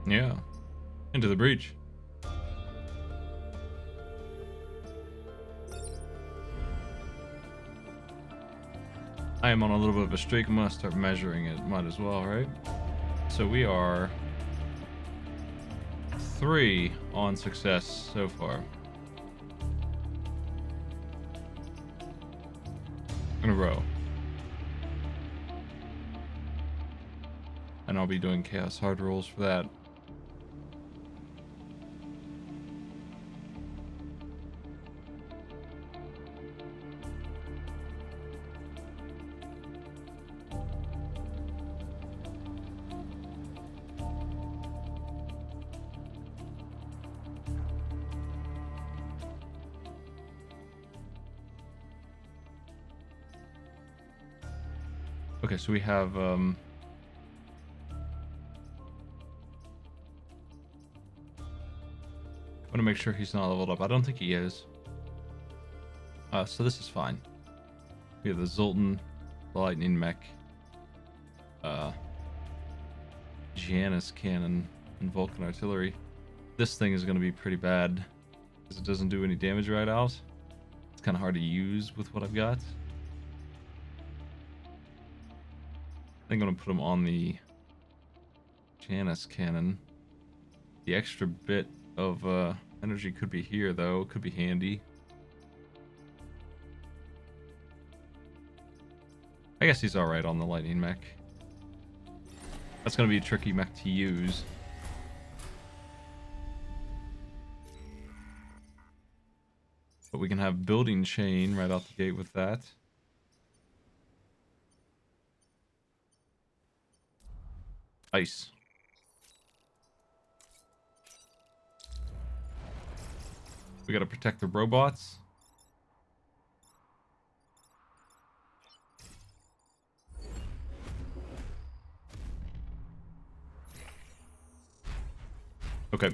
Yeah. Into the breach. I am on a little bit of a streak. I'm gonna start measuring it. Might as well, right? So we are 3 on success so far. In a row. And I'll be doing chaos hard rolls for that. Okay, so we have want to make sure he's not leveled up. I don't think he is. So this is fine. We have the Zoltan, the Lightning Mech, Janus Cannon, and Vulcan Artillery. This thing is going to be pretty bad because it doesn't do any damage right out. It's kind of hard to use with what I've got. I think I'm going to put him on the Janus Cannon. The extra bit of energy could be here, though. Could be handy. I guess he's alright on the Lightning Mech. That's going to be a tricky mech to use. But we can have Building Chain right out the gate with that. Ice. We got to protect the robots. Okay.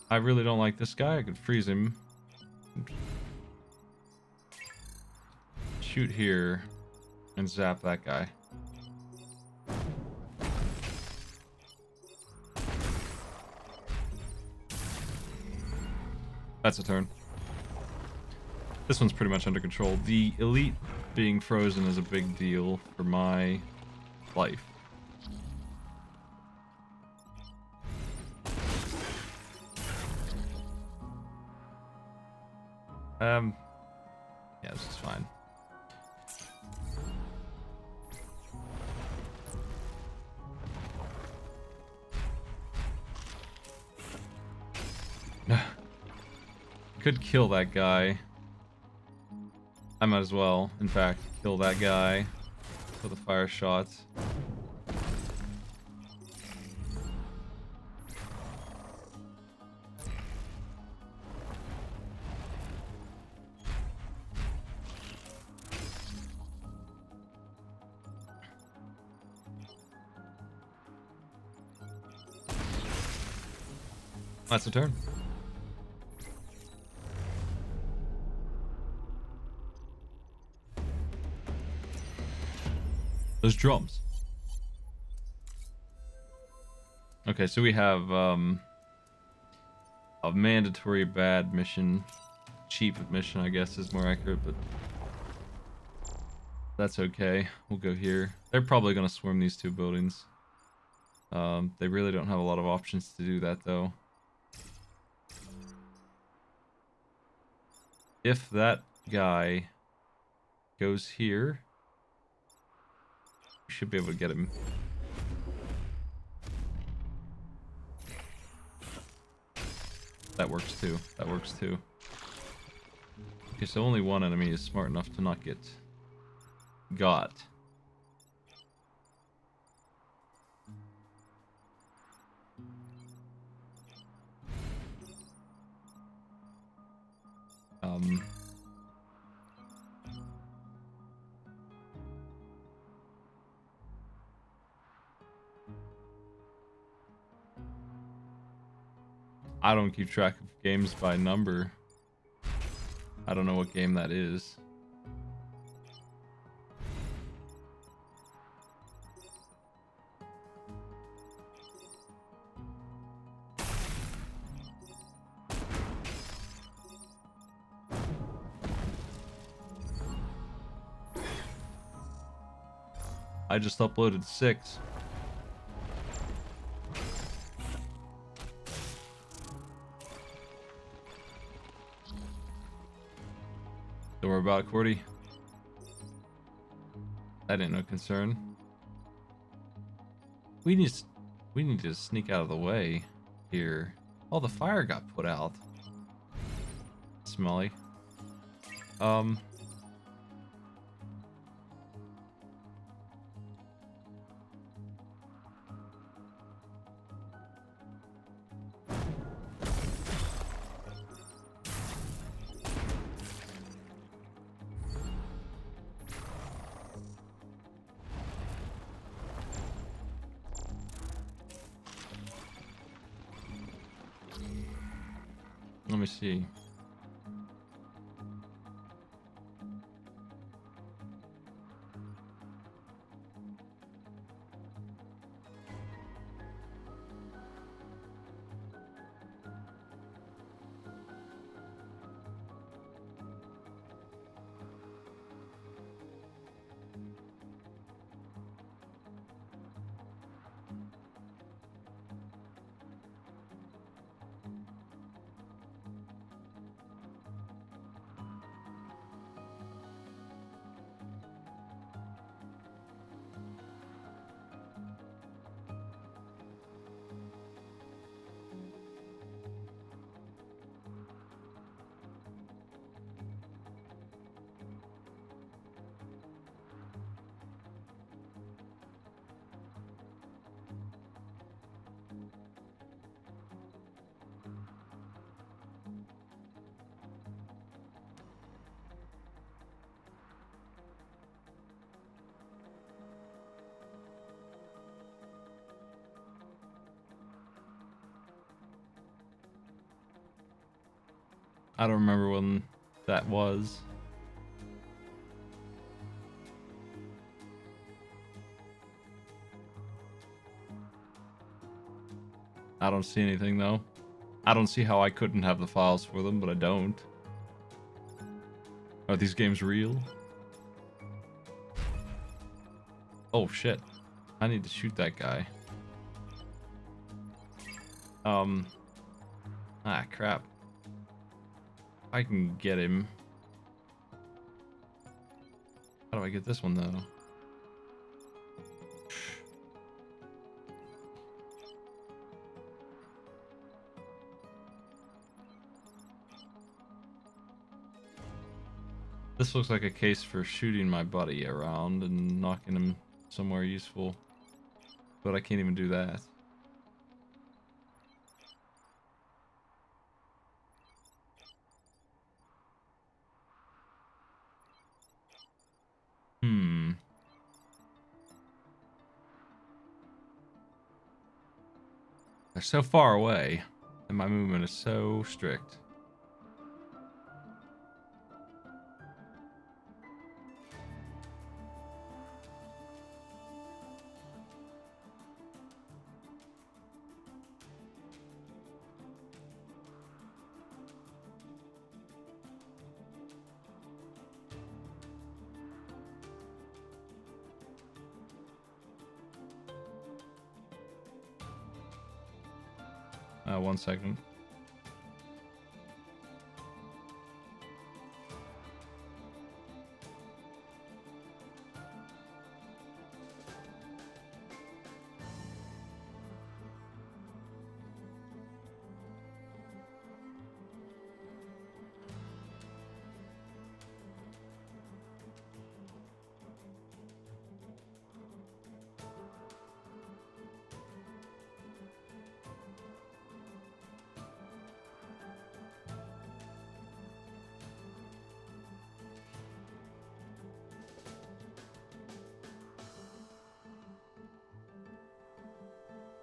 I really don't like this guy. I could freeze him. Shoot here and zap that guy. That's a turn. This one's pretty much under control. The elite being frozen is a big deal for my life. Yeah, this is fine. Could kill that guy. I might as well, in fact, kill that guy with a fire shot. That's a turn. Those drums. Okay, so we have a mandatory bad mission. Cheap mission, I guess, is more accurate, but that's okay. We'll go here. They're probably going to swarm these 2 buildings. They really don't have a lot of options to do that, though. If that guy goes here, we should be able to get him. That works too. That works too. Okay, so only one enemy is smart enough to not get got. I don't keep track of games by number. I don't know what game that is. I just uploaded 6. Don't worry about it, Cordy. That ain't no concern. We need to sneak out of the way here. Oh, the fire got put out. Smelly. Let me see. I don't remember when that was. I don't see anything though. I don't see how I couldn't have the files for them, but I don't. Are these games real? Oh shit. I need to shoot that guy. Ah, crap. I can get him. How do I get this one though? This looks like a case for shooting my buddy around and knocking him somewhere useful. But I can't even do that. They're so far away, and my movement is so strict. One second.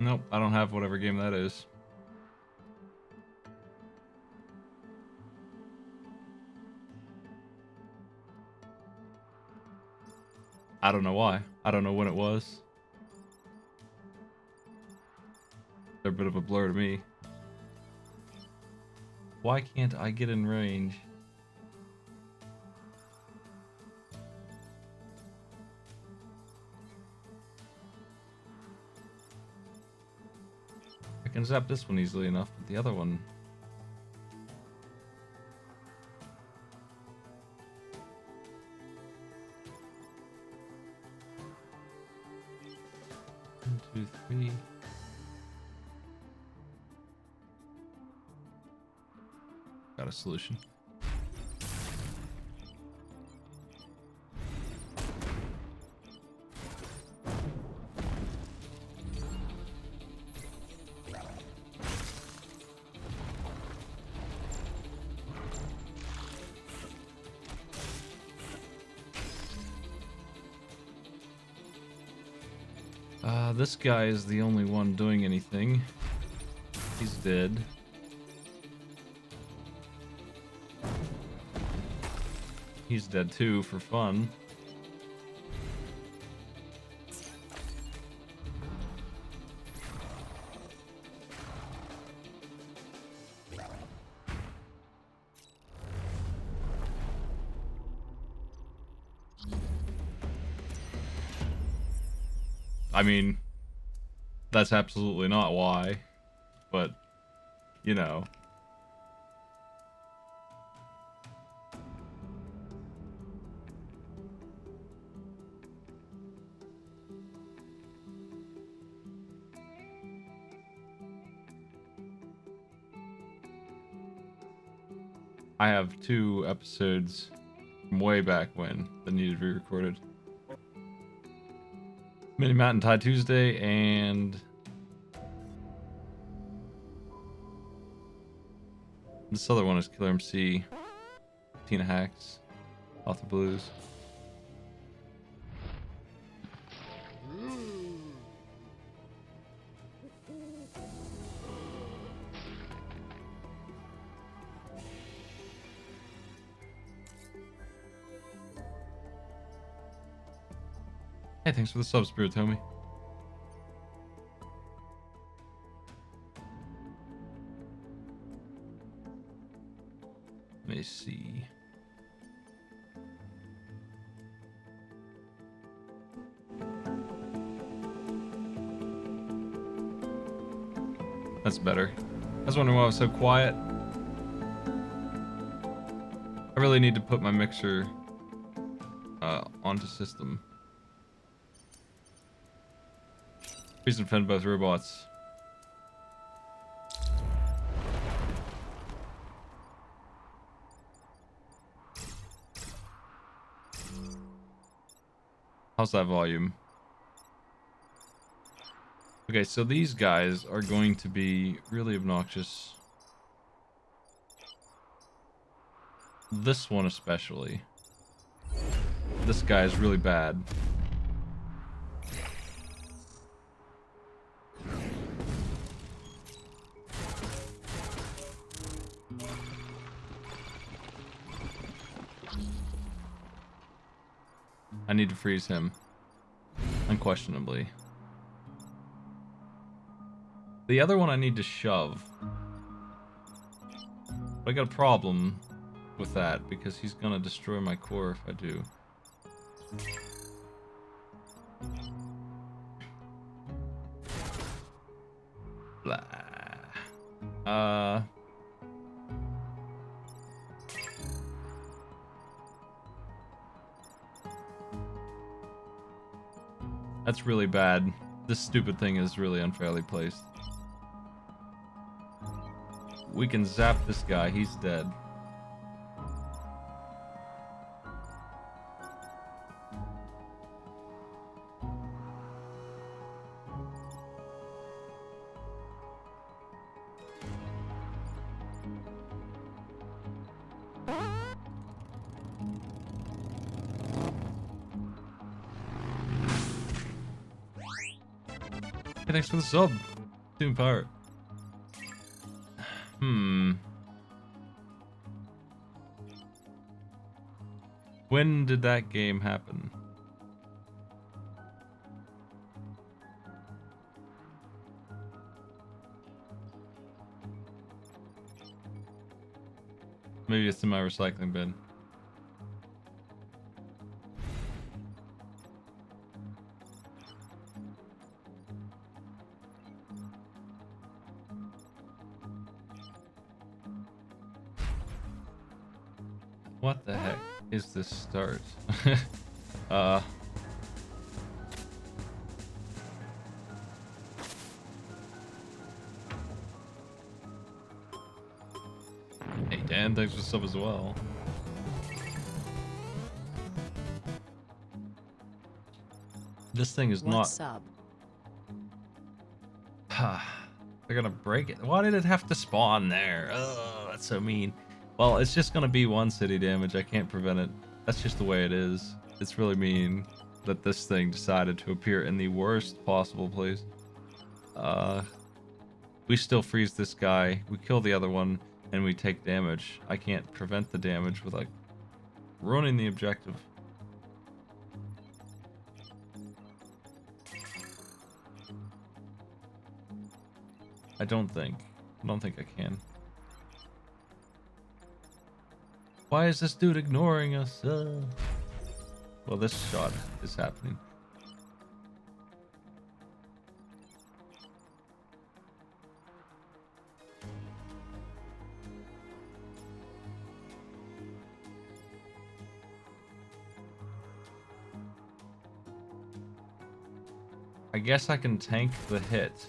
Nope, I don't have whatever game that is. I don't know why. I don't know when it was. They're a bit of a blur to me. Why can't I get in range? I can zap this one easily enough, but the other one... One, two, three... Got a solution. This guy is the only one doing anything. He's dead. He's dead too, for fun. I mean, that's absolutely not why, but, you know. I have 2 episodes from way back when that needed to be recorded. Mini Mountain Tide Tuesday and this other one is Killer MC, Tina Hacks, Author Blues. Hey, thanks for the sub, Spirit Tommy. Let me see. That's better. I was wondering why I was so quiet. I really need to put my mixer onto system. Please defend both robots. How's that volume? Okay, so these guys are going to be really obnoxious. This one especially. This guy is really bad. I need to freeze him. Unquestionably. The other one I need to shove. But I got a problem with that because he's gonna destroy my core if I do. Blah. That's really bad. This stupid thing is really unfairly placed. We can zap this guy. He's dead. Hey, thanks for the sub, Toon Pirate. When did that game happen? Maybe it's in my recycling bin. What the heck is this start? Hey Dan, thanks for sub as well. This thing is not sub? They're gonna break it. Why did it have to spawn there? Oh, that's so mean. Well, it's just gonna be one city damage. I can't prevent it. That's just the way it is. It's really mean that this thing decided to appear in the worst possible place. We still freeze this guy. We kill the other one, and we take damage. I can't prevent the damage without ruining the objective. I don't think I can. Why is this dude ignoring us? Well, this shot is happening. I guess I can tank the hit.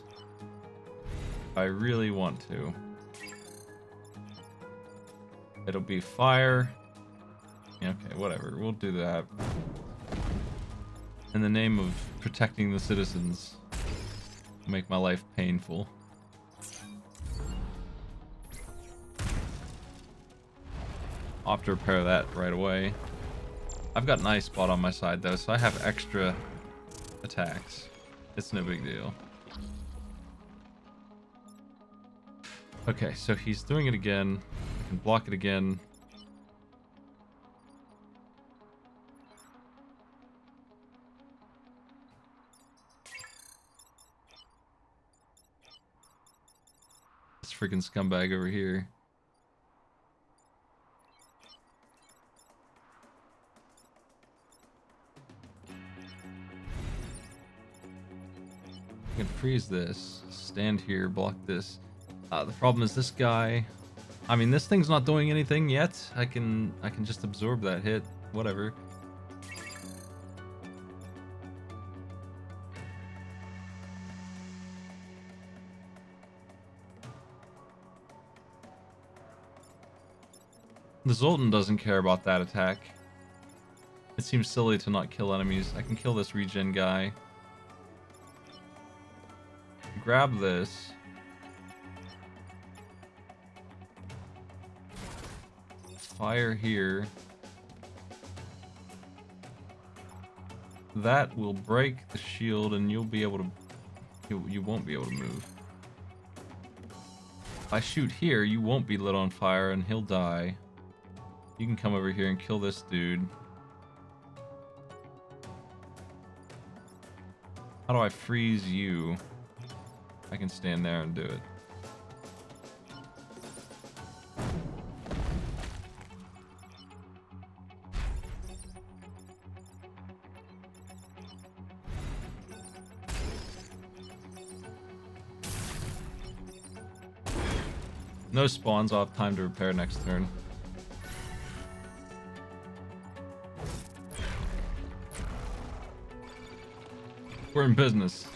I really want to. It'll be fire. Yeah, okay, whatever. We'll do that. In the name of protecting the citizens. Make my life painful. I'll have to repair that right away. I've got an ice spot on my side though, so I have extra attacks. It's no big deal. Okay, so he's doing it again. I can block it again. This freaking scumbag over here. I can freeze this, stand here, block this. The problem is this guy. I mean, this thing's not doing anything yet. I can just absorb that hit. Whatever. The Zoltan doesn't care about that attack. It seems silly to not kill enemies. I can kill this regen guy. Grab this. Fire here. That will break the shield and you'll be able to... You won't be able to move. If I shoot here, you won't be lit on fire and he'll die. You can come over here and kill this dude. How do I freeze you? I can stand there and do it. No spawns, I'll have time to repair next turn. We're in business.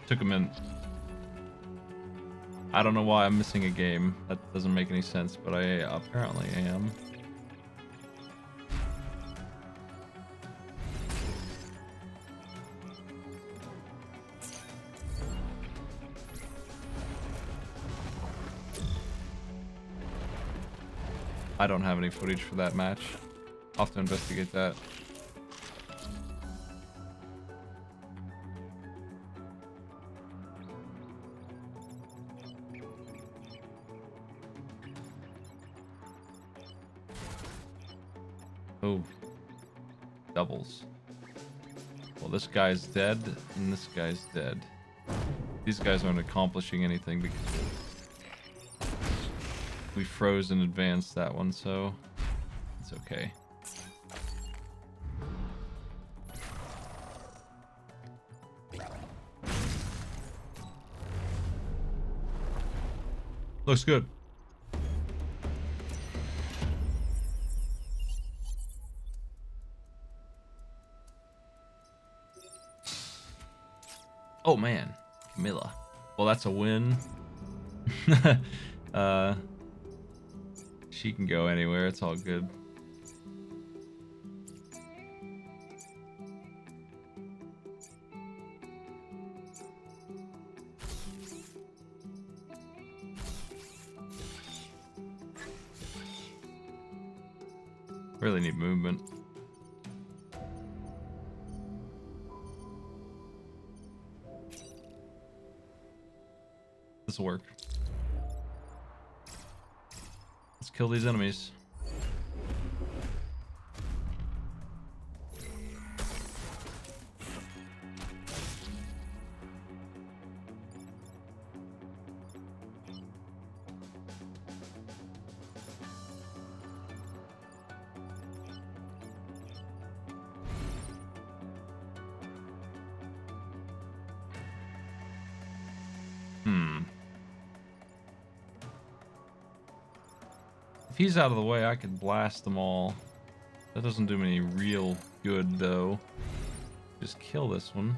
Took a minute. I don't know why I'm missing a game. That doesn't make any sense, but I apparently am. I don't have any footage for that match. I'll have to investigate that. Oh. Doubles. Well, this guy's dead, and this guy's dead. These guys aren't accomplishing anything because... We froze in advance that one, so it's okay. Looks good. Oh man, Camilla. Well, that's a win. She can go anywhere. It's all good. Really need movement. This will work. Let's kill these enemies. If he's out of the way, I could blast them all. That doesn't do me any real good, though. Just kill this one.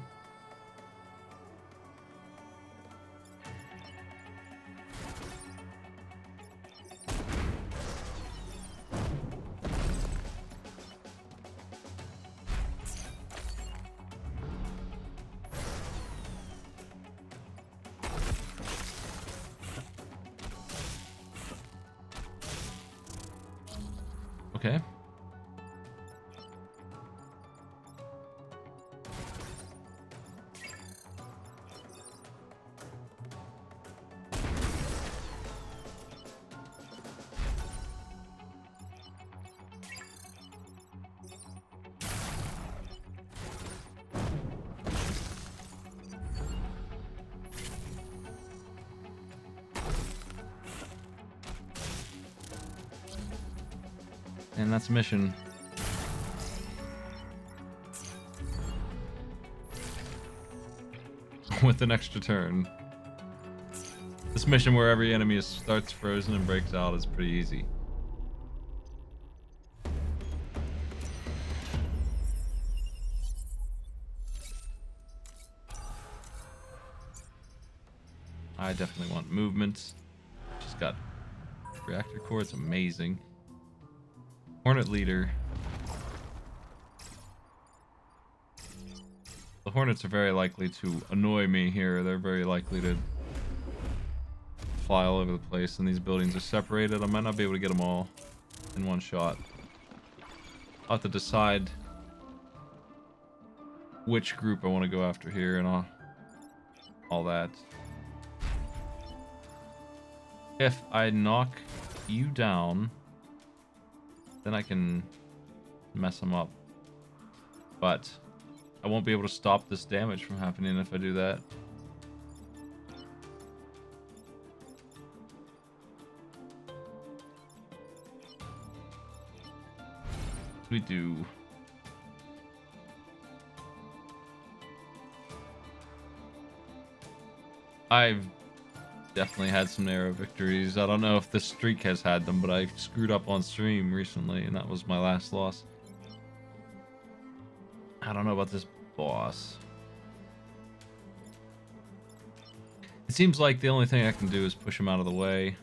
Okay. And that's mission. With an extra turn. This mission where every enemy starts frozen and breaks out is pretty easy. I definitely want movement. She's got reactor core, it's amazing. Hornet leader. The Hornets are very likely to annoy me here. They're very likely to fly all over the place, and these buildings are separated. I might not be able to get them all in one shot. I'll have to decide which group I want to go after here and all that. If I knock you down, then I can mess them up. But I won't be able to stop this damage from happening if I do that. We do. I've definitely had some narrow victories. I don't know if this streak has had them, but I screwed up on stream recently, and that was my last loss. I don't know about this boss. It seems like the only thing I can do is push him out of the way.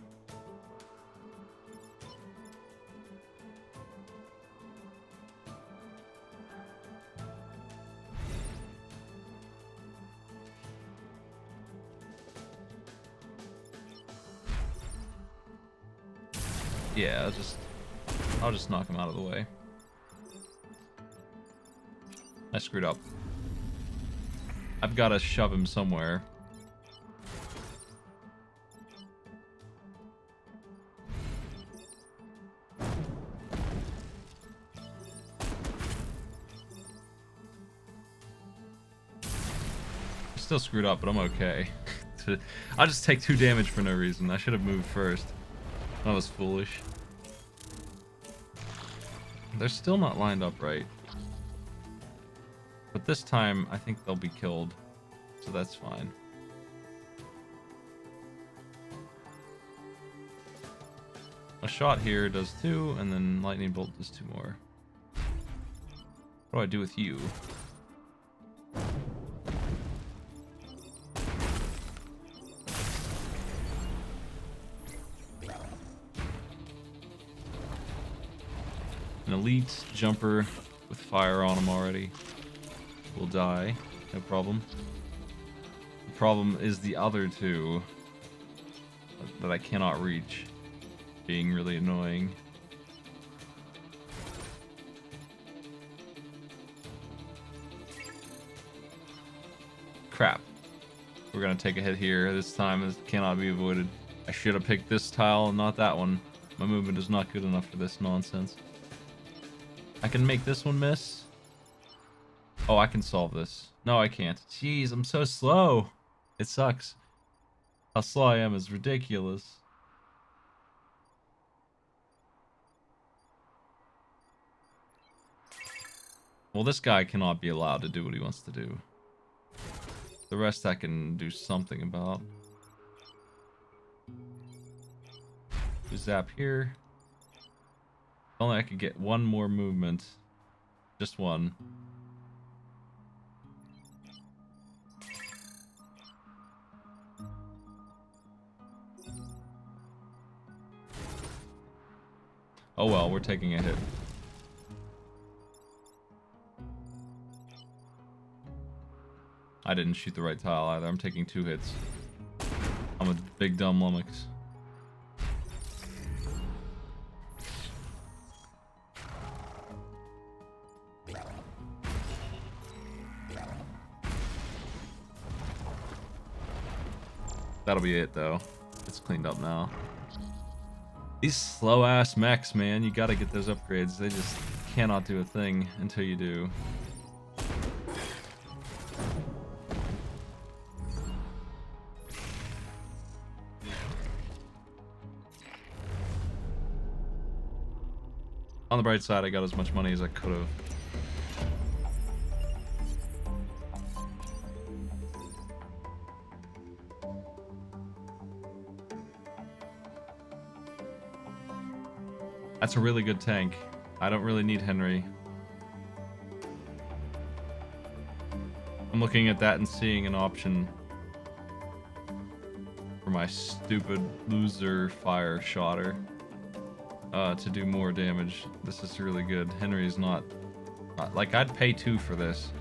Yeah, I'll just knock him out of the way. I screwed up. I've got to shove him somewhere. Still screwed up, but I'm okay. I'll just take 2 damage for no reason. I should have moved first. That was foolish. They're still not lined up right. But this time, I think they'll be killed. So that's fine. A shot here does 2, and then lightning bolt does 2 more. What do I do with you? An elite jumper with fire on him already will die, no problem. The problem is the other 2 that I cannot reach, being really annoying. Crap. We're gonna take a hit here. This time it cannot be avoided. I should have picked this tile and not that one. My movement is not good enough for this nonsense. I can make this one miss. Oh, I can solve this. No, I can't. Jeez, I'm so slow. It sucks. How slow I am is ridiculous. Well, this guy cannot be allowed to do what he wants to do. The rest I can do something about. Zap here. If only I could get one more movement. Just one. Oh well, we're taking a hit. I didn't shoot the right tile either. I'm taking 2 hits. I'm a big dumb lummox. That'll be it though. It's cleaned up now. These slow ass mechs, man, you gotta get those upgrades. They just cannot do a thing until you do. On the bright side, I got as much money as I could have. That's a really good tank. I don't really need Henry. I'm looking at that and seeing an option for my stupid loser fire shotter to do more damage. This is really good. Henry's not like, I'd pay 2 for this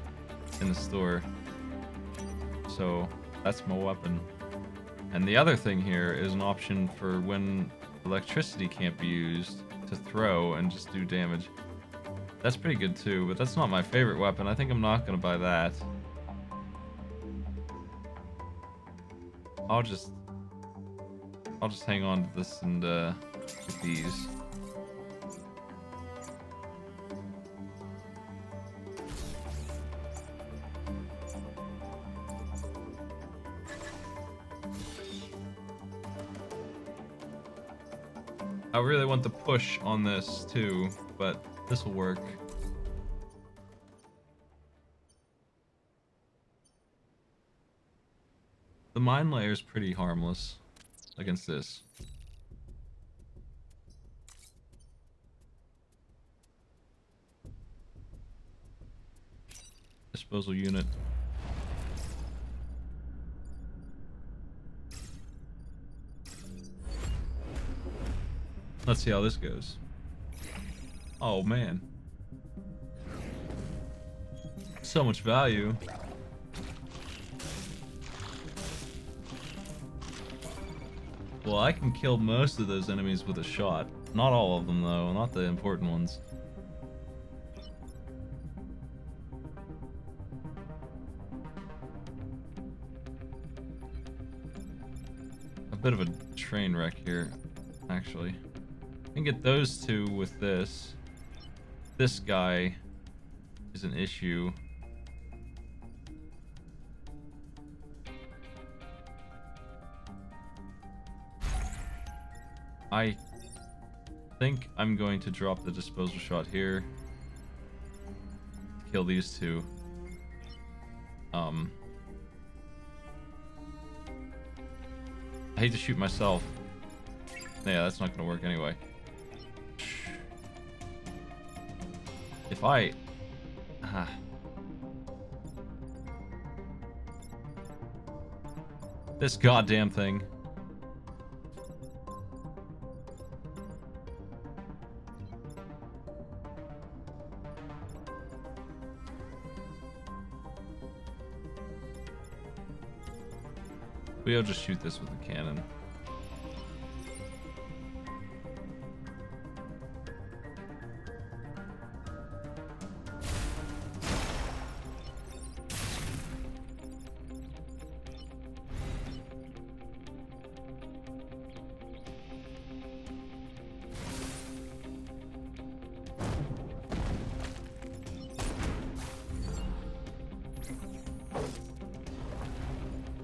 in the store. So that's my weapon. And the other thing here is an option for when electricity can't be used to throw and just do damage. That's pretty good too, but that's not my favorite weapon. I think I'm not gonna buy that. I'll just hang on to this and get these. I really want the push on this too, but this will work. The mine layer is pretty harmless against this. Disposal unit. Let's see how this goes. Oh man. So much value. Well, I can kill most of those enemies with a shot. Not all of them though, not the important ones. A bit of a train wreck here, actually. I can get those 2 with this. This guy is an issue. I think I'm going to drop the disposal shot here. Kill these two. I hate to shoot myself. Yeah, that's not gonna work anyway. If I... This goddamn thing. We'll just shoot this with a cannon.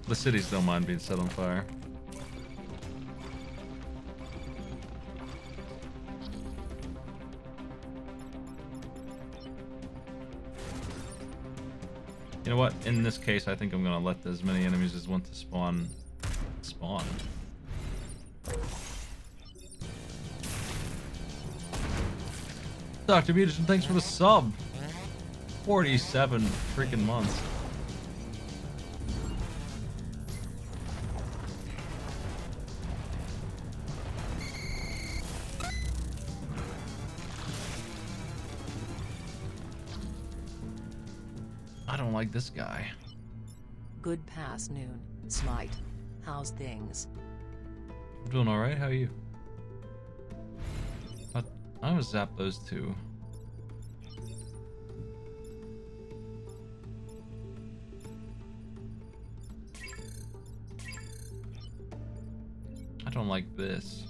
The cities don't mind being set on fire. You know what? In this case, I think I'm gonna let as many enemies as want to spawn. Dr. Mutagen, thanks for the sub. 47 freaking months. I don't like this guy. Good past noon, Smite. How's things? I'm doing alright, how are you? I'm gonna zap those two. I don't like this.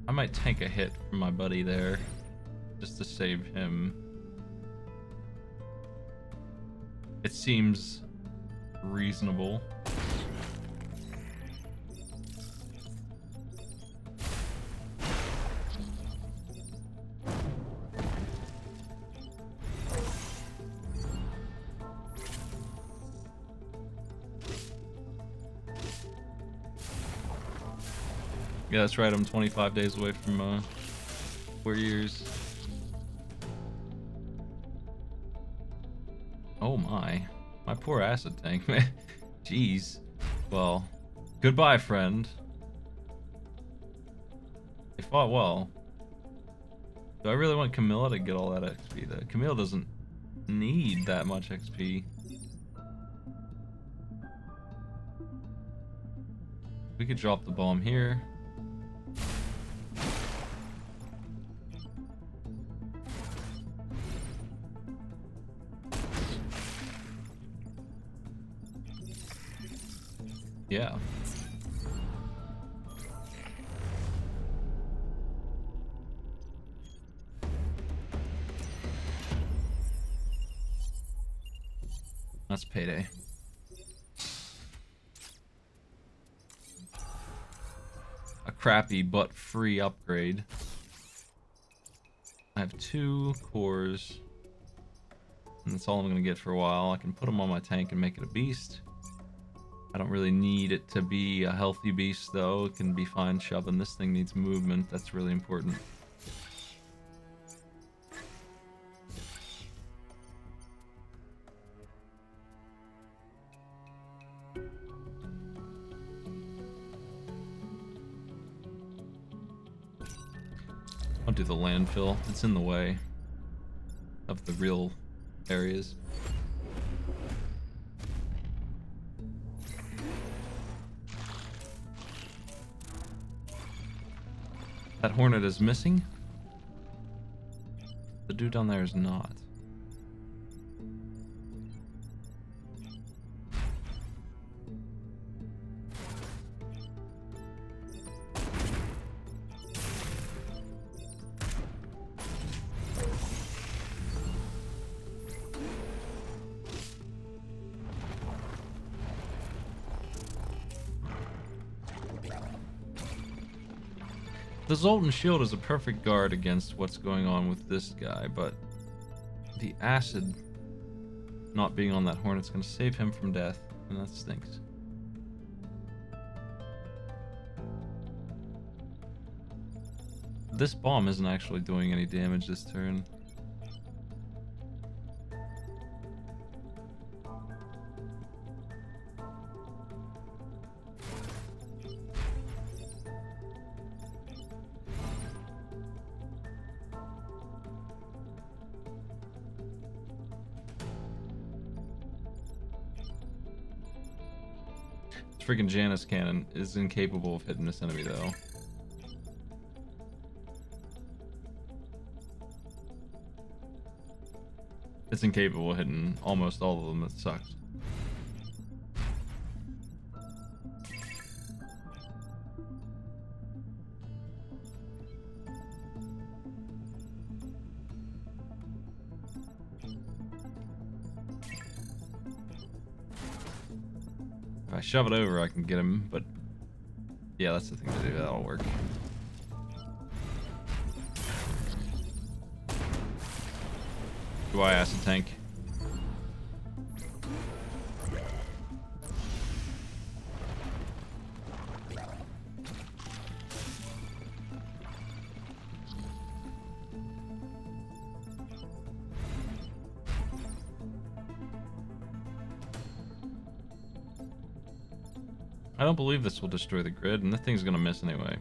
I might tank a hit from my buddy there, just to save him. It seems reasonable. Yeah, that's right. I'm 25 days away from 4 years. Oh my poor acid tank, man. Jeez. Well, goodbye, friend. They fought well. Do I really want Camilla to get all that XP though? Camilla doesn't need that much XP. We could drop the bomb here. Yeah. That's payday. A crappy but free upgrade. I have 2 cores. And that's all I'm gonna get for a while. I can put them on my tank and make it a beast. I don't really need it to be a healthy beast though. It can be fine shoving. This thing needs movement. That's really important. I'll do the landfill. It's in the way of the real areas. That hornet is missing. The dude down there is not. The Zoltan Shield is a perfect guard against what's going on with this guy, but the acid not being on that Hornet's going to save him from death, and that stinks. This bomb isn't actually doing any damage this turn. Freaking Janus Cannon is incapable of hitting this enemy though. It's incapable of hitting almost all of them. It sucks. If I shove it over, I can get him, but yeah, that's the thing to do. That'll work. Do I acid tank? I don't believe this will destroy the grid, and the thing's gonna miss anyway.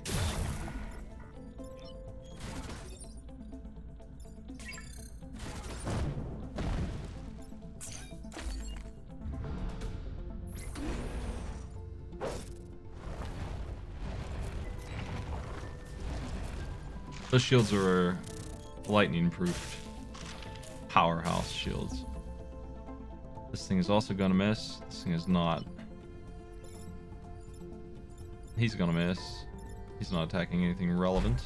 Those shields are lightning-proofed powerhouse shields. This thing is also gonna miss. This thing is not. He's gonna miss. He's not attacking anything relevant.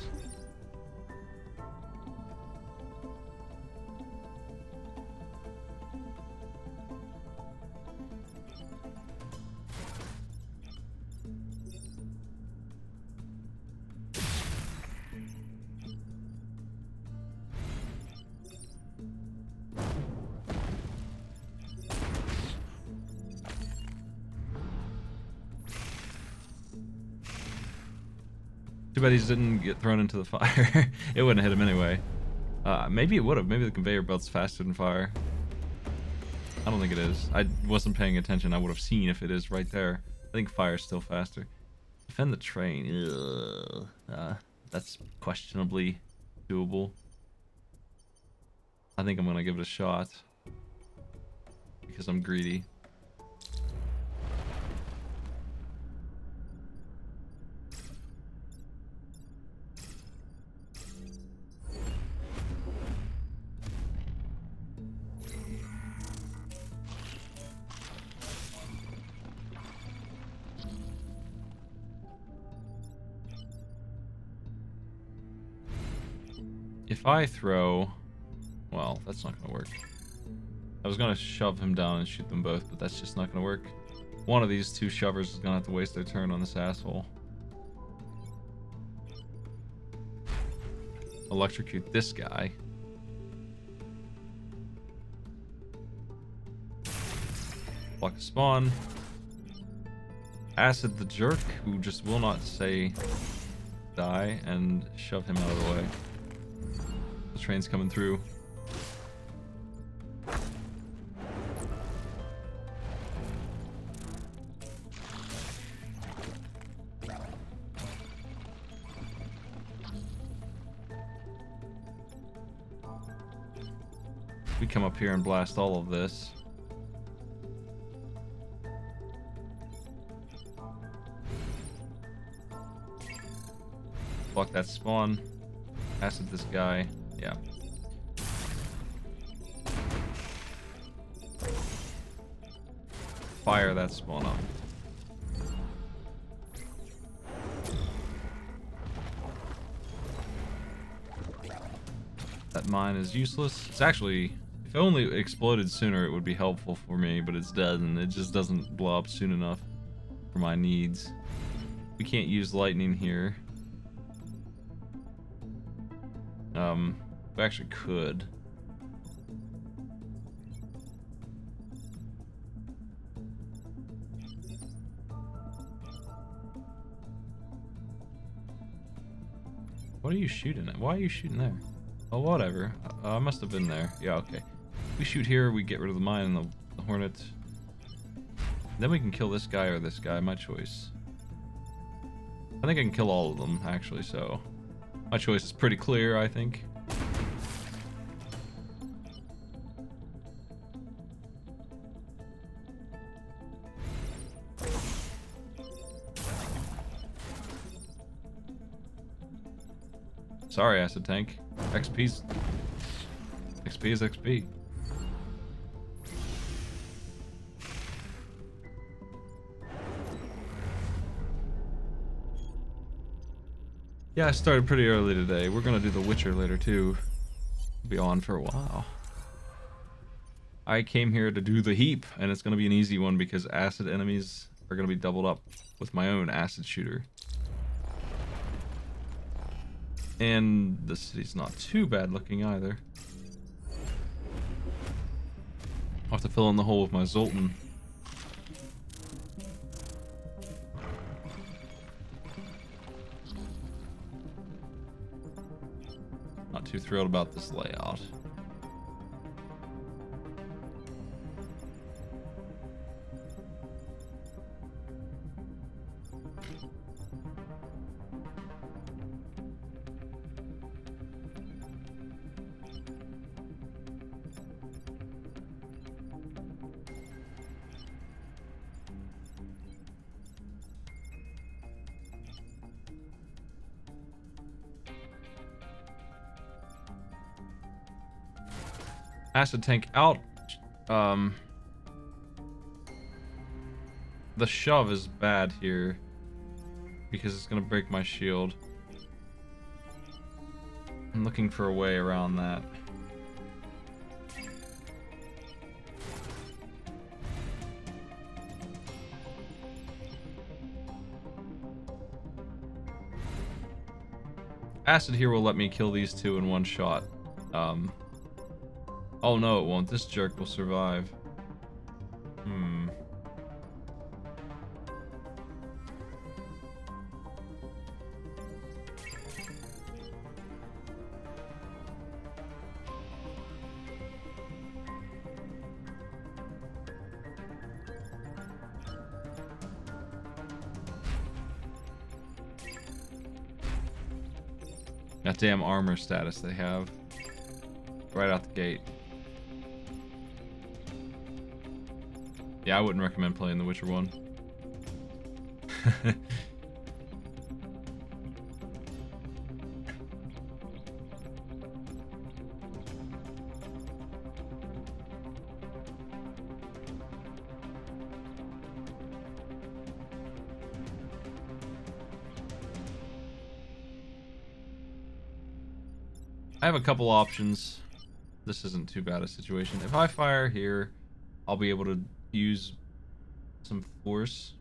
Too bad he didn't get thrown into the fire. It wouldn't hit him anyway. Maybe it would have. Maybe the conveyor belt's faster than fire. I don't think it is. I wasn't paying attention. I would have seen if it is right there. I think fire's still faster. Defend the train. Ugh. That's questionably doable. I think I'm gonna give it a shot because I'm greedy. If I throw... Well, that's not going to work. I was going to shove him down and shoot them both, but that's just not going to work. One of these two shovers is going to have to waste their turn on this asshole. Electrocute this guy. Block the spawn. Acid the jerk, who just will not say die, and shove him out of the way. The train's coming through. We come up here and blast all of this. Block that spawn. Acid this guy. Yeah. Fire that spawn up. That mine is useless. It's actually, if it only exploded sooner, it would be helpful for me, but it's dead and it just doesn't blow up soon enough for my needs. We can't use lightning here. We actually could. What are you shooting at? Why are you shooting there? Oh, whatever. I must have been there. Yeah, okay. We shoot here, we get rid of the mine and the hornet. Then we can kill this guy or this guy, my choice. I think I can kill all of them, actually, so... My choice is pretty clear, I think. Sorry, Acid Tank. XP is XP. Yeah, I started pretty early today. We're gonna do The Witcher later too. Be on for a while. I came here to do the heap, and it's gonna be an easy one because acid enemies are gonna be doubled up with my own acid shooter. And the city's not too bad looking either. I'll have to fill in the hole with my Zoltan. Not too thrilled about this layout. Acid tank out. The shove is bad here because it's gonna break my shield. I'm looking for a way around that. Acid here will let me kill these two in one shot. Oh no, it won't. This jerk will survive. That damn armor status they have. Right out the gate. Yeah, I wouldn't recommend playing The Witcher 1. I have a couple options. This isn't too bad a situation. If I fire here, I'll be able to use some force.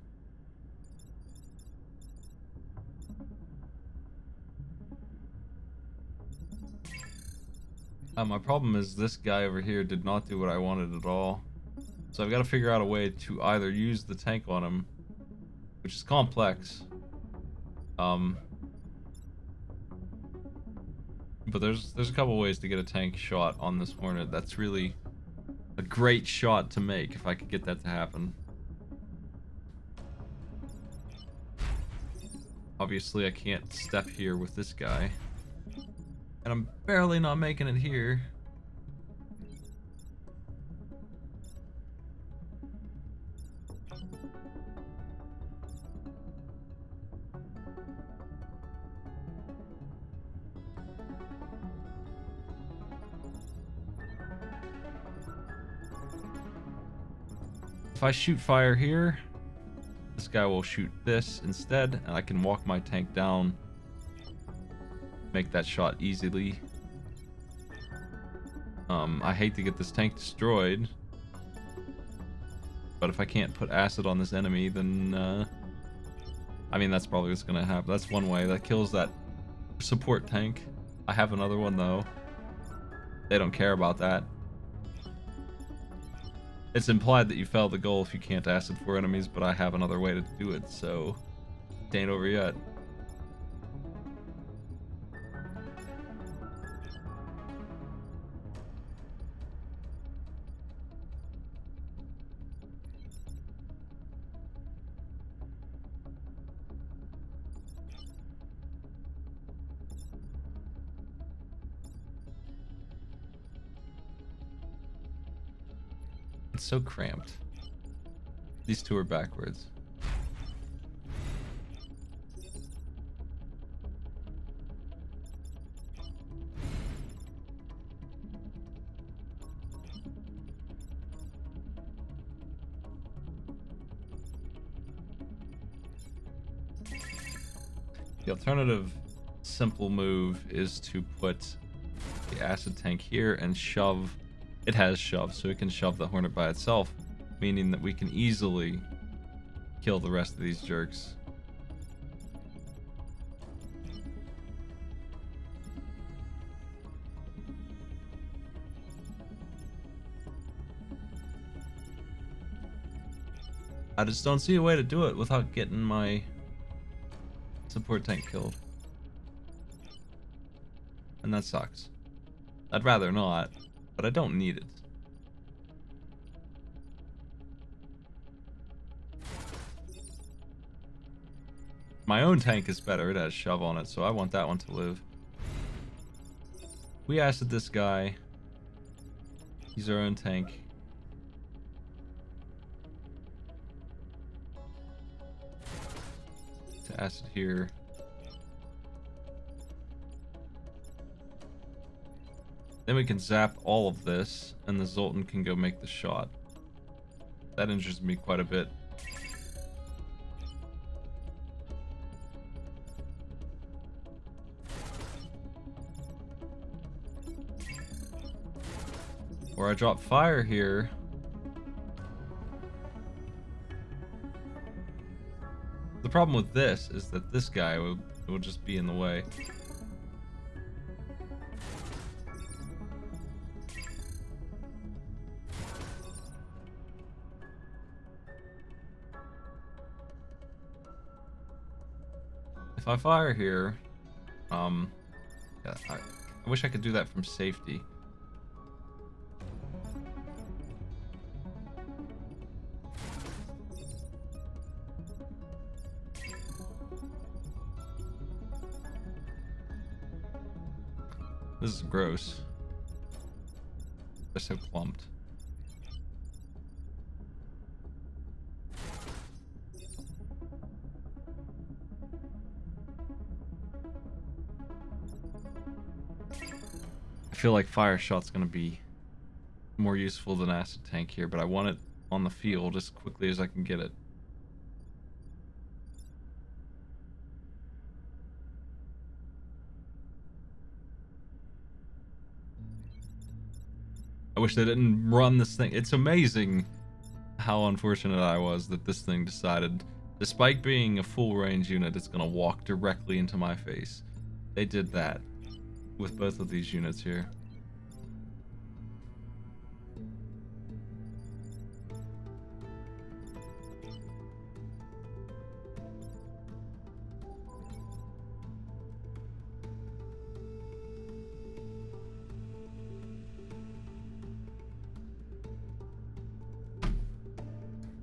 My problem is this guy over here did not do what I wanted at all. So I've got to figure out a way to either use the tank on him, which is complex. But there's a couple ways to get a tank shot on this Hornet. That's really a great shot to make if I could get that to happen. Obviously I can't step here with this guy. And I'm barely not making it here. If I shoot fire here, this guy will shoot this instead, and I can walk my tank down, make that shot easily. I hate to get this tank destroyed, but if I can't put acid on this enemy, then I mean that's probably what's gonna happen. That's one way that kills that support tank. I have another one though. They don't care about that. It's implied that you fail the goal if you can't acid 4 enemies, but I have another way to do it, so it ain't over yet. It's so cramped. These two are backwards. The alternative simple move is to put the acid tank here and shove. It has shove, so it can shove the Hornet by itself, meaning that we can easily kill the rest of these jerks. I just don't see a way to do it without getting my support tank killed. And that sucks. I'd rather not, but I don't need it. My own tank is better. It has shove on it, so I want that one to live. We acid this guy. He's our own tank. To acid here. Then we can zap all of this, and the Zoltan can go make the shot. That injures me quite a bit. Or I drop fire here. The problem with this is that this guy will just be in the way. If I fire here, yeah, I wish I could do that from safety. This is gross. They're so clumped. I feel like fire shot's gonna be more useful than acid tank here, but I want it on the field as quickly as I can get it. I wish they didn't run this thing. It's amazing how unfortunate I was that this thing decided, despite being a full range unit, it's gonna walk directly into my face. They did that with both of these units here.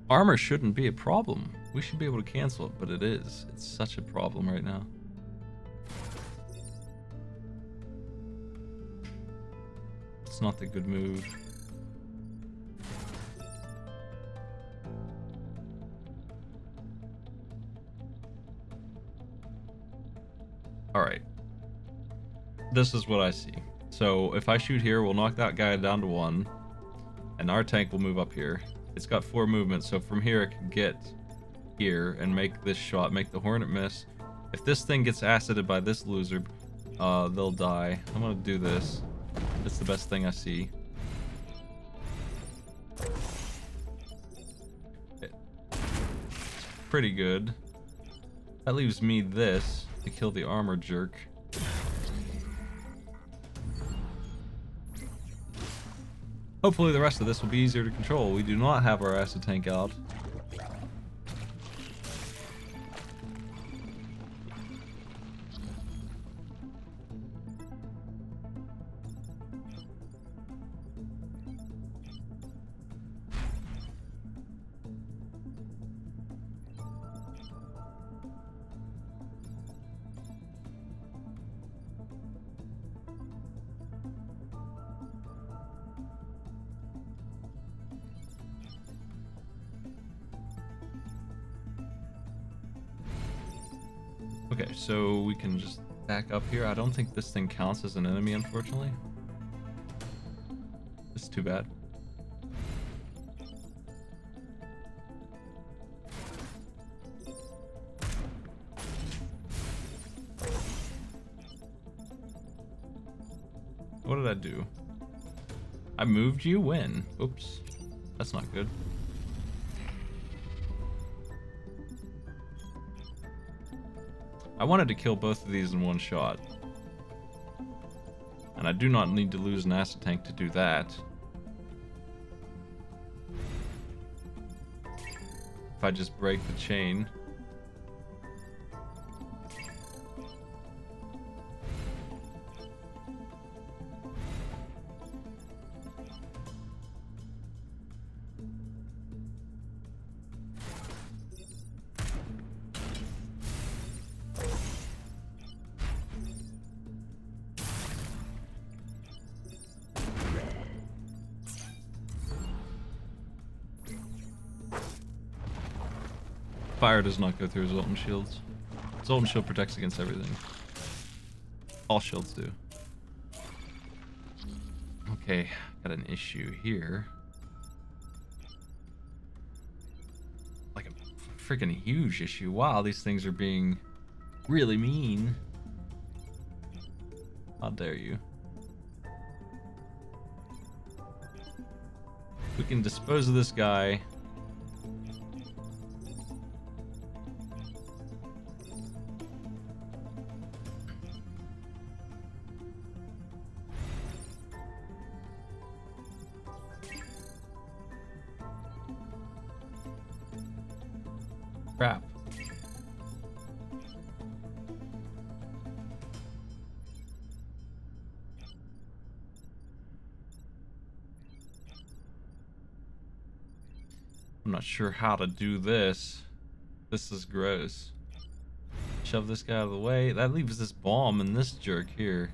Armor shouldn't be a problem. We should be able to cancel it, but it is. It's such a problem right now. It's not the good move. Alright. This is what I see. So if I shoot here, we'll knock that guy down to 1. And our tank will move up here. It's got 4 movements, so from here it can get here and make this shot, make the Hornet miss. If this thing gets acided by this loser, they'll die. I'm gonna do this. It's the best thing I see. It's pretty good. That leaves me this to kill the armor jerk. Hopefully the rest of this will be easier to control. We do not have our acid tank out. Okay, so we can just back up here. I don't think this thing counts as an enemy, unfortunately. It's too bad. What did I do? I moved you? When? Oops. That's not good. I wanted to kill both of these in one shot. And I do not need to lose an acid tank to do that. If I just break the chain. Fire does not go through Zoltan shields. Zoltan shield protects against everything. All shields do. Okay, got an issue here. Like a freaking huge issue. Wow, these things are being really mean. How dare you. We can dispose of this guy. Crap. I'm not sure how to do this. This is gross. Shove this guy out of the way. That leaves this bomb and this jerk here.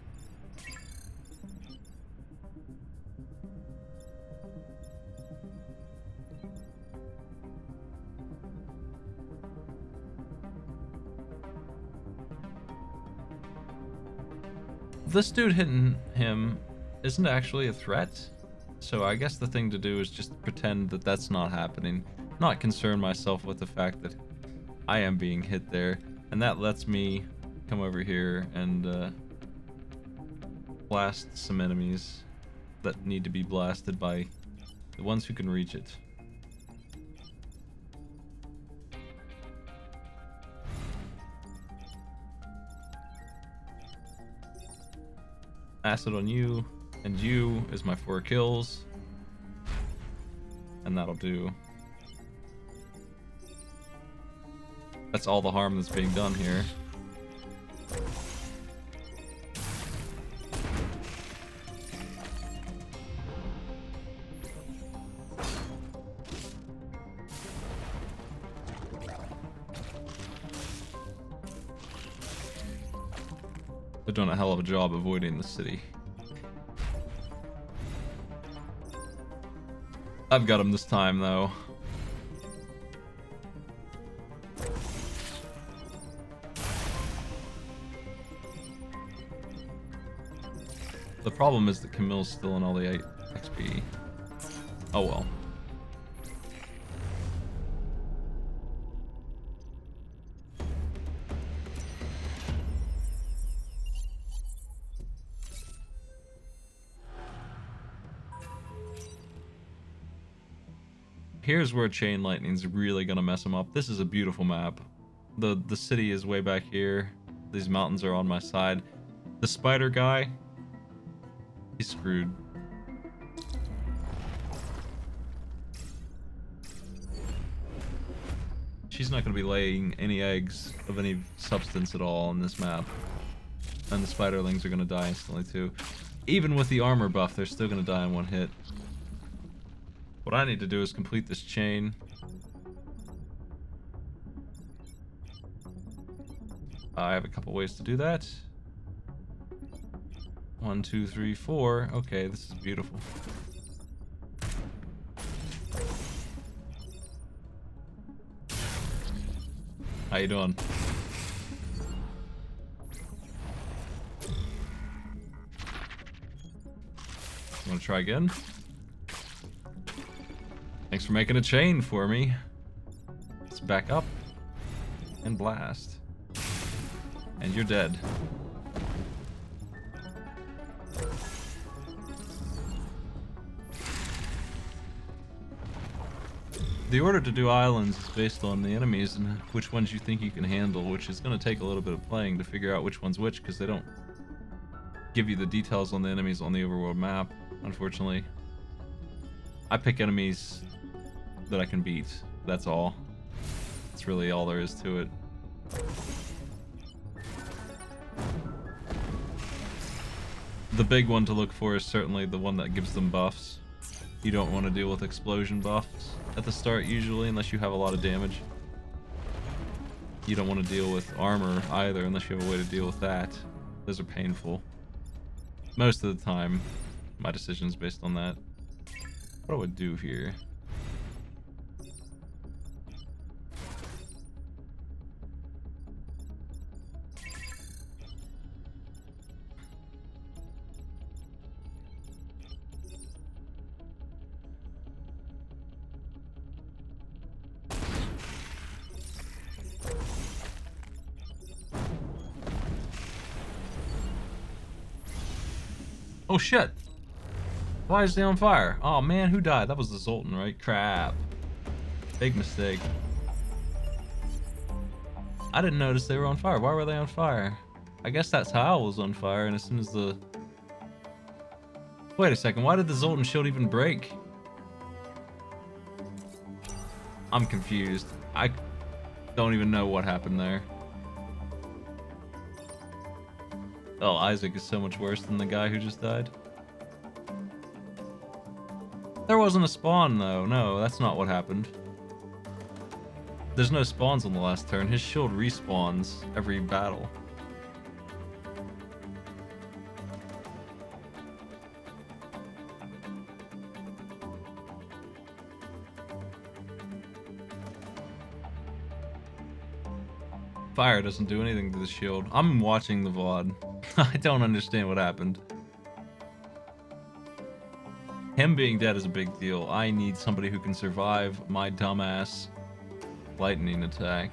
This dude hitting him isn't actually a threat, so I guess the thing to do is just pretend that that's not happening, not concern myself with the fact that I am being hit there, and that lets me come over here and blast some enemies that need to be blasted by the ones who can reach it. Acid on you, and you is my 4 kills. And that'll do. That's all the harm that's being done here. They're doing a hell of a job avoiding the city. I've got him this time, though. The problem is that Camille's still on all the 8 XP. Oh well. Here's where Chain Lightning's really gonna mess him up. This is a beautiful map. The city is way back here. These mountains are on my side. The spider guy, he's screwed. she's not going to be laying any eggs of any substance at all on this map. And the spiderlings are going to die instantly too. Even with the armor buff, they're still going to die in one hit. What I need to do is complete this chain. I have a couple ways to do that. 1, 2, 3, 4. Okay, this is beautiful. How you doing? Want to try again? Thanks for making a chain for me. Let's back up and blast. And you're dead. The order to do islands is based on the enemies and which ones you think you can handle, which is going to take a little bit of playing to figure out which one's which, because they don't give you the details on the enemies on the overworld map, unfortunately. I pick enemies that I can beat, that's all. That's really all there is to it. The big one to look for is certainly the one that gives them buffs. You don't want to deal with explosion buffs at the start usually, unless you have a lot of damage. You don't want to deal with armor either, unless you have a way to deal with that. Those are painful. Most of the time, my decision's based on that. What do I do here? Oh shit! Why is they on fire? Oh man, who died? That was the Zoltan, right? Crap. Big mistake. I didn't notice they were on fire. Why were they on fire? I guess that tile was on fire, and as soon as the... Wait a second, why did the Zoltan shield even break? I'm confused. I don't even know what happened there. Oh, Isaac is so much worse than the guy who just died. There wasn't a spawn though. No, that's not what happened. There's no spawns on the last turn. His shield respawns every battle. Fire doesn't do anything to the shield. I'm watching the VOD. I don't understand what happened. Him being dead is a big deal. I need somebody who can survive my dumbass lightning attack.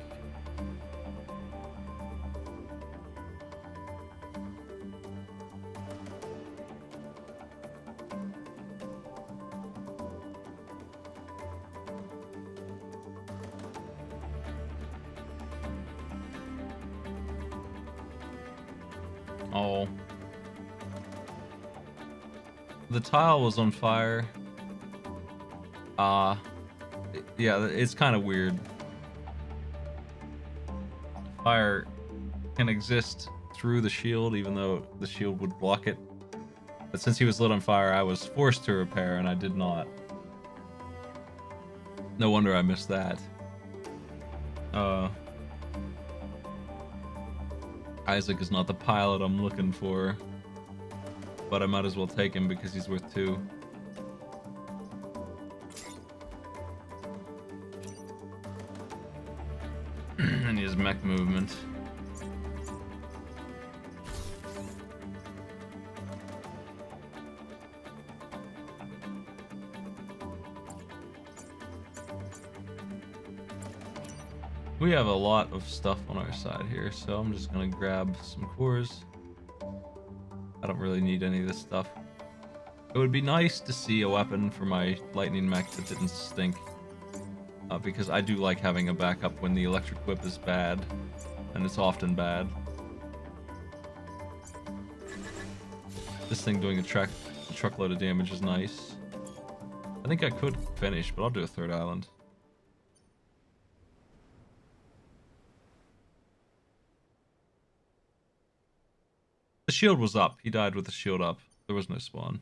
Oh. The tile was on fire. Yeah, it's kind of weird. Fire can exist through the shield, even though the shield would block it. But since he was lit on fire, I was forced to repair, and I did not. No wonder I missed that. Isaac is not the pilot I'm looking for, but I might as well take him because he's worth 2. And he has mech movement. We have a lot of stuff on our side here, so I'm just gonna grab some cores. I don't really need any of this stuff. It would be nice to see a weapon for my lightning mech that didn't stink. Because I do like having a backup when the electric whip is bad, and it's often bad. This thing doing a truckload of damage is nice. I think I could finish, but I'll do a 3rd island. The shield was up. He died with the shield up. There was no spawn.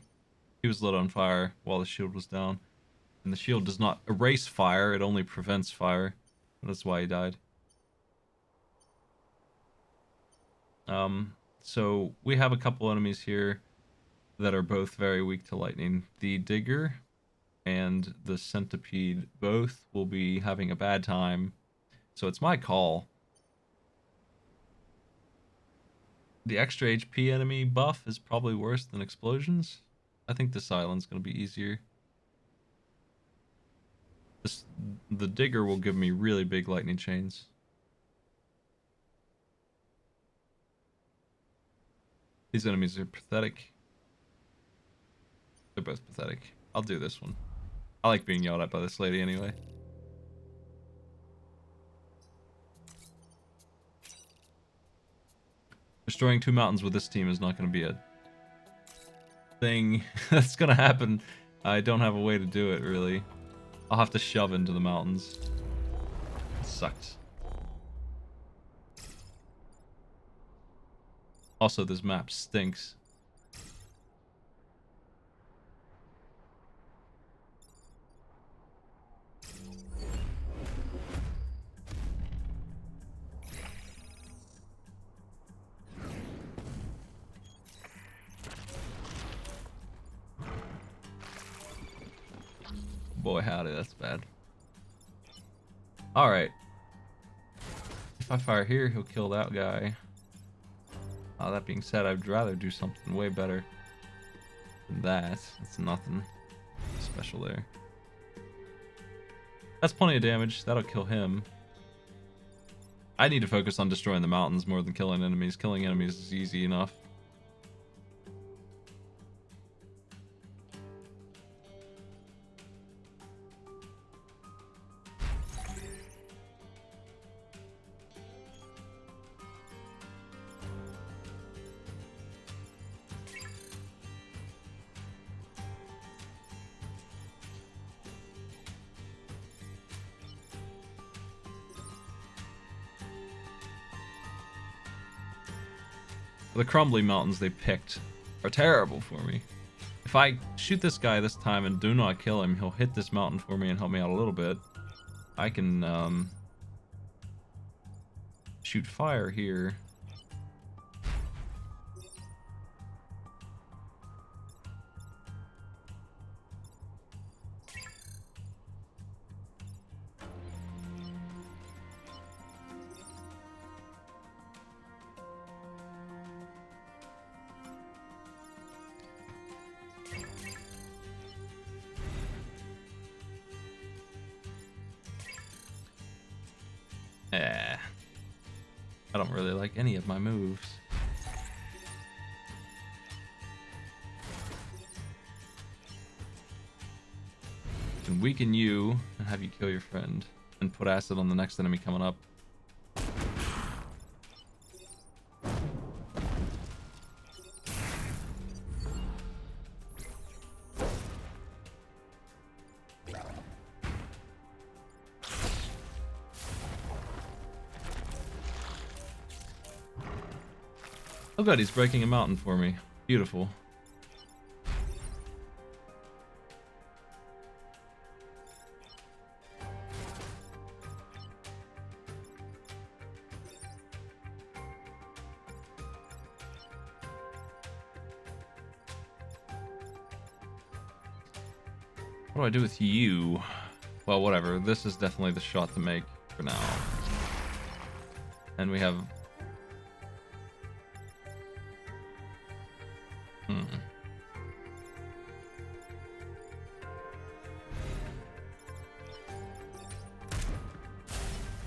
He was lit on fire while the shield was down. And the shield does not erase fire, it only prevents fire. That's why he died. So we have a couple enemies here that are both very weak to lightning. The Digger and the Centipede both will be having a bad time. So it's my call. The extra HP enemy buff is probably worse than explosions. I think the Silent's going to be easier. The Digger will give me really big lightning chains. These enemies are pathetic. They're both pathetic. I'll do this one. I like being yelled at by this lady anyway. Destroying 2 mountains with this team is not going to be a thing that's going to happen. I don't have a way to do it, really. I'll have to shove into the mountains. It sucks. Also, this map stinks. Boy, howdy, that's bad. Alright. If I fire here, he'll kill that guy. That being said, I'd rather do something way better than that. That's nothing special there. That's plenty of damage. That'll kill him. I need to focus on destroying the mountains more than killing enemies. Killing enemies is easy enough. The crumbly mountains they picked are terrible for me. If I shoot this guy this time and do not kill him, he'll hit this mountain for me and help me out a little bit. I can shoot fire here. I don't really like any of my moves. Can weaken you and have you kill your friend and put acid on the next enemy coming up. Oh good, he's breaking a mountain for me. Beautiful. What do I do with you? Well, whatever. This is definitely the shot to make for now. And we have...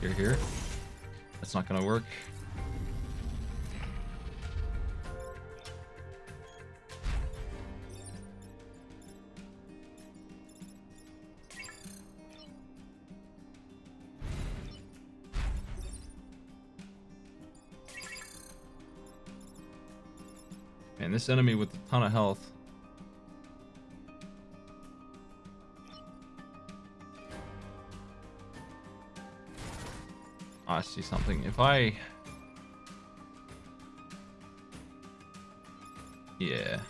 You're here. That's not gonna work. Man, this enemy with a ton of health. I see something. If I... Yeah.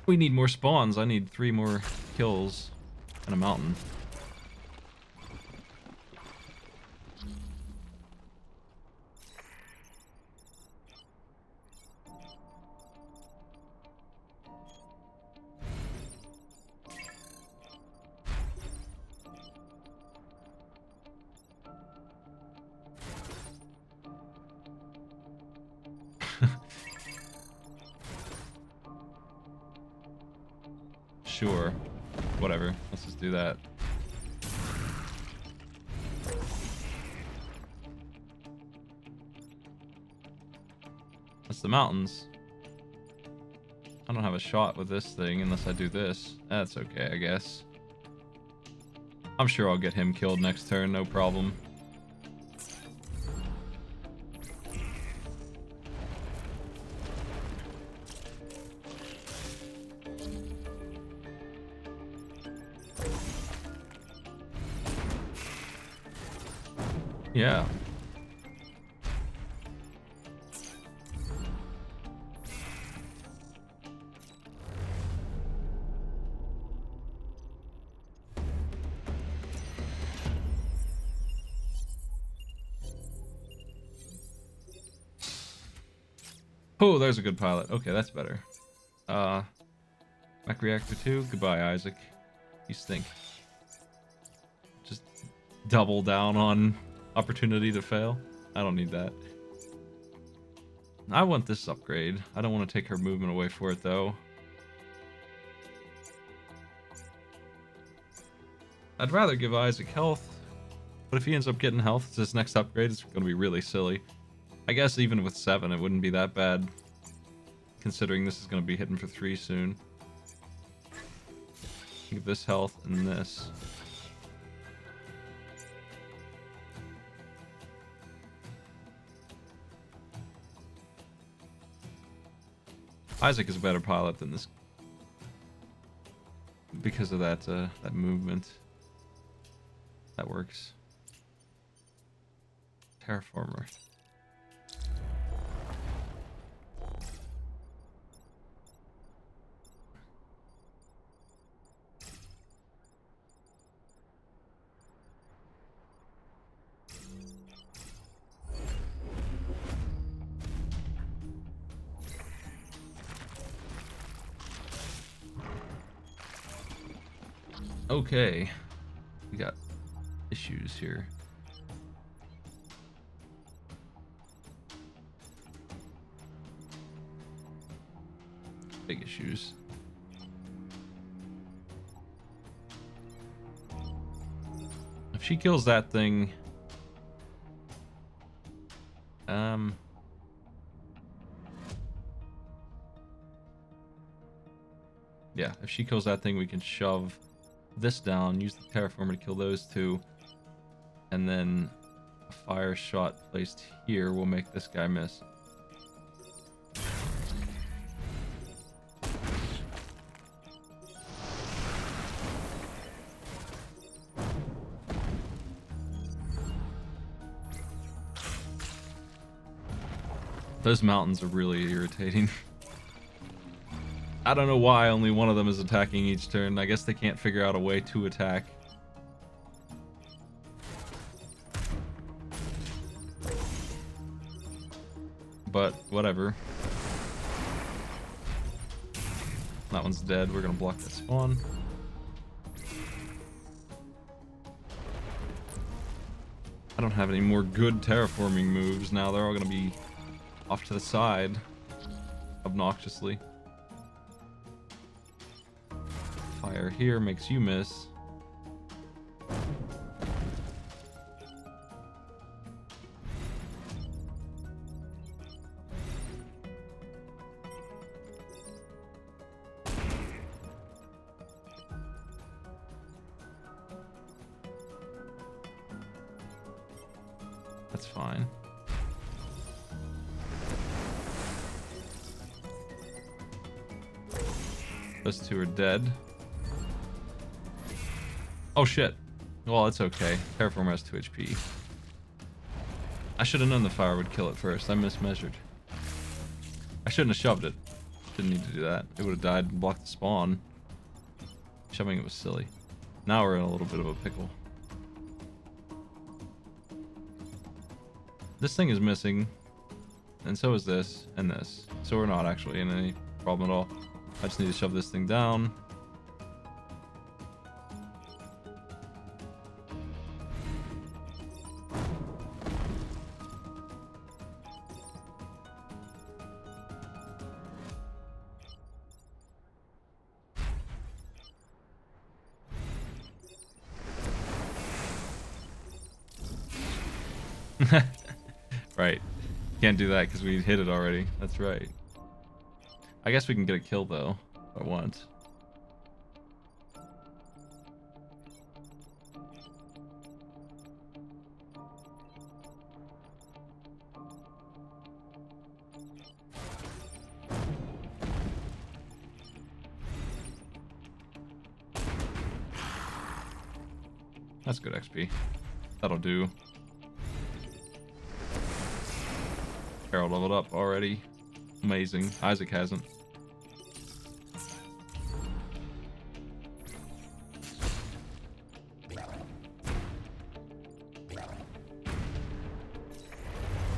We need more spawns. I need 3 more kills and a mountain. Sure. Whatever. Let's just do that. That's the mountains. I don't have a shot with this thing unless I do this. That's okay, I guess. I'm sure I'll get him killed next turn, no problem. Yeah. Oh, there's a good pilot. Okay, that's better. Mech Reactor 2. Goodbye, Isaac. You stink. Just double down on opportunity to fail. I don't need that. I want this upgrade. I don't want to take her movement away for it, though. I'd rather give Isaac health, but if he ends up getting health, it's his next upgrade. It's going to be really silly. I guess even with 7, it wouldn't be that bad, considering this is going to be hitting for 3 soon. Give this health and this. Isaac is a better pilot than this because of that that movement. That works. Terraformer. Okay, we got issues here. Big issues. If she kills that thing, yeah, if she kills that thing, we can shove this down, use the terraformer to kill those 2, and then a fire shot placed here will make this guy miss. Those mountains are really irritating. I don't know why only one of them is attacking each turn. I guess they can't figure out a way to attack. But whatever. That one's dead. We're gonna block that spawn. I don't have any more good terraforming moves now. They're all gonna be off to the side obnoxiously. Fire here makes you miss. That's fine. Those two are dead. Oh shit. Well, it's okay. Terraformer has 2 HP. I should have known the fire would kill it first. I mismeasured. I shouldn't have shoved it. Didn't need to do that. It would have died and blocked the spawn. Shoving it was silly. Now we're in a little bit of a pickle. This thing is missing. And so is this and this. So we're not actually in any problem at all. I just need to shove this thing down. Right. Can't do that because we hit it already. That's right. I guess we can get a kill though, if I want. That's good XP. That'll do. Harold leveled up already. Amazing. Isaac hasn't.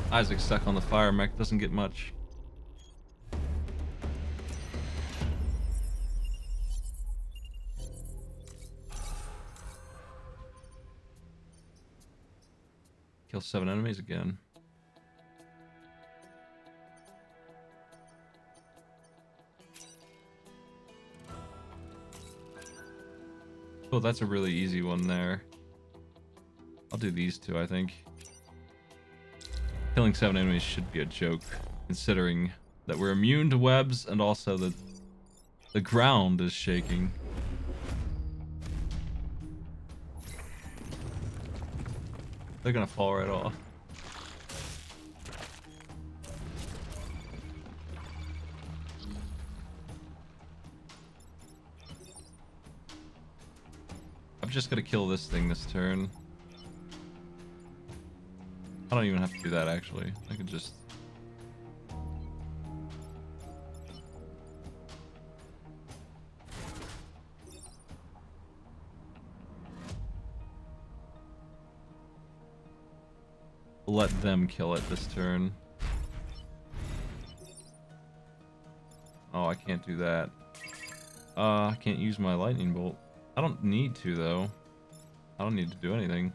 Isaac's stuck on the fire mech. Doesn't get much. Kill 7 enemies again. Oh, that's a really easy one there. I'll do these two, I think. Killing 7 enemies should be a joke, considering that we're immune to webs and also that the ground is shaking. They're gonna fall right off. I'm just gonna kill this thing this turn. I don't even have to do that actually. I could just... let them kill it this turn. Oh, I can't do that. I can't use my lightning bolt. I don't need to though. I don't need to do anything.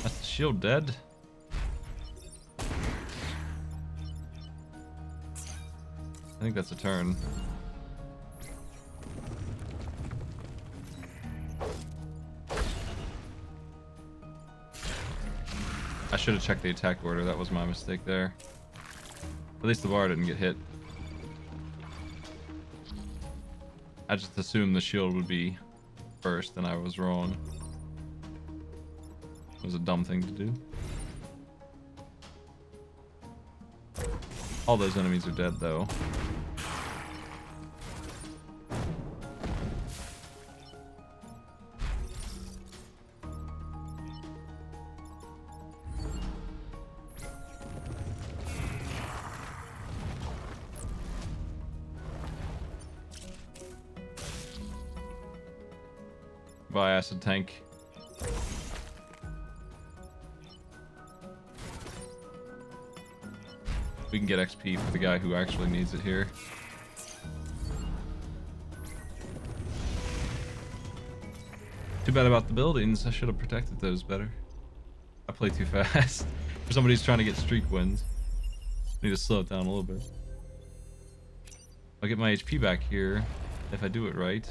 That's the shield dead. I think that's a turn. I should have checked the attack order. That was my mistake there. At least the bar didn't get hit. I just assumed the shield would be first, and I was wrong. It was a dumb thing to do. All those enemies are dead, though. Bye, acid tank. We can get XP for the guy who actually needs it here. Too bad about the buildings. I should have protected those better. I play too fast. For somebody who's trying to get streak wins. Need to slow it down a little bit. I'll get my HP back here if I do it right.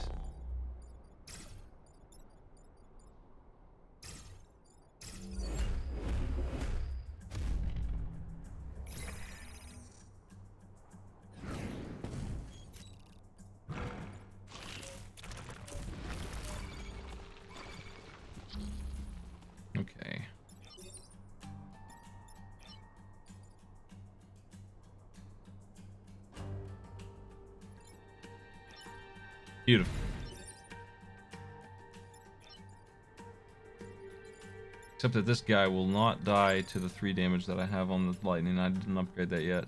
Okay. Beautiful. Except that this guy will not die to the 3 damage that I have on the lightning. I didn't upgrade that yet.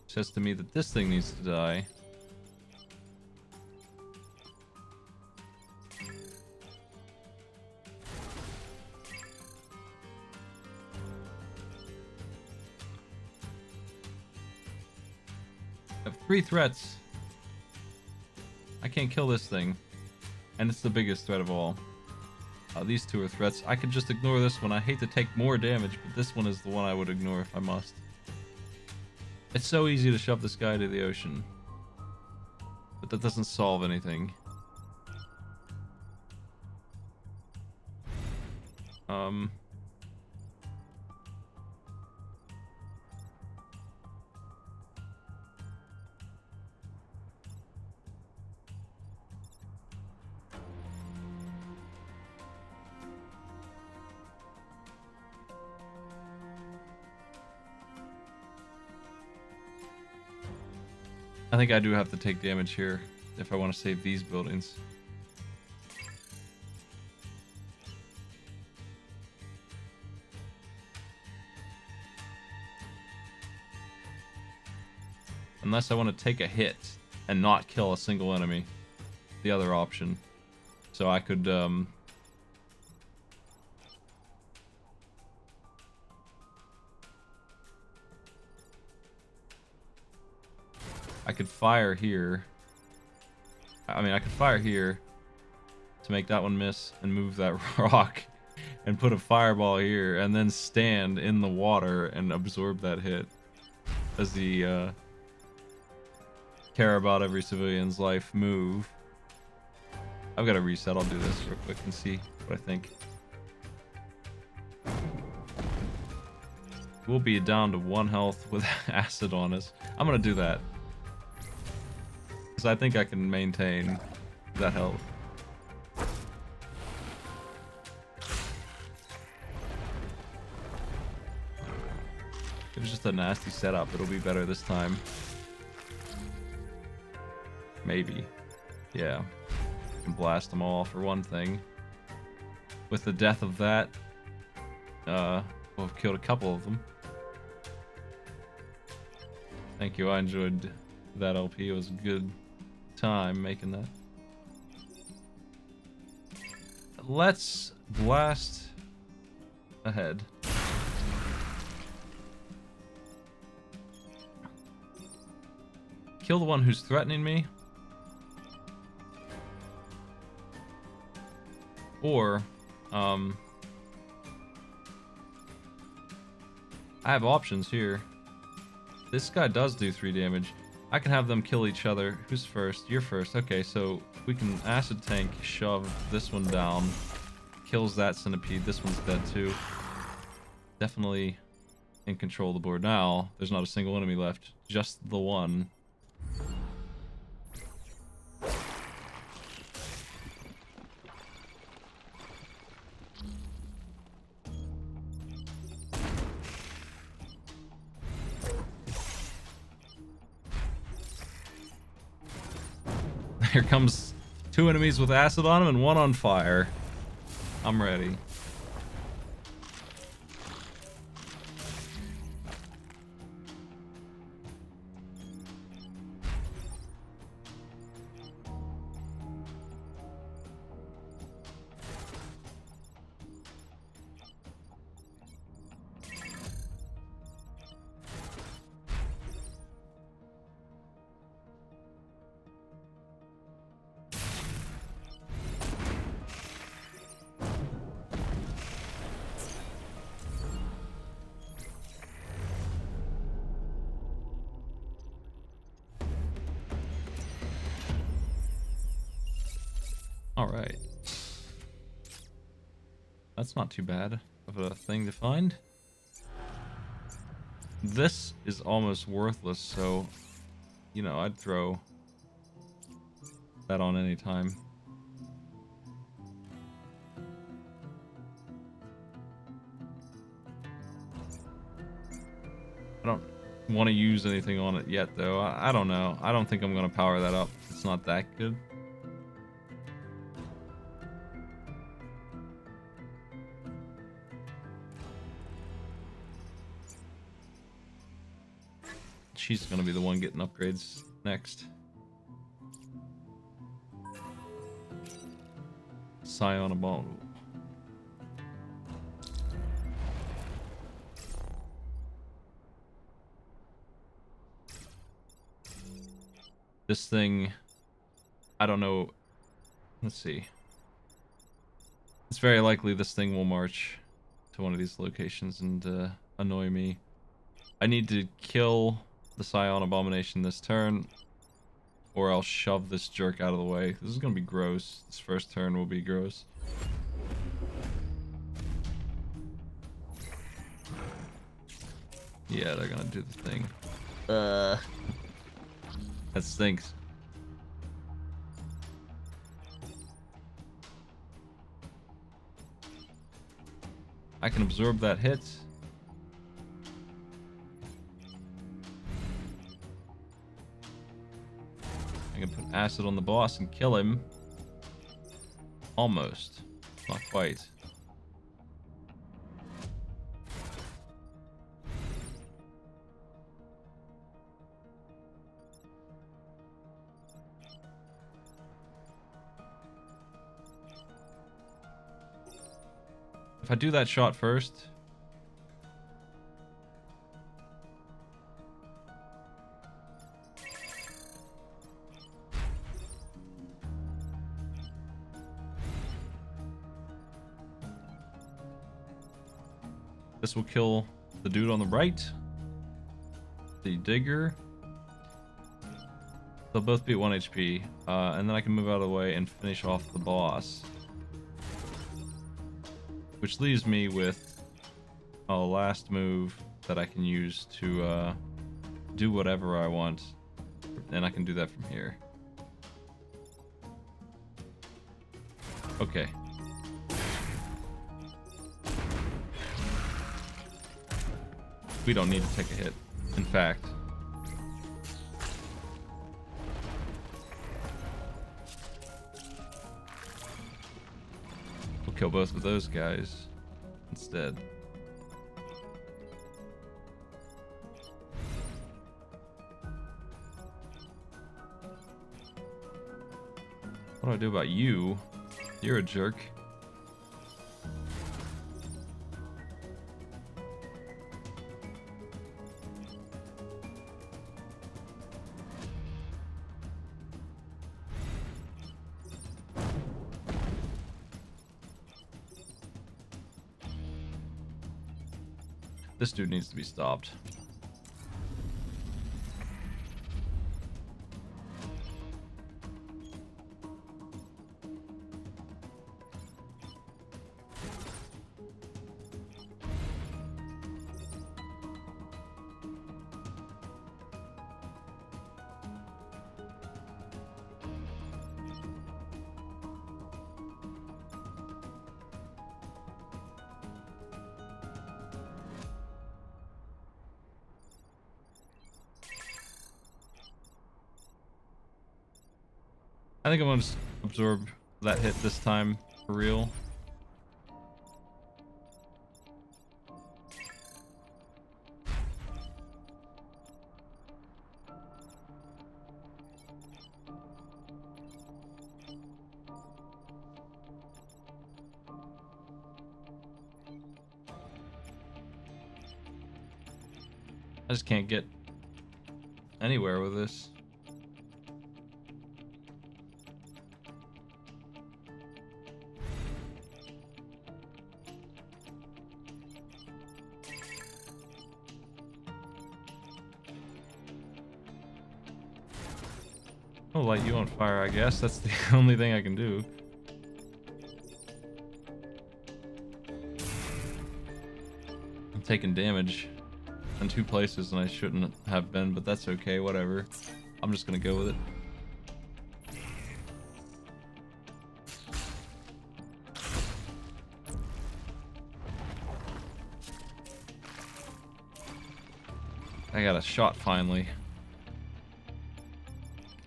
Says to me that this thing needs to die. I have 3 threats. I can't kill this thing. And it's the biggest threat of all. These 2 are threats. I could just ignore this one. I hate to take more damage, but this one is the one I would ignore if I must. It's so easy to shove this guy to the ocean. But that doesn't solve anything. I think I do have to take damage here if I want to save these buildings. Unless I want to take a hit and not kill a single enemy. The other option. So I could, I could fire here. I mean, I could fire here to make that one miss and move that rock and put a fireball here and then stand in the water and absorb that hit as the care about every civilian's life move. I've got to reset. I'll do this real quick and see what I think. We'll be down to 1 health with acid on us. I'm gonna do that because I think I can maintain that health. It was just a nasty setup. It'll be better this time. Maybe. Yeah. Can blast them all for one thing. With the death of that, we'll have killed a couple of them. Thank you. I enjoyed that LP. It was a good time making that. Let's blast ahead. Kill the one who's threatening me. Or, I have options here. This guy does do 3 damage. I can have them kill each other. Who's first? You're first. Okay, so we can acid tank, shove this one down. Kills that centipede. This one's dead too. Definitely in control of the board. Now, there's not a single enemy left. Just the one. Here comes 2 enemies with acid on them and 1 on fire. I'm ready. Alright. That's not too bad of a thing to find. This is almost worthless, so, you know, I'd throw that on any time. want to use anything on it yet, though. I don't know. I don't think I'm going to power that up. It's not that good. She's going to be the one getting upgrades next. Scion Abominable. This thing, I don't know. Let's see. It's very likely this thing will march to one of these locations and annoy me. I need to kill the Scion Abomination this turn, or I'll shove this jerk out of the way. This is going to be gross. This first turn will be gross. Yeah, they're going to do the thing. That stinks. I can absorb that hit. I can put acid on the boss and kill him. Almost. Not quite. If I do that shot first, this will kill the dude on the right, the digger. They'll both be at 1 HP, and then I can move out of the way and finish off the boss. Which leaves me with a last move that I can use to do whatever I want. And I can do that from here. Okay. We don't need to take a hit. In fact, we'll kill both of those guys instead. What do I do about you? You're a jerk. This dude needs to be stopped. I think I'm gonna just absorb that hit this time for real. I just can't get anywhere with this. I'll light you on fire, I guess. That's the only thing I can do. I'm taking damage in 2 places and I shouldn't have been, but that's okay, whatever. I'm just gonna go with it. I got a shot finally.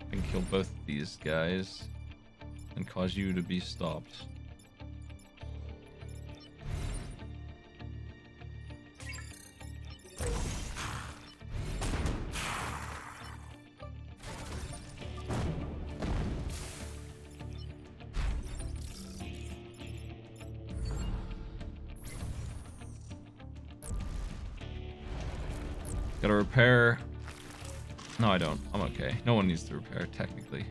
I can kill both of these guys and cause you to be stopped. Gotta repair. No, I don't. I'm okay. No one needs to repair, technically.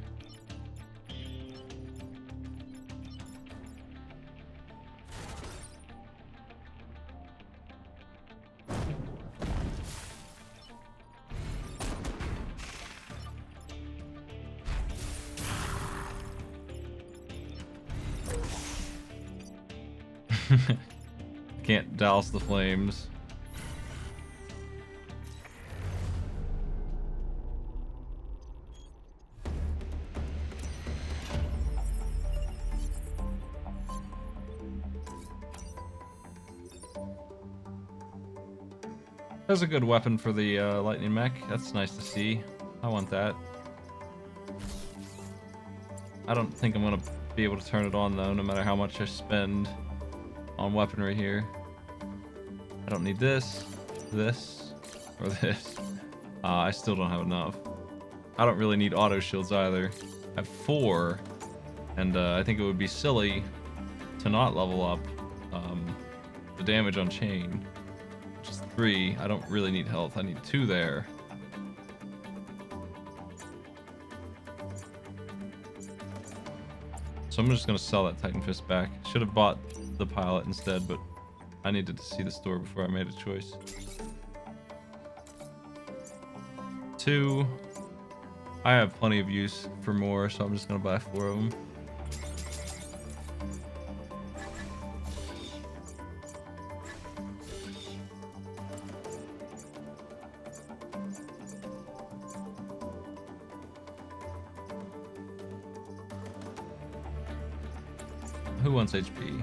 Can't douse the flames. That's a good weapon for the lightning mech. That's nice to see. I want that. I don't think I'm gonna be able to turn it on though, no matter how much I spend on weaponry here. I don't need this, this, or this. I still don't have enough. I don't really need auto shields either. I have 4, and I think it would be silly to not level up the damage on chain. 3. I don't really need health. I need 2 there. So I'm just gonna sell that Titan Fist back. Should have bought the pilot instead, but I needed to see the store before I made a choice. 2. I have plenty of use for more, so I'm just gonna buy 4 of them. Who wants HP?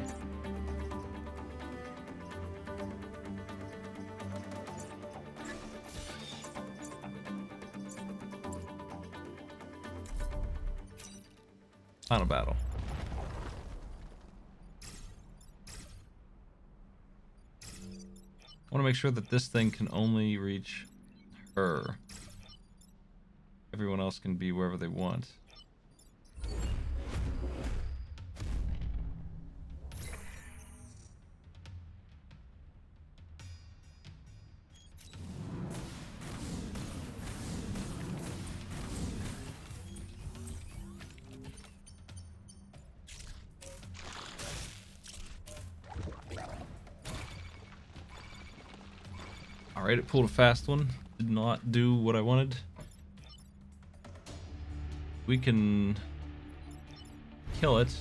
Final battle. I want to make sure that this thing can only reach her. Everyone else can be wherever they want. Alright, it pulled a fast one. Did not do what I wanted. We can kill it.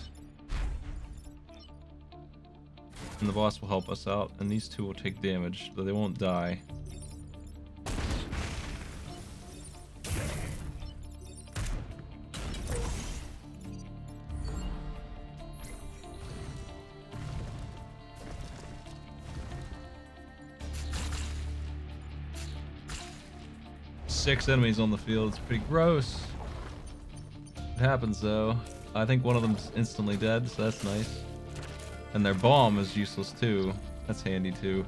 And the boss will help us out. And these 2 will take damage, though they won't die. Six enemies on the field. It's pretty gross. It happens though. I think one of them's instantly dead, so that's nice. And their bomb is useless too. That's handy too.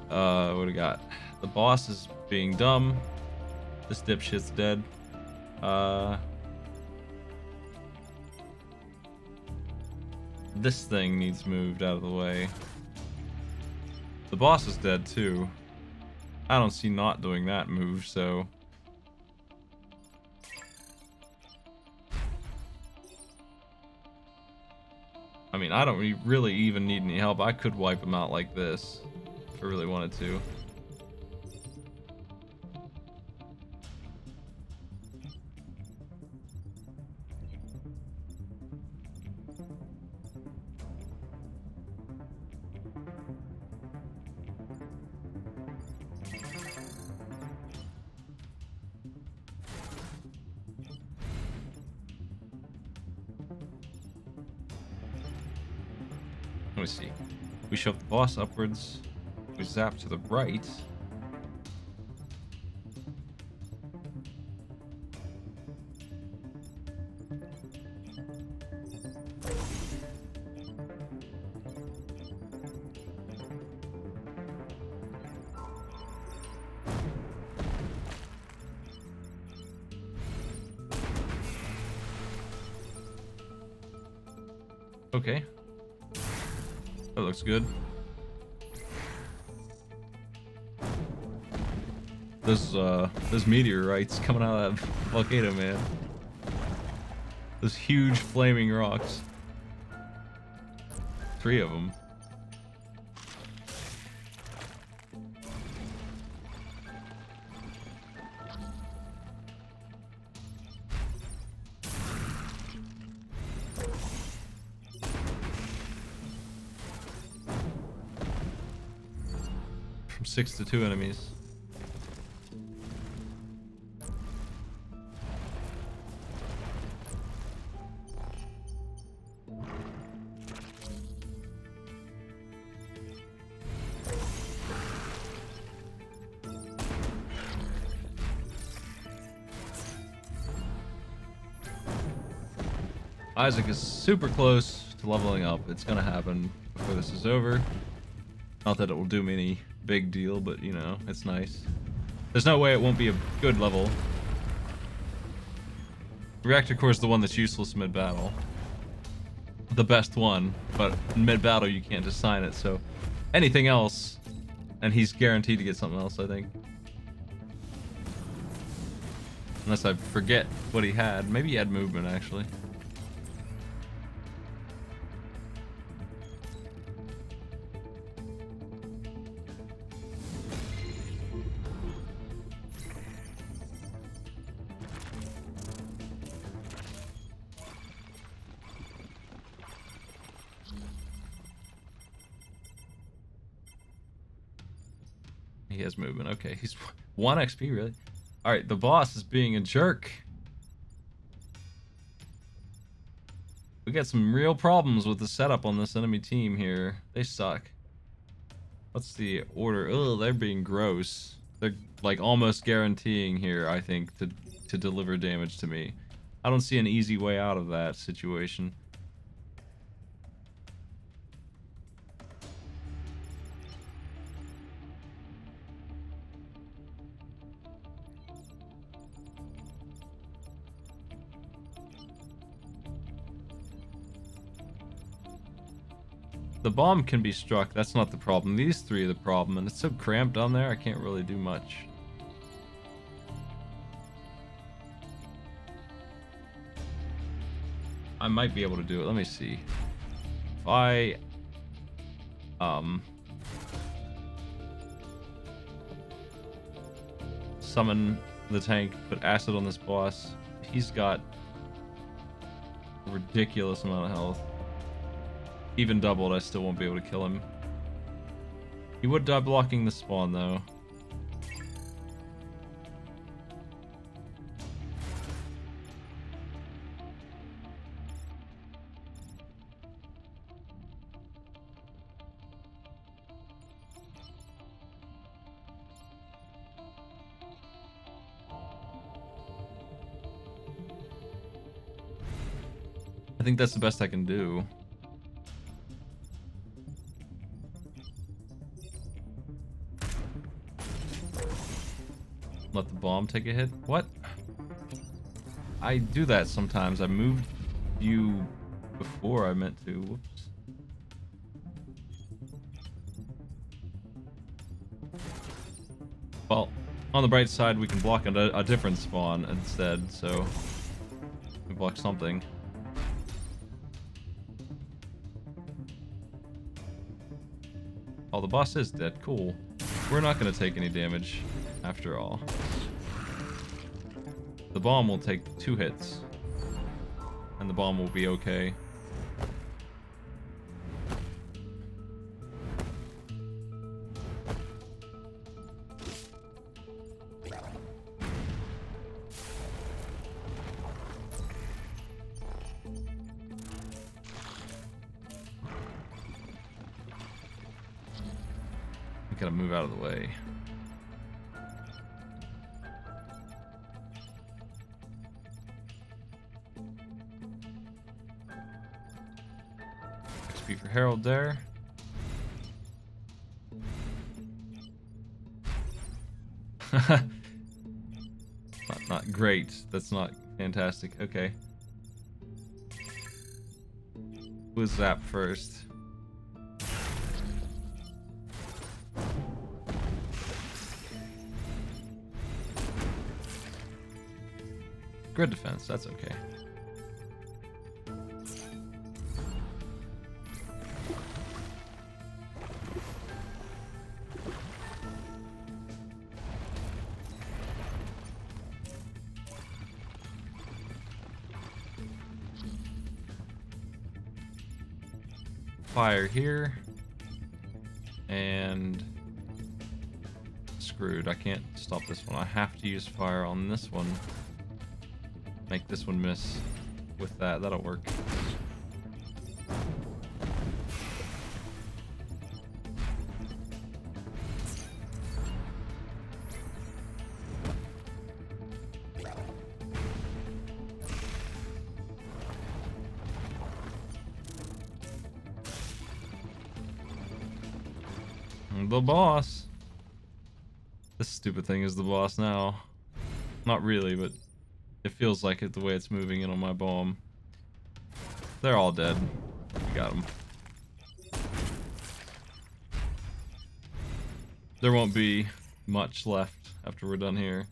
What do we got? The boss is being dumb. This dipshit's dead. This thing needs moved out of the way. The boss is dead too. I don't see not doing that move, so... I mean, I don't really even need any help. I could wipe him out like this if I really wanted to. Let me see. We shove the boss upwards. We zap to the right. Okay. That looks good. Those meteorites coming out of that volcano, man. Those huge flaming rocks. 3 of them. From 6 to 2 enemies. Isaac is super close to leveling up. It's gonna happen before this is over. Not that it will do me any big deal, but you know, it's nice. There's no way it won't be a good level. Reactor core is the one that's useless mid-battle. The best one, but mid-battle you can't assign it, so anything else, and he's guaranteed to get something else, I think. Unless I forget what he had. Maybe he had movement, actually. He has movement. Okay, he's 1 XP, really? Alright, the boss is being a jerk. We got some real problems with the setup on this enemy team here. They suck. What's the order? Oh, they're being gross. They're like almost guaranteeing here, I think, to deliver damage to me. I don't see an easy way out of that situation. The bomb can be struck, that's not the problem. These 3 are the problem, and it's so cramped down there, I can't really do much. I might be able to do it, let me see. If I... summon the tank, put acid on this boss, he's got a ridiculous amount of health. Even doubled, I still won't be able to kill him. He would die blocking the spawn, though. I think that's the best I can do. Let the bomb take a hit. What? I do that sometimes. I moved you before I meant to. Whoops. Well, on the bright side, we can block a different spawn instead, so we block something. Oh, the boss is dead. Cool. We're not going to take any damage after all. The bomb will take 2 hits. And the bomb will be okay. We gotta move out of the way. XP for Harold there. not great. That's not fantastic. Okay. Who's zap first? Grid defense, that's okay. Fire here. And screwed. I can't stop this one. I have to use fire on this one. Make this one miss with that. That'll work. The boss. This stupid thing is the boss now. Not really, but it feels like it the way it's moving in on my bomb. They're all dead. Got them. There won't be much left after we're done here.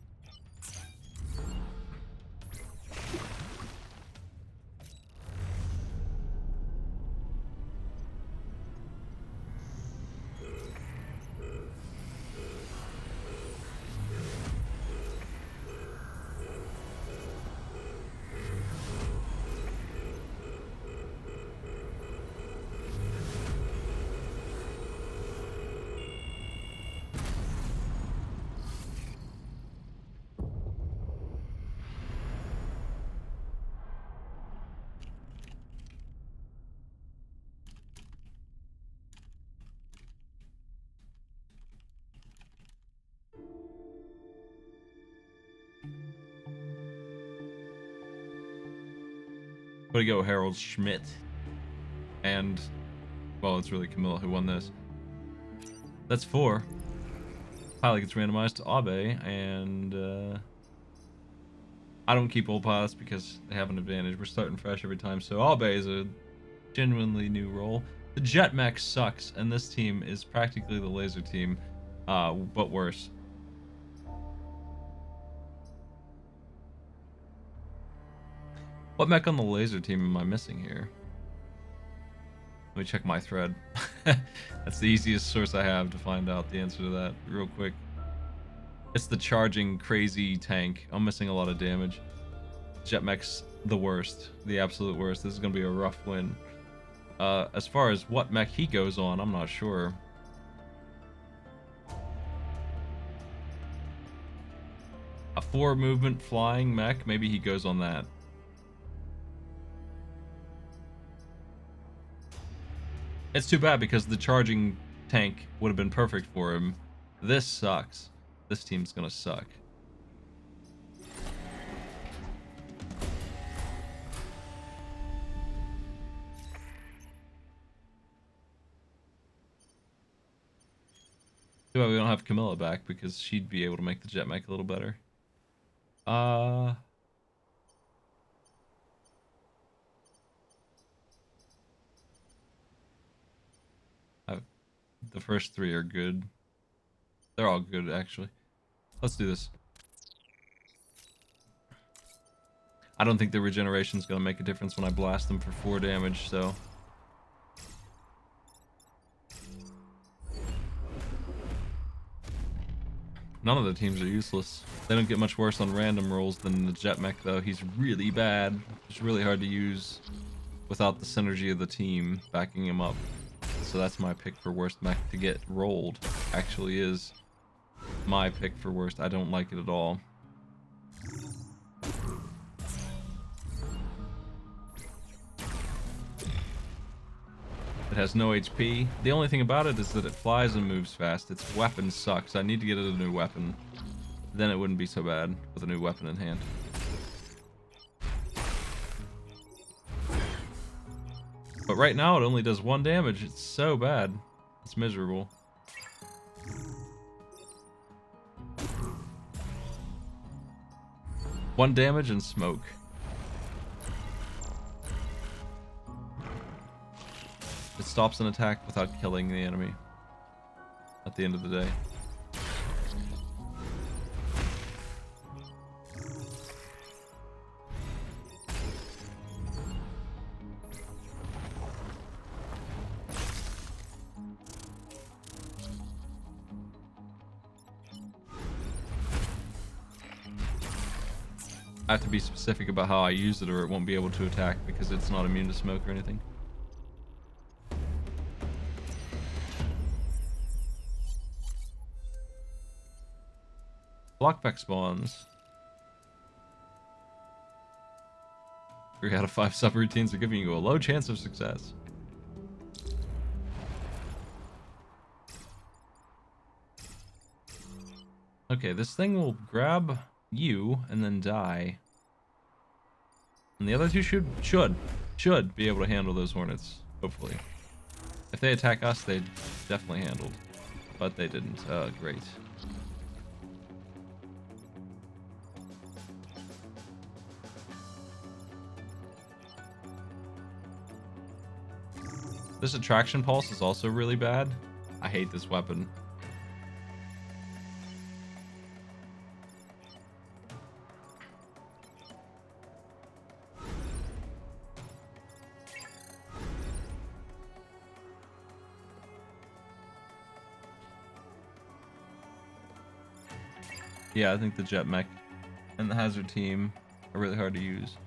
Way to go, Harold Schmidt. And, well, it's really Camilla who won this. That's 4. Pilot gets randomized to Abe, and I don't keep old pilots because they have an advantage. We're starting fresh every time, so Abe is a genuinely new role. The jet mech sucks, and this team is practically the laser team, but worse. What mech on the laser team am I missing here? Let me check my thread. That's the easiest source I have to find out the answer to that real quick. It's the charging crazy tank. I'm missing a lot of damage. Jet mech's the worst, the absolute worst. This is gonna be a rough win. As far as what mech he goes on, I'm not sure. A 4 movement flying mech, maybe he goes on that. It's too bad because the charging tank would have been perfect for him. This sucks. This team's gonna suck. Too bad we don't have Camilla back because she'd be able to make the jet mech a little better. The first 3 are good. They're all good, actually. Let's do this. I don't think the regeneration's gonna make a difference when I blast them for 4 damage, so... None of the teams are useless. They don't get much worse on random rolls than the jet mech, though. He's really bad. It's really hard to use without the synergy of the team backing him up. So that's my pick for worst mech to get rolled. Actually is my pick for worst. I don't like it at all. It has no HP. The only thing about it is that it flies and moves fast. Its weapon sucks. I need to get it a new weapon. Then it wouldn't be so bad with a new weapon in hand. But right now it only does 1 damage. It's so bad. It's miserable. One damage and smoke. It stops an attack without killing the enemy at the end of the day. I have to be specific about how I use it or it won't be able to attack because it's not immune to smoke or anything. Blockback spawns. 3 out of 5 subroutines are giving you a low chance of success. Okay, this thing will grab you and then die. And the other two should be able to handle those hornets, hopefully. If they attack us, they definitely handled. But they didn't. Great. This attraction pulse is also really bad. I hate this weapon. Yeah, I think the jet mech and the hazard team are really hard to use.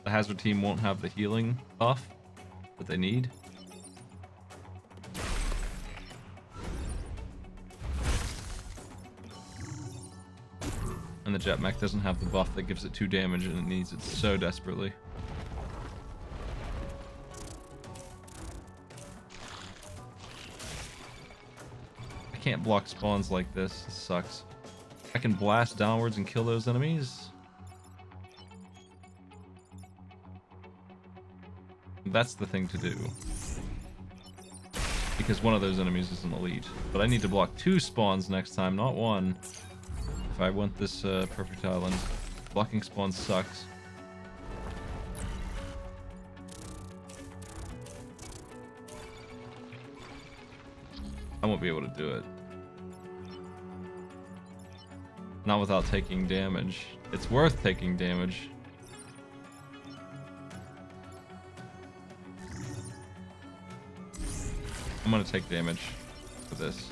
The hazard team won't have the healing buff that they need. And the jet mech doesn't have the buff that gives it 2 damage and it needs it so desperately. I can't block spawns like this. This sucks. I can blast downwards and kill those enemies. That's the thing to do. Because one of those enemies is an elite. But I need to block 2 spawns next time, not 1. If I want this perfect island. Blocking spawns sucks. I won't be able to do it. Not without taking damage. It's worth taking damage. I'm gonna take damage for this.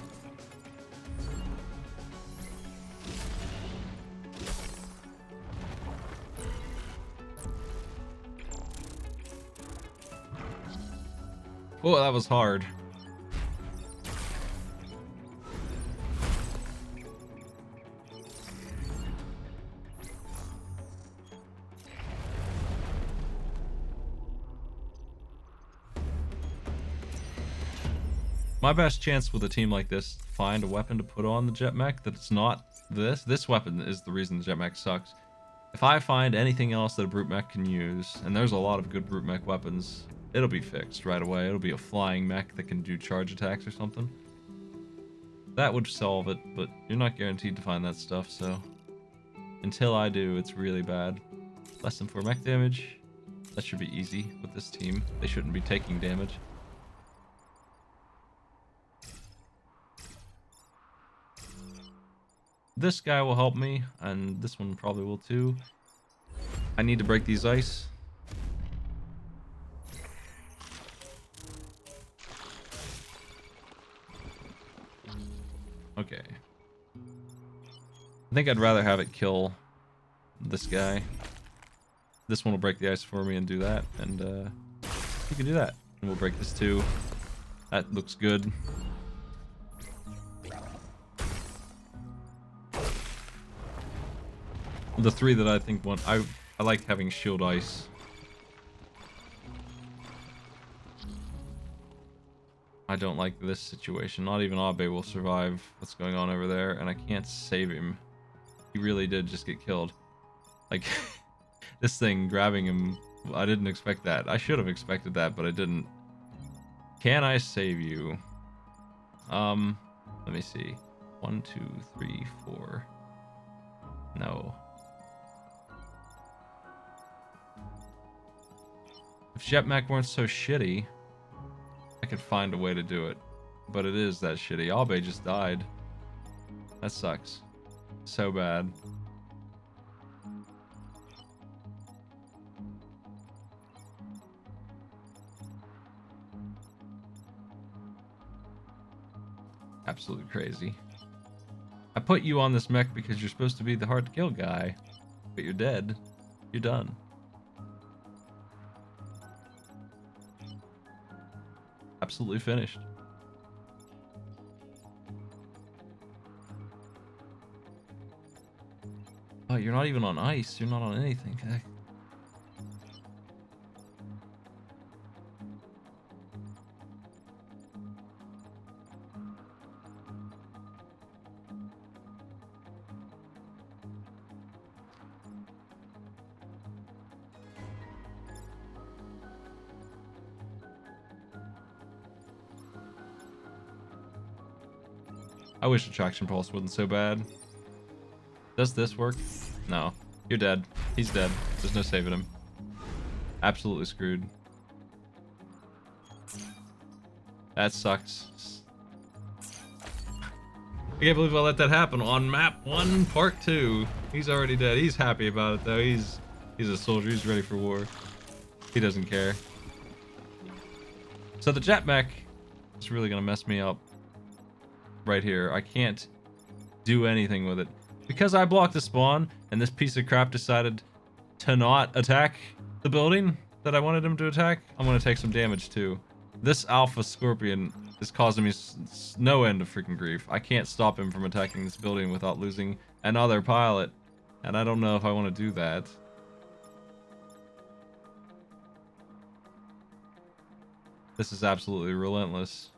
Oh, that was hard. My best chance with a team like this, find a weapon to put on the jet mech that it's not this. This weapon is the reason the jet mech sucks. If I find anything else that a brute mech can use, and there's a lot of good brute mech weapons, it'll be fixed right away. It'll be a flying mech that can do charge attacks or something. That would solve it, but you're not guaranteed to find that stuff, so until I do, it's really bad. Less than 4 mech damage. That should be easy with this team. They shouldn't be taking damage. This guy will help me, and this one probably will too. I need to break these ice. Okay. I think I'd rather have it kill this guy. This one will break the ice for me and do that, and you can do that. And we'll break this too. That looks good. The 3 that I think want, I like having shield ice. I don't like this situation. Not even Abe will survive what's going on over there, and I can't save him. He really did just get killed. Like, this thing grabbing him, I didn't expect that. I should have expected that, but I didn't. Can I save you? Let me see. 1, 2, 3, 4. No. If Jetmech weren't so shitty, I could find a way to do it. But it is that shitty. Abe just died. That sucks. So bad. Absolutely crazy. I put you on this mech because you're supposed to be the hard to kill guy. But you're dead. You're done. Absolutely finished. Oh, you're not even on ice. You're not on anything. Okay. I wish Attraction Pulse wasn't so bad. Does this work? No. You're dead. He's dead. There's no saving him. Absolutely screwed. That sucks. I can't believe I let that happen on map 1, part 2. He's already dead. He's happy about it though. He's a soldier. He's ready for war. He doesn't care. So the Jetmech is really gonna mess me up right here. I can't do anything with it. Because I blocked the spawn and this piece of crap decided to not attack the building that I wanted him to attack, I'm gonna take some damage too. This Alpha Scorpion is causing me no end of freaking grief. I can't stop him from attacking this building without losing another pilot. And I don't know if I want to do that. This is absolutely relentless.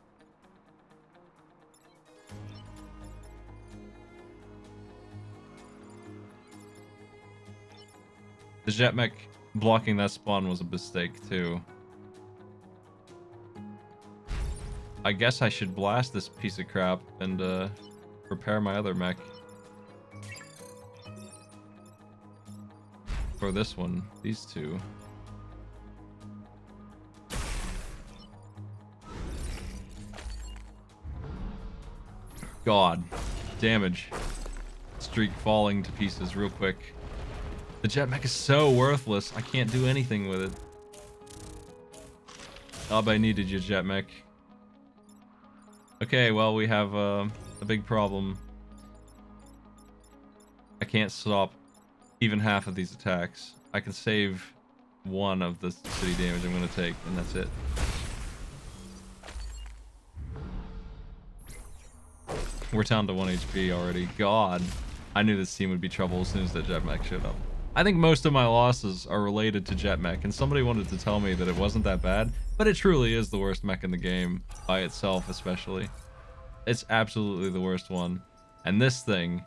The Jetmech blocking that spawn was a mistake too. I guess I should blast this piece of crap and repair my other mech. For this one, these two. God, damage. Streak falling to pieces real quick. The Jetmech is so worthless. I can't do anything with it. Abe needed your Jetmech. Okay, well, we have a big problem. I can't stop even half of these attacks. I can save one of the city damage I'm going to take, and that's it. We're down to 1 HP already. God, I knew this team would be trouble as soon as that Jetmech showed up. I think most of my losses are related to Jetmech, and somebody wanted to tell me that it wasn't that bad, but it truly is the worst mech in the game, by itself especially. It's absolutely the worst one. And this thing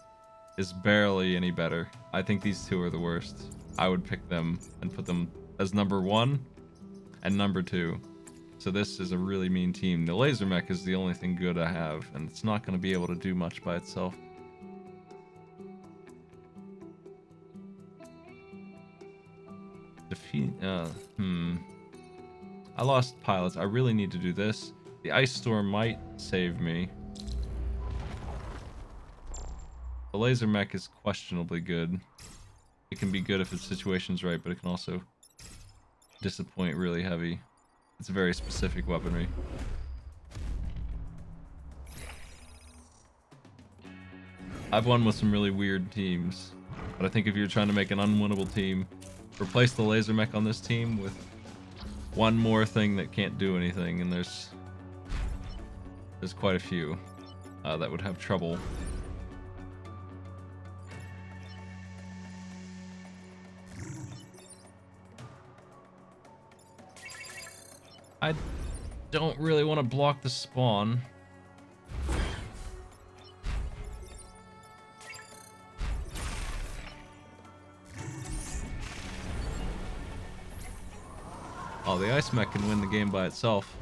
is barely any better. I think these two are the worst. I would pick them and put them as number 1 and number 2. So this is a really mean team. The laser mech is the only thing good I have, and it's not going to be able to do much by itself. Defeat, I lost pilots. I really need to do this. The ice storm might save me. The laser mech is questionably good. It can be good if the situation's right, but it can also disappoint really heavy. It's a very specific weaponry. I've won with some really weird teams, but I think if you're trying to make an unwinnable team, replace the laser mech on this team with one more thing that can't do anything, and there's quite a few that would have trouble. I don't really want to block the spawn. Oh, the ice mech can win the game by itself.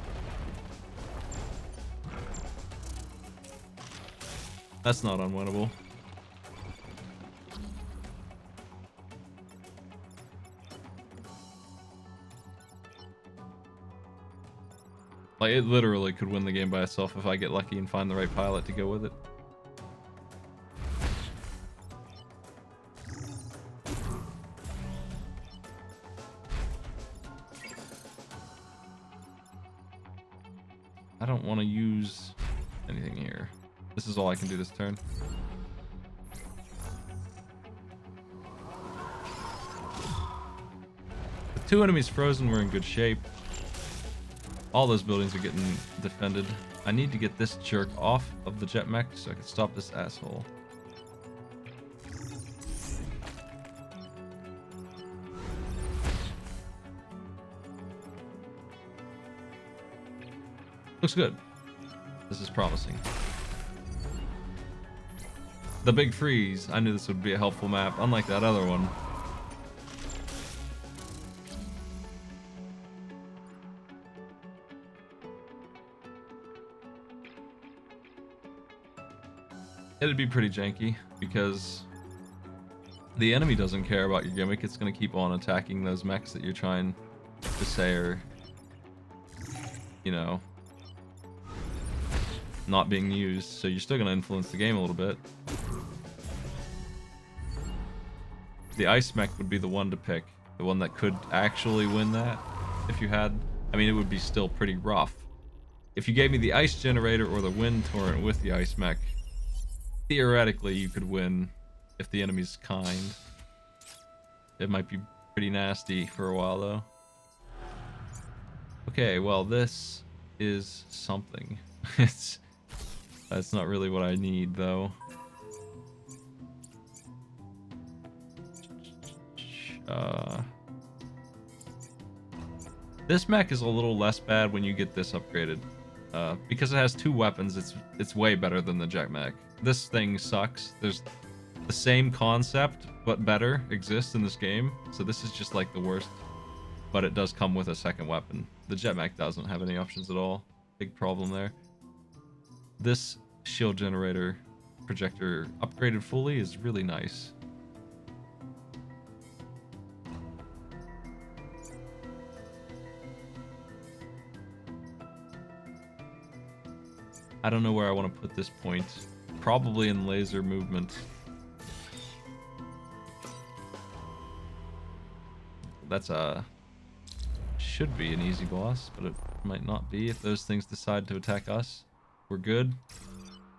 That's not unwinnable. Like, it literally could win the game by itself if I get lucky and find the right pilot to go with it. I don't want to use anything here. This is all I can do this turn. With 2 enemies frozen, we're in good shape. All those buildings are getting defended. I need to get this jerk off of the jet mech so I can stop this asshole. Looks good. This is promising. The Big Freeze. I knew this would be a helpful map, unlike that other one. It'd be pretty janky because the enemy doesn't care about your gimmick. It's going to keep on attacking those mechs that you're trying to say are, you know, not being used. So you're still going to influence the game a little bit. The ice mech would be the one to pick, the one that could actually win that if you had. I mean, it would be still pretty rough. If you gave me the ice generator or the wind torrent with the ice mech, theoretically you could win if the enemy's kind. It might be pretty nasty for a while though. Okay, well this is something. That's not really what I need though. This mech is a little less bad when you get this upgraded. Because it has 2 weapons, it's way better than the jet mech. This thing sucks. There's the same concept, but better exists in this game. So this is just like the worst. But it does come with a second weapon. The jet mech doesn't have any options at all. Big problem there. This shield generator projector upgraded fully is really nice. I don't know where I want to put this point. Probably in laser movement. That's should be an easy boss, but it might not be if those things decide to attack us. We're good.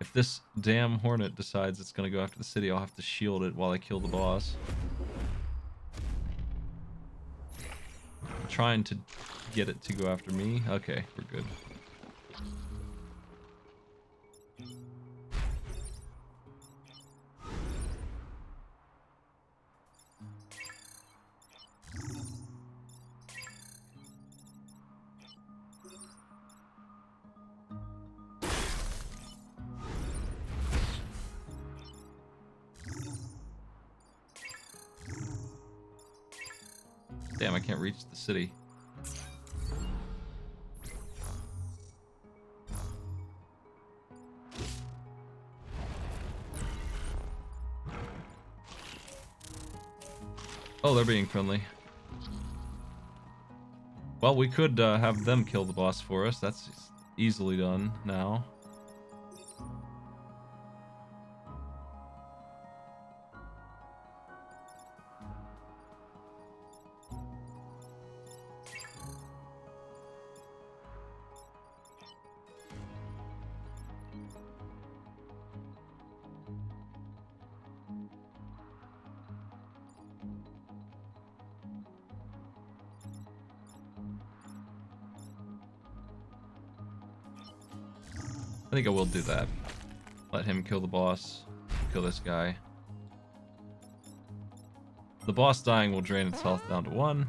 If this damn hornet decides it's gonna go after the city, I'll have to shield it while I kill the boss. I'm trying to get it to go after me. Okay, we're good. Damn, I can't reach the city. Oh, they're being friendly. Well, we could have them kill the boss for us. That's easily done now. I think I will do that. Let him kill the boss. Kill this guy. The boss dying will drain its health down to 1.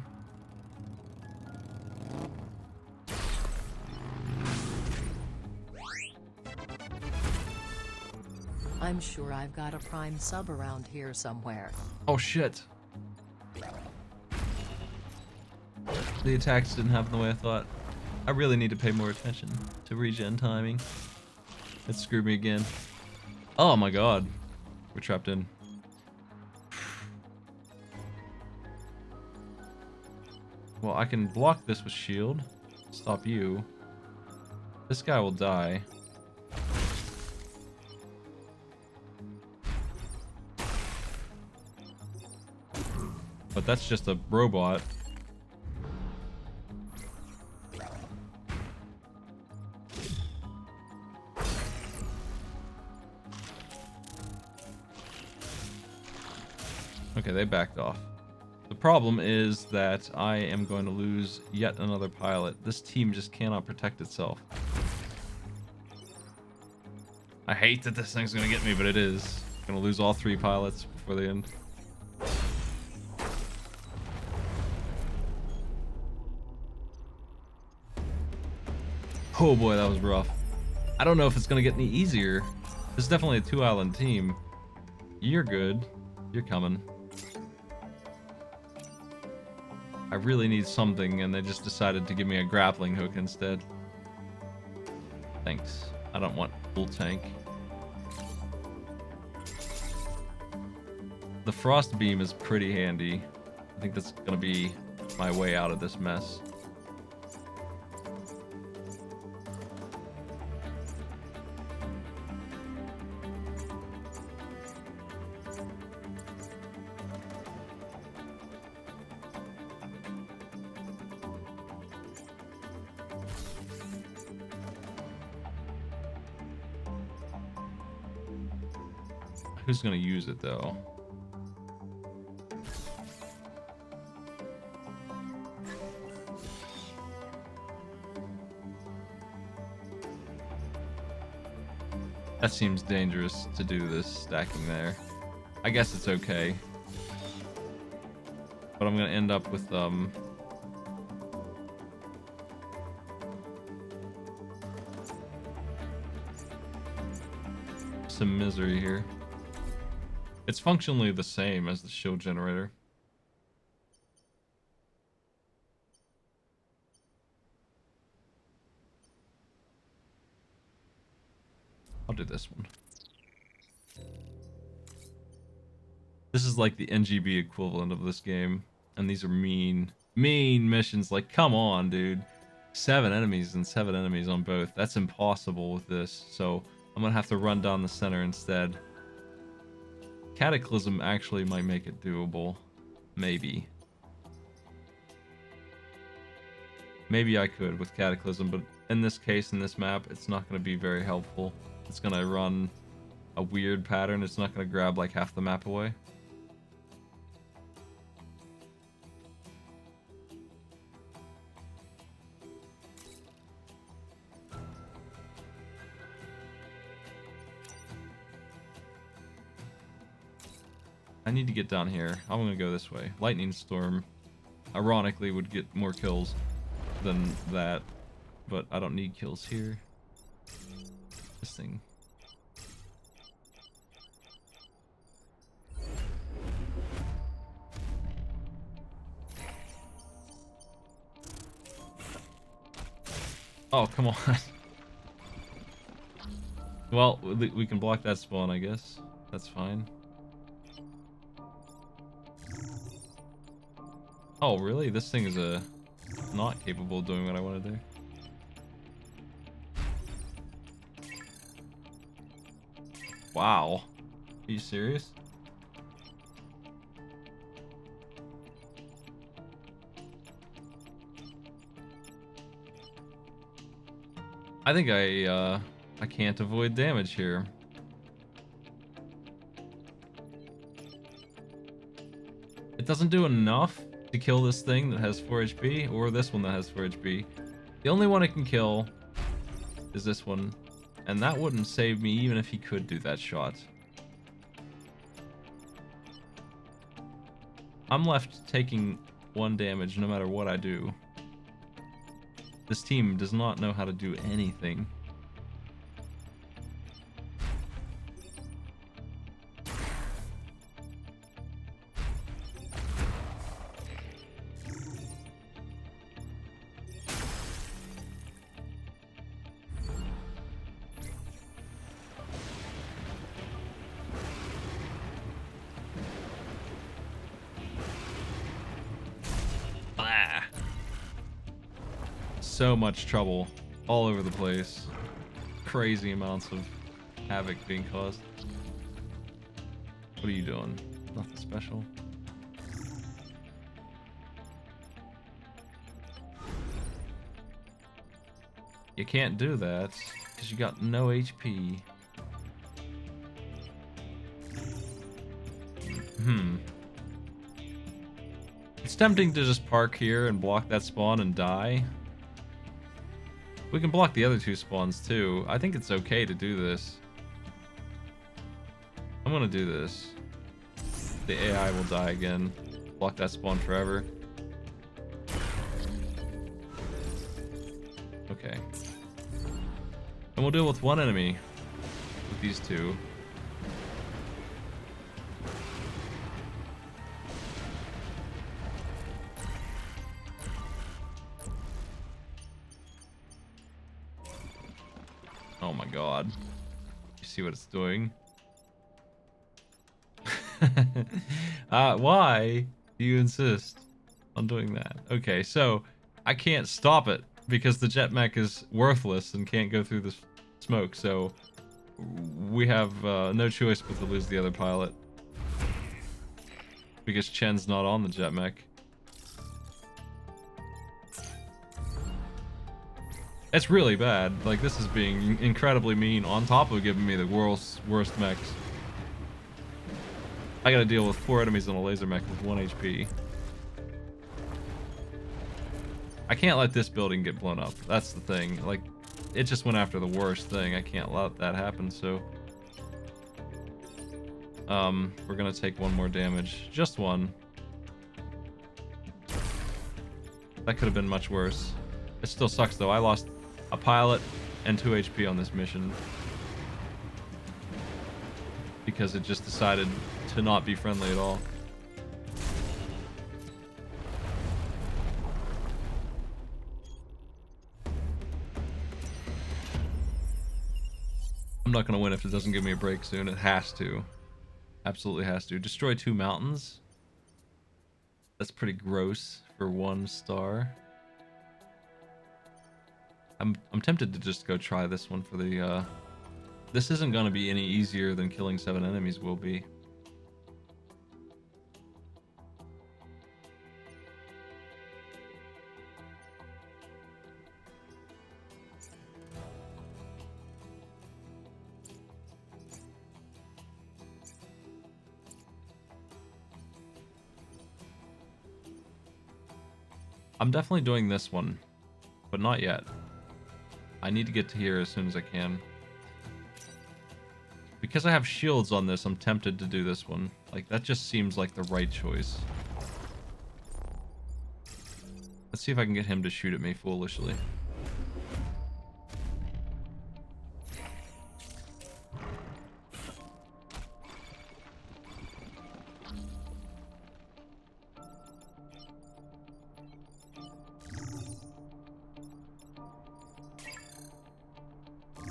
I'm sure I've got a prime sub around here somewhere. Oh shit. The attacks didn't happen the way I thought. I really need to pay more attention to regen timing. It screwed me again. Oh my god. We're trapped in. Well, I can block this with shield. Stop you. This guy will die. But that's just a robot. Okay, they backed off. The problem is that I am going to lose yet another pilot. This team just cannot protect itself. I hate that this thing's going to get me, but it is. I'm going to lose all 3 pilots before the end. Oh boy, that was rough. I don't know if it's going to get any easier. This is definitely a 2-island team. You're good. You're coming. I really need something, and they just decided to give me a grappling hook instead. Thanks. I don't want full tank. The frost beam is pretty handy. I think that's gonna be my way out of this mess. Who's gonna use it though? That seems dangerous to do this stacking there. I guess it's okay. But I'm gonna end up with some misery here. It's functionally the same as the shield generator. I'll do this one. This is like the NGB equivalent of this game. And these are mean missions. Like, come on, dude. 7 enemies and 7 enemies on both. That's impossible with this. So I'm gonna have to run down the center instead. Cataclysm actually might make it doable. Maybe. Maybe I could with Cataclysm, but in this case, in this map, it's not going to be very helpful. It's going to run a weird pattern. It's not going to grab like half the map away. I need to get down here. I'm going to go this way. Lightning Storm, ironically, would get more kills than that, but I don't need kills here. This thing. Oh, come on. Well, we can block that spawn, I guess. That's fine. Oh, really? This thing is not capable of doing what I want to do. Wow. Are you serious? I think I can't avoid damage here. It doesn't do enough to kill this thing that has 4 HP, or this one that has 4 HP. The only one it can kill is this one, and that wouldn't save me even if he could do that shot. I'm left taking 1 damage no matter what I do. This team does not know how to do anything. So much trouble all over the place. Crazy amounts of havoc being caused. What are you doing? Nothing special. You can't do that because you got no HP. It's tempting to just park here and block that spawn and die. We can block the other two spawns too. I think it's okay to do this. I'm gonna do this. The AI will die again. Block that spawn forever. Okay. And we'll deal with one enemy with these two. Oh my god. You see what it's doing? Why do you insist on doing that? Okay, so I can't stop it because the jet mech is worthless and can't go through the smoke, so we have no choice but to lose the other pilot because Chen's not on the jet mech. It's really bad. Like, this is being incredibly mean on top of giving me the world's worst mechs. I gotta deal with 4 enemies on a laser mech with 1 HP. I can't let this building get blown up. That's the thing. Like, it just went after the worst thing. I can't let that happen, so... we're gonna take 1 more damage. Just 1. That could have been much worse. It still sucks, though. I lost a pilot and 2 HP on this mission. Because it just decided to not be friendly at all. I'm not going to win if it doesn't give me a break soon. It has to. Absolutely has to. Destroy 2 mountains. That's pretty gross for 1 star. I'm tempted to just go try this one for the this isn't going to be any easier than killing 7 enemies will be. I'm definitely doing this one, but not yet. I need to get to here as soon as I can. Because I have shields on this, I'm tempted to do this one. Like, that just seems like the right choice. Let's see if I can get him to shoot at me foolishly.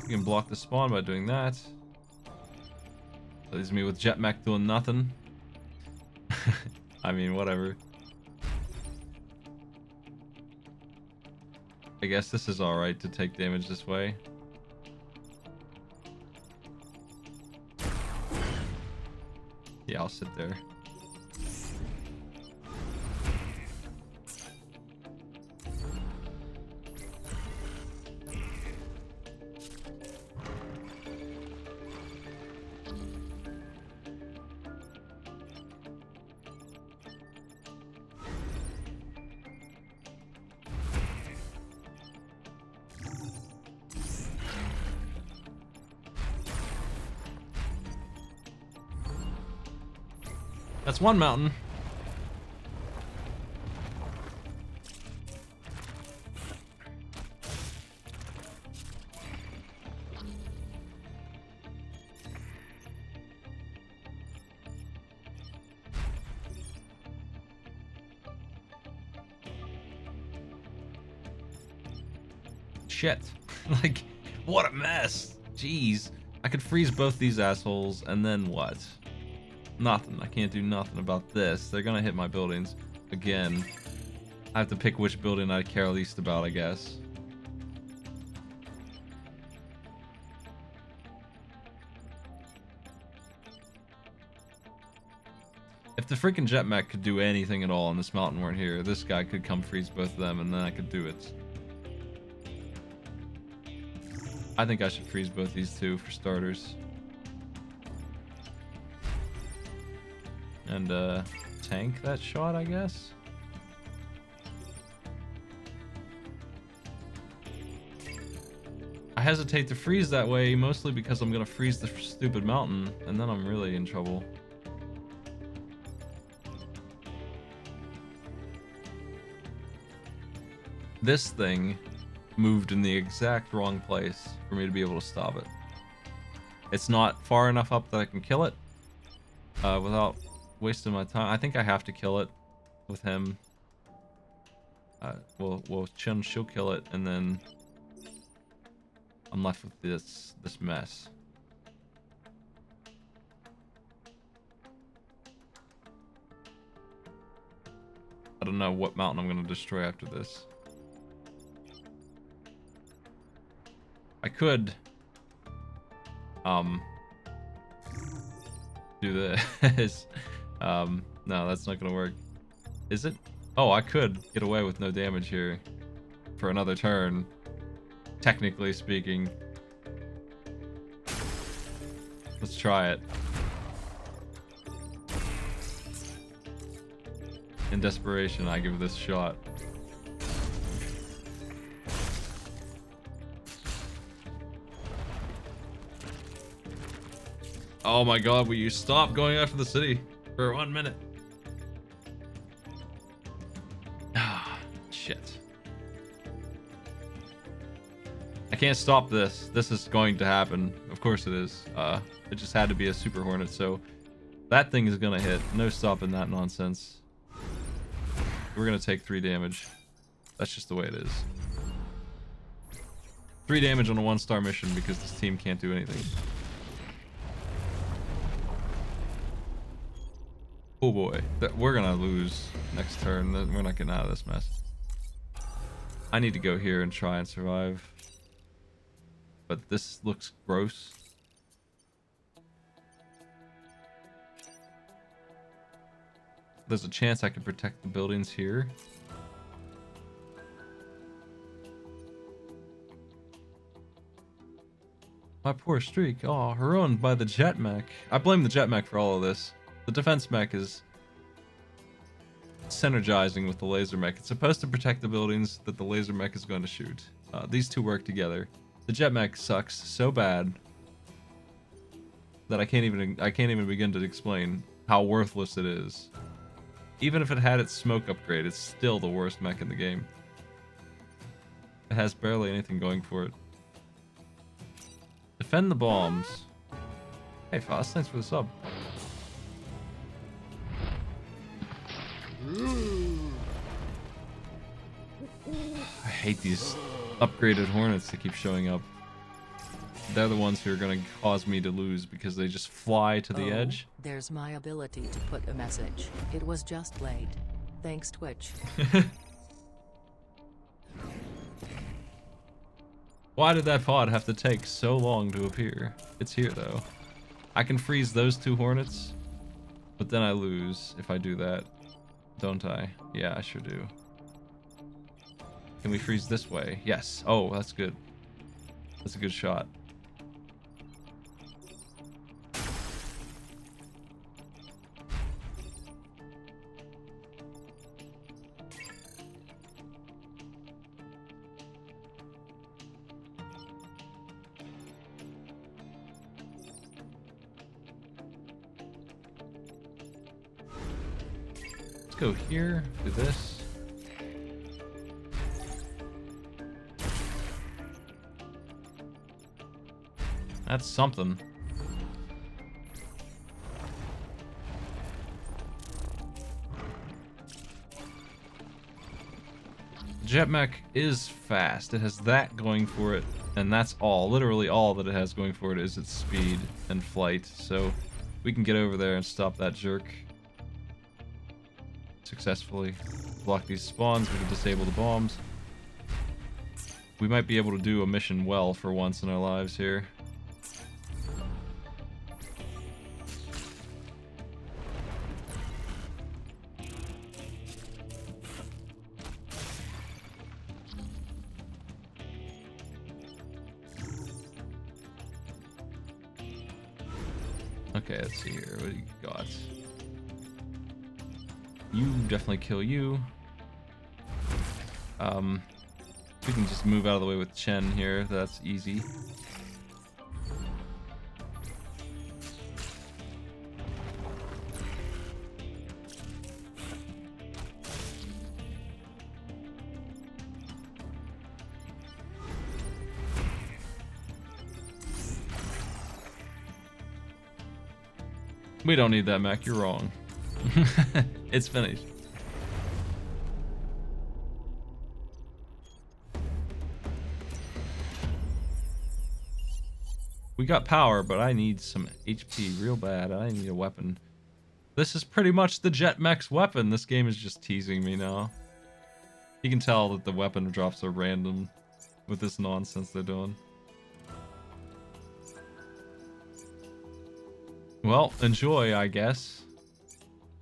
You can block the spawn by doing that. Leaves me with jet mech doing nothing. I mean, whatever. I guess this is alright to take damage this way. Yeah, I'll sit there. That's 1 mountain. Shit. Like, what a mess. Jeez. I could freeze both these assholes, and then what? Nothing. I can't do nothing about this. They're gonna hit my buildings again. I have to pick which building I care least about, I guess. If the freaking jet mech could do anything at all and this mountain weren't here, this guy could come freeze both of them and then I could do it. I think I should freeze both these two for starters. And tank that shot, I guess. I hesitate to freeze that way mostly because I'm gonna freeze the stupid mountain and then I'm really in trouble. This thing moved in the exact wrong place for me to be able to stop it. It's not far enough up that I can kill it without wasting my time. I think I have to kill it with him. Well, she'll kill it, and then I'm left with this mess. I don't know what mountain I'm gonna destroy after this. I could do this. No, that's not gonna work. Is it? Oh, I could get away with no damage here for another turn, technically speaking. Let's try it. In desperation, I give this a shot. Oh my god, will you stop going after the city for 1 minute? Ah, shit. I can't stop this. This is going to happen. Of course it is. It just had to be a Super Hornet, so that thing is gonna hit. No stopping that nonsense. We're gonna take 3 damage. That's just the way it is. 3 damage on a 1-star mission because this team can't do anything. Oh boy, we're gonna lose next turn. We're not getting out of this mess. I need to go here and try and survive. But this looks gross. There's a chance I could protect the buildings here. My poor streak. Oh, ruined by the jet mech. I blame the jet mech for all of this. The defense mech is synergizing with the laser mech. It's supposed to protect the buildings that the laser mech is going to shoot. These two work together. The jet mech sucks so bad that I can't even begin to explain how worthless it is. Even if it had its smoke upgrade, it's still the worst mech in the game. It has barely anything going for it. Defend the bombs. Hey Foss, thanks for the sub. I hate these upgraded Hornets that keep showing up. They're the ones who are going to cause me to lose because they just fly to the edge. There's my ability to put a message. It was just late. Thanks, Twitch. Why did that pod have to take so long to appear? It's here though. I can freeze those 2 Hornets, but then I lose if I do that. Don't I? Yeah, I sure do. Can we freeze this way? Yes. Oh, that's good. That's a good shot. Let's go here, do this. That's something. Jet mech is fast. It has that going for it, and that's all. Literally all that it has going for it is its speed and flight. So we can get over there and stop that jerk successfully. Block these spawns. We can disable the bombs. We might be able to do a mission well for once in our lives here. Okay, let's see here. What do you got? You definitely kill you. We can just move out of the way with Chen here. That's easy. We don't need that, Mac. You're wrong. It's finished. We got power, but I need some HP real bad. I need a weapon. This is pretty much the Jet Mech's weapon. This game is just teasing me now. You can tell that the weapon drops are random with this nonsense they're doing. Well, enjoy, I guess.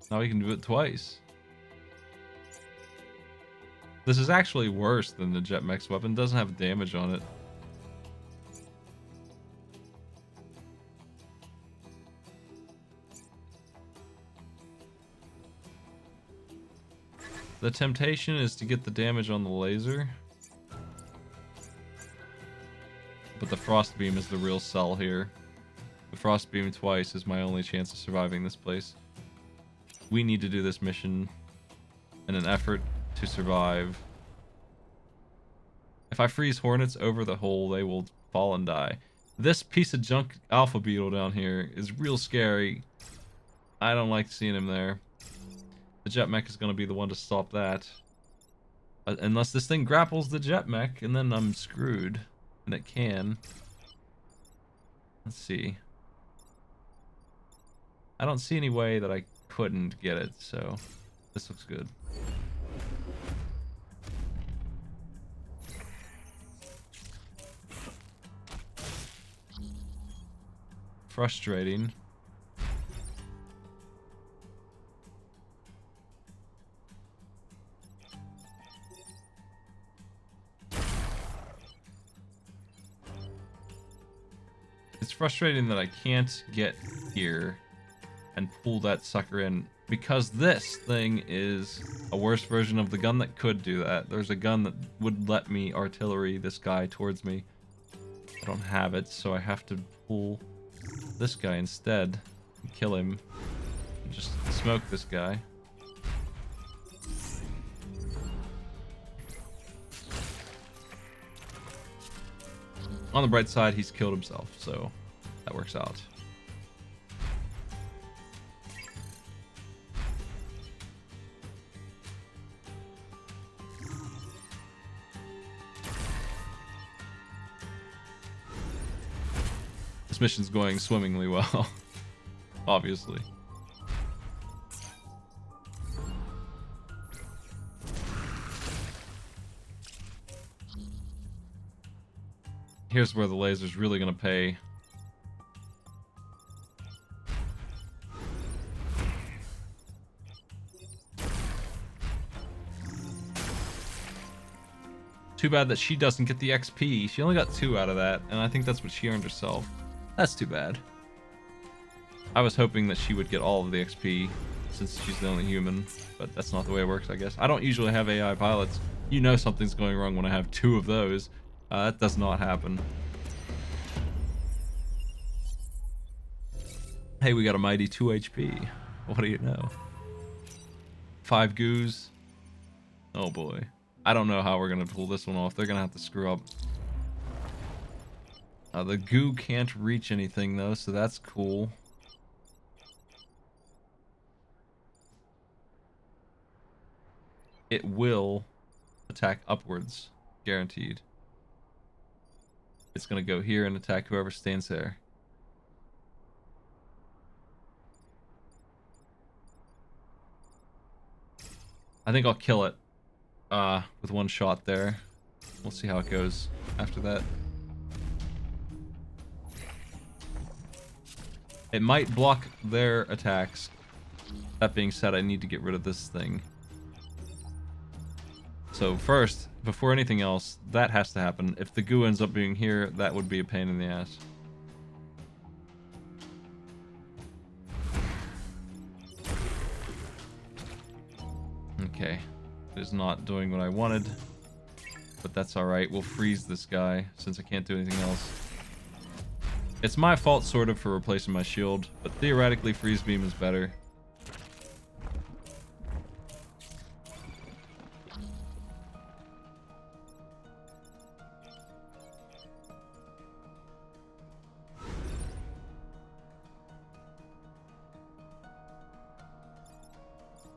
Now we can do it twice. This is actually worse than the Jet Mech's weapon. It doesn't have damage on it. The temptation is to get the damage on the laser. But the Frost Beam is the real sell here. The Frost Beam twice is my only chance of surviving this place. We need to do this mission in an effort to survive. If I freeze Hornets over the hole, they will fall and die. This piece of junk Alpha Beetle down here is real scary. I don't like seeing him there. The Jet Mech is going to be the one to stop that. Unless this thing grapples the Jet Mech, and then I'm screwed. And it can. Let's see. I don't see any way that I couldn't get it, so this looks good. Frustrating. It's frustrating that I can't get here and pull that sucker in because this thing is a worse version of the gun that could do that. There's a gun that would let me artillery this guy towards me. I don't have it, so I have to pull this guy instead and kill him and just smoke this guy. On the bright side, he's killed himself, so that works out. This mission's going swimmingly well, obviously. Here's where the laser's really gonna pay. Too bad that she doesn't get the XP. She only got 2 out of that, and I think that's what she earned herself. That's too bad. I was hoping that she would get all of the XP since she's the only human, but that's not the way it works, I guess. I don't usually have AI pilots. You know something's going wrong when I have 2 of those. That does not happen. Hey, we got a mighty 2 HP. What do you know? 5 goos. Oh boy. I don't know how we're going to pull this one off. They're going to have to screw up. The goo can't reach anything though, so that's cool. It will attack upwards, guaranteed. It's gonna go here and attack whoever stands there. I think I'll kill it with 1 shot there. We'll see how it goes after that. It might block their attacks. That being said, I need to get rid of this thing. So first, before anything else, that has to happen. If the goo ends up being here, that would be a pain in the ass. It is not doing what I wanted. But that's alright. We'll freeze this guy since I can't do anything else. It's my fault sort of for replacing my shield, but theoretically freeze beam is better.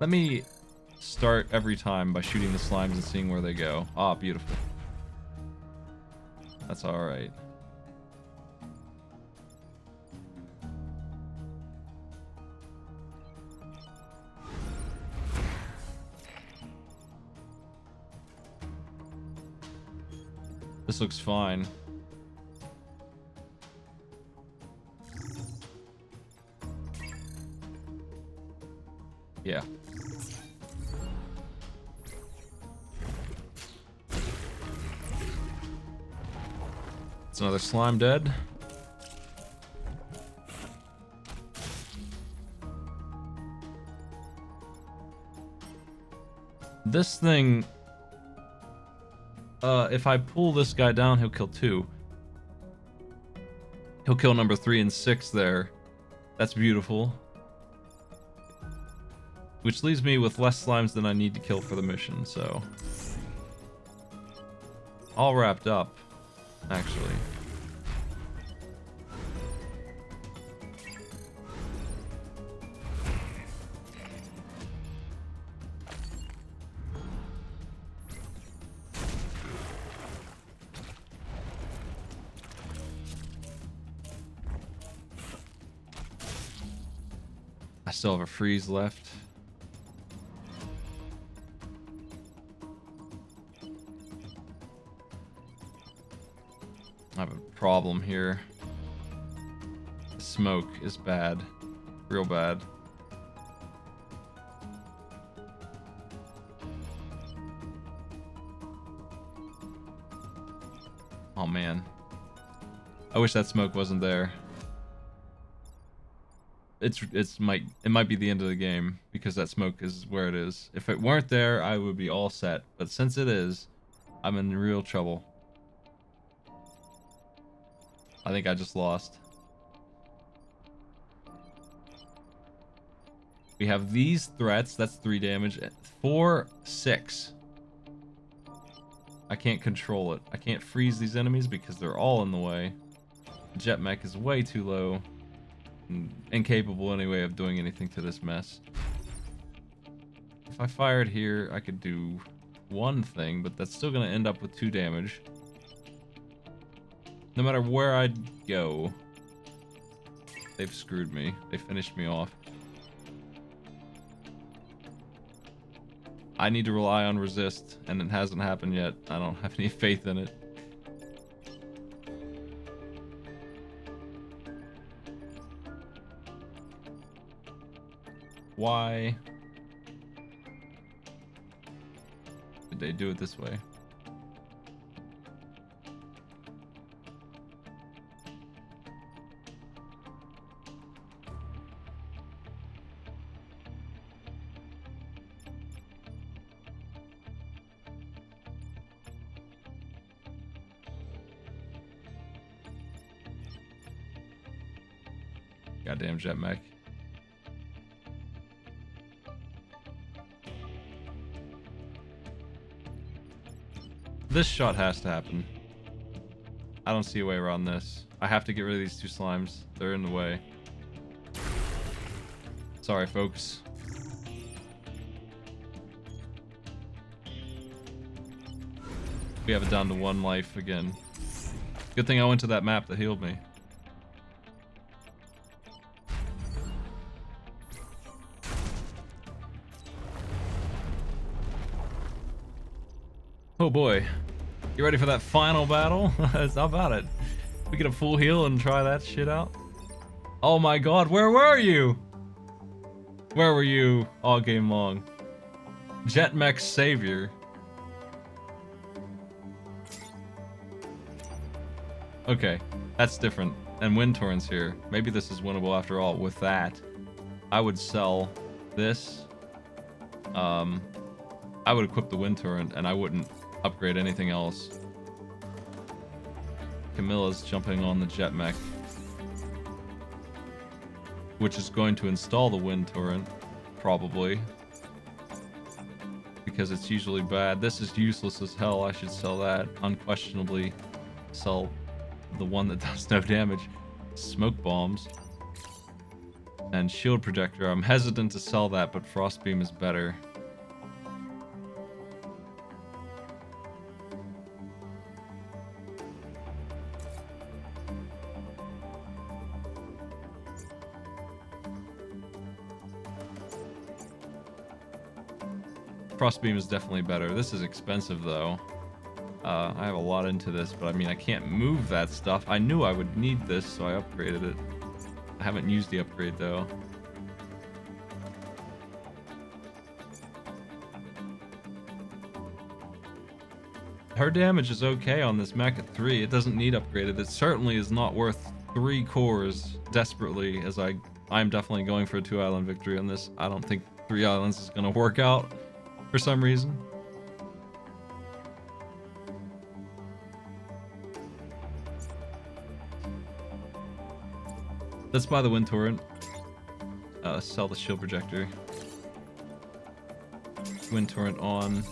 Let me start every time by shooting the slimes and seeing where they go. Ah, beautiful. That's alright. This looks fine. Yeah. It's another slime dead. This thing, if I pull this guy down, he'll kill 2. He'll kill number 3 and 6 there. That's beautiful. Which leaves me with less slimes than I need to kill for the mission, so... all wrapped up, actually. I still have a freeze left. I have a problem here. The smoke is bad. Real bad. Oh man. I wish that smoke wasn't there. It might be the end of the game because that smoke is where it is. If it weren't there, I would be all set. But since it is, I'm in real trouble. I think I just lost. We have these threats. That's 3 damage. 4, 6. I can't control it. I can't freeze these enemies because they're all in the way. Jet mech is way too low. Incapable anyway of doing anything to this mess. If I fired here, I could do 1 thing, but that's still going to end up with 2 damage. No matter where I'd go, they've screwed me. They finished me off. I need to rely on resist, and it hasn't happened yet. I don't have any faith in it. Why did they do it this way? Goddamn jet mech. This shot has to happen. I don't see a way around this. I have to get rid of these 2 slimes. They're in the way. Sorry, folks. We have it down to 1 life again. Good thing I went to that map that healed me. Oh boy. You ready for that final battle? How about it? We get a full heal and try that shit out? Oh my god, where were you? Where were you all game long? Jet mech savior. Okay, that's different. And wind torrents here. Maybe this is winnable after all. With that, I would sell this. I would equip the wind turret and I wouldn't upgrade anything else. Camilla's jumping on the jet mech, which is going to install the wind turret, probably, because it's usually bad. This is useless as hell. I should sell that. Unquestionably sell the one that does no damage. Smoke bombs and shield projector. I'm hesitant to sell that, but frost beam is better. Frostbeam is definitely better. This is expensive though. I have a lot into this, but I mean, I can't move that stuff. I knew I would need this, so I upgraded it. I haven't used the upgrade though. Her damage is okay on this mech at 3. It doesn't need upgraded. It certainly is not worth 3 cores desperately, as I'm definitely going for a 2-island victory on this. I don't think 3 islands is going to work out for some reason. Let's buy the wind torrent. Sell the shield projector. Wind torrent on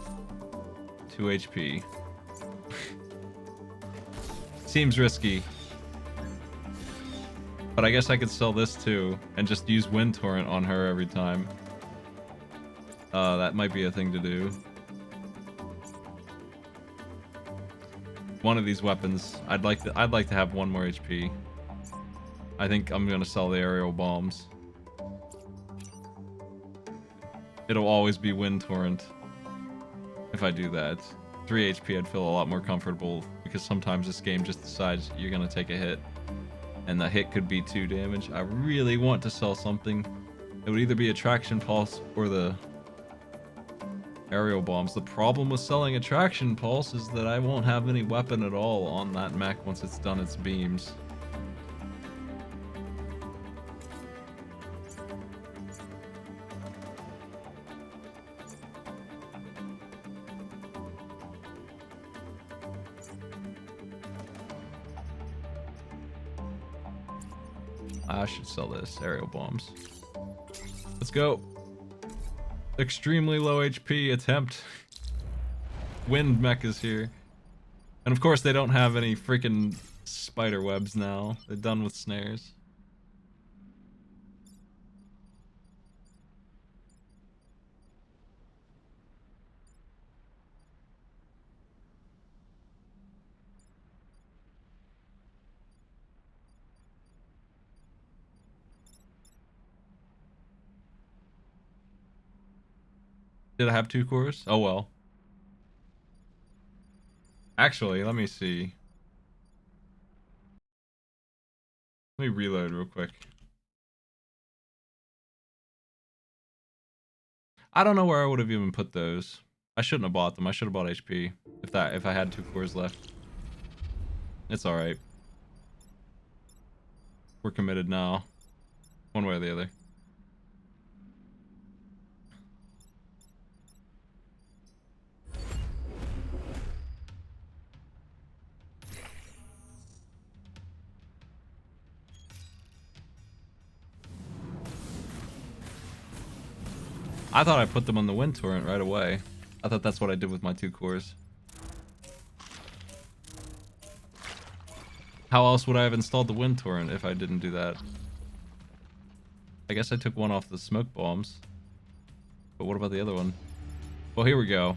2 HP. Seems risky. But I guess I could sell this too and just use wind torrent on her every time. That might be a thing to do. One of these weapons, I'd like to have 1 more HP. I think I'm gonna sell the aerial bombs. It'll always be wind torrent if I do that. 3 HP, I'd feel a lot more comfortable, because sometimes this game just decides you're gonna take a hit, and the hit could be 2 damage. I really want to sell something. It would either be Attraction Pulse or the aerial bombs. The problem with selling Attraction Pulse is that I won't have any weapon at all on that mech once it's done its beams. I should sell this. Aerial bombs. Let's go. Extremely low HP attempt. Wind mech is here. And of course they don't have any freaking spider webs now. They're done with snares. Did I have 2 cores? Oh well. Actually, let me see. Let me reload real quick. I don't know where I would have even put those. I shouldn't have bought them. I should have bought HP if I had 2 cores left. It's all right. We're committed now, one way or the other. I thought I put them on the wind torrent right away. I thought that's what I did with my 2 cores. How else would I have installed the wind torrent if I didn't do that? I guess I took 1 off the smoke bombs. But what about the other one? Well, here we go.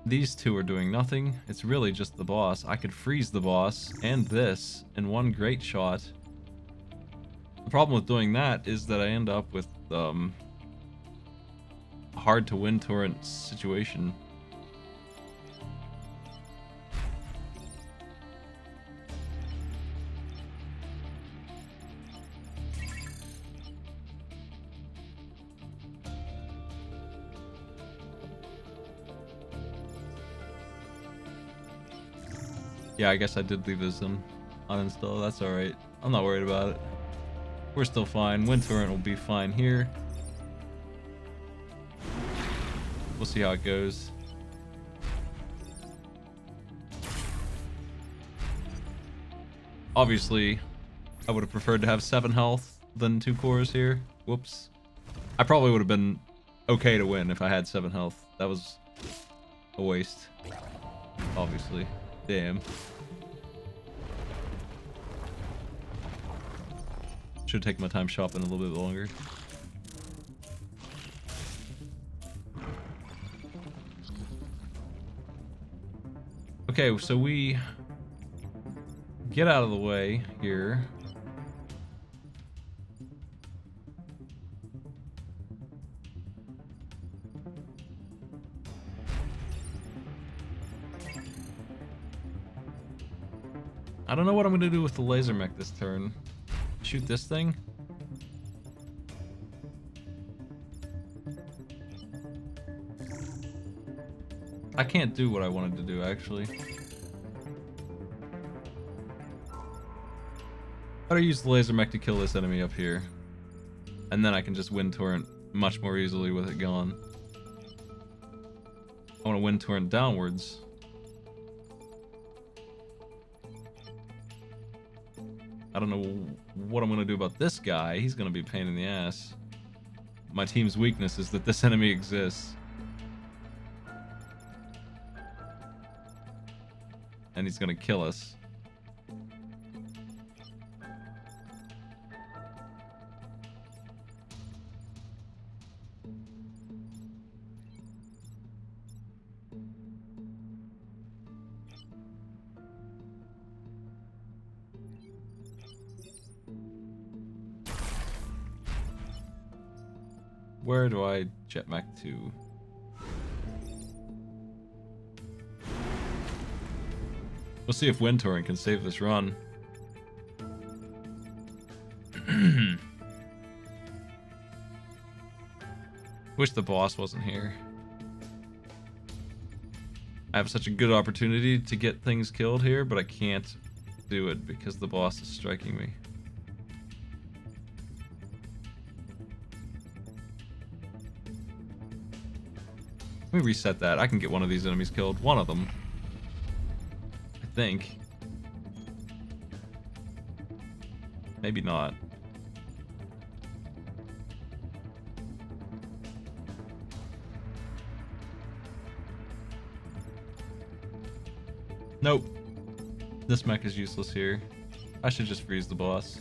These 2 are doing nothing. It's really just the boss. I could freeze the boss and this in 1 great shot. The problem with doing that is that I end up with a hard to win torrent situation. Yeah, I guess I did leave this uninstalled. That's alright. I'm not worried about it. We're still fine. Wind torrent will be fine here. We'll see how it goes. Obviously, I would have preferred to have 7 health than 2 cores here. Whoops. I probably would have been okay to win if I had 7 health. That was a waste. Obviously. Damn. Should take my time shopping a little bit longer. Okay, so we get out of the way here. I don't know what I'm gonna do with the laser mech this turn. Shoot this thing? I can't do what I wanted to do, actually. Better use the laser mech to kill this enemy up here. And then I can just wind torrent much more easily with it gone. I want to wind torrent downwards. I don't know what I'm going to do about this guy. He's going to be a pain in the ass. My team's weakness is that this enemy exists. And he's going to kill us. Where do I jetpack to? We'll see if wind torrent can save this run. Wish the boss wasn't here. I have such a good opportunity to get things killed here, but I can't do it because the boss is striking me. Let me reset that. I can get one of these enemies killed. One of them. I think. Maybe not. Nope. This mech is useless here. I should just freeze the boss.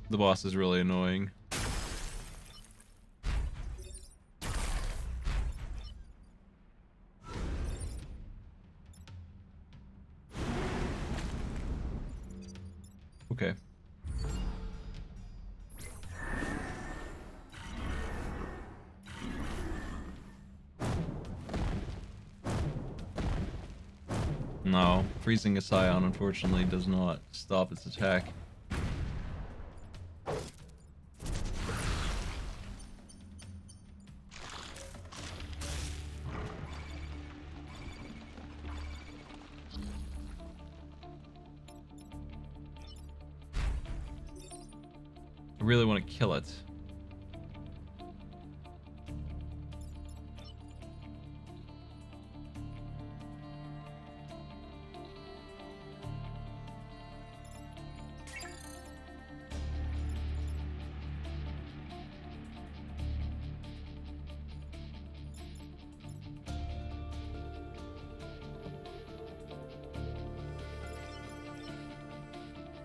The boss is really annoying. Okay. No, freezing a Scion unfortunately does not stop its attack. I really want to kill it.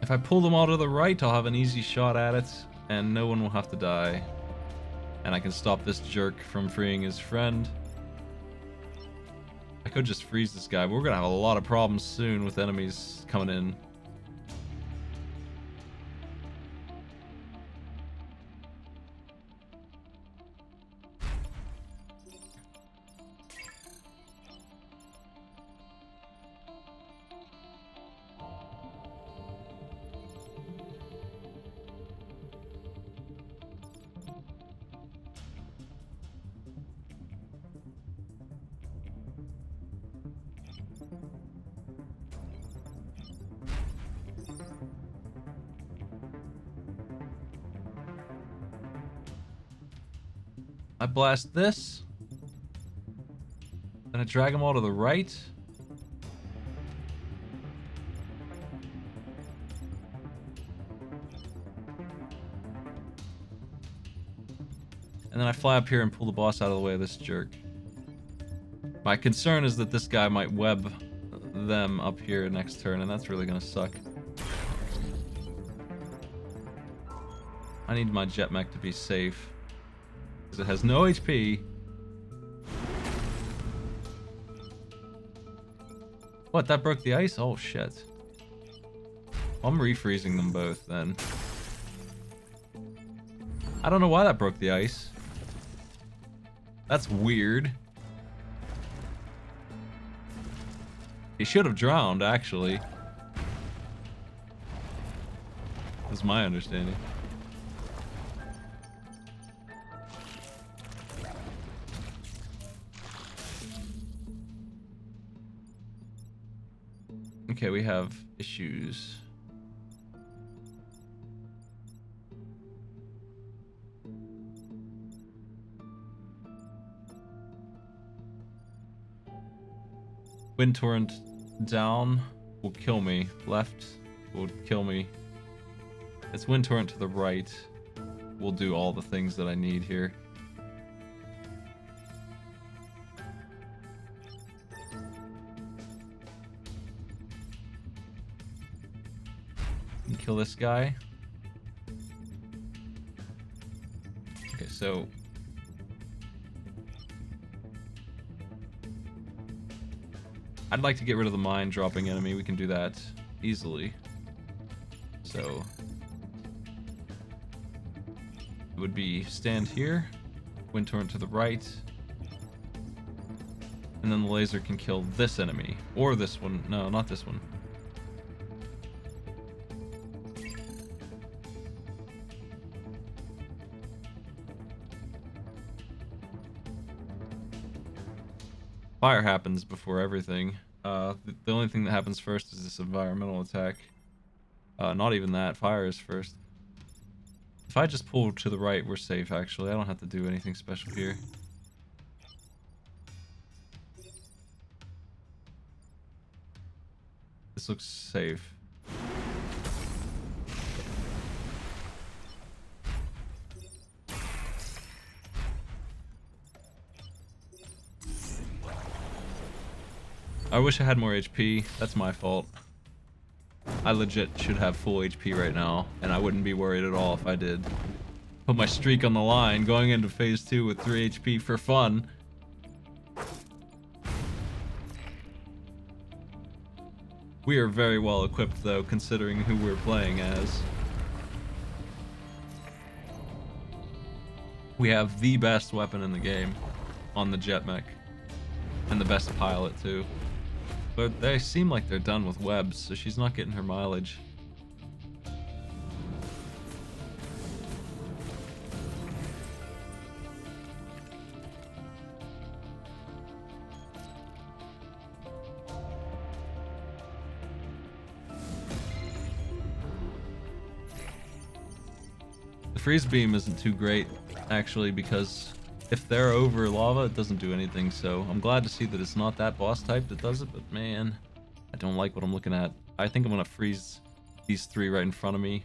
If I pull them all to the right, I'll have an easy shot at it, and no one will have to die. And I can stop this jerk from freeing his friend. I could just freeze this guy, but we're gonna have a lot of problems soon with enemies coming in. I blast this. Then I drag them all to the right. And then I fly up here and pull the boss out of the way of this jerk. My concern is that this guy might web them up here next turn, and that's really gonna suck. I need my jet mech to be safe, because it has no HP. What, that broke the ice? Oh shit. I'm refreezing them both then. I don't know why that broke the ice. That's weird. He should have drowned, actually. That's my understanding. Okay, we have issues. Wind torrent down will kill me. Left will kill me. It's wind torrent to the right. Will do all the things that I need here. And kill this guy. Okay, so I'd like to get rid of the mine dropping enemy. We can do that easily. So it would be stand here, wind torrent to the right, and then the laser can kill this enemy or this one. No, not this one. Fire happens before everything. The only thing that happens first is this environmental attack. Not even that. Fire is first. If I just pull to the right, we're safe, actually. I don't have to do anything special here. This looks safe. I wish I had more HP. That's my fault. I legit should have full HP right now, and I wouldn't be worried at all if I did. Put my streak on the line, going into phase 2 with 3 HP for fun. We are very well equipped though, considering who we're playing as. We have the best weapon in the game on the jet mech, and the best pilot too. But they seem like they're done with webs, so she's not getting her mileage. The freeze beam isn't too great, actually, because if they're over lava, it doesn't do anything, so I'm glad to see that it's not that boss type that does it, but man, I don't like what I'm looking at. I think I'm gonna freeze these 3 right in front of me.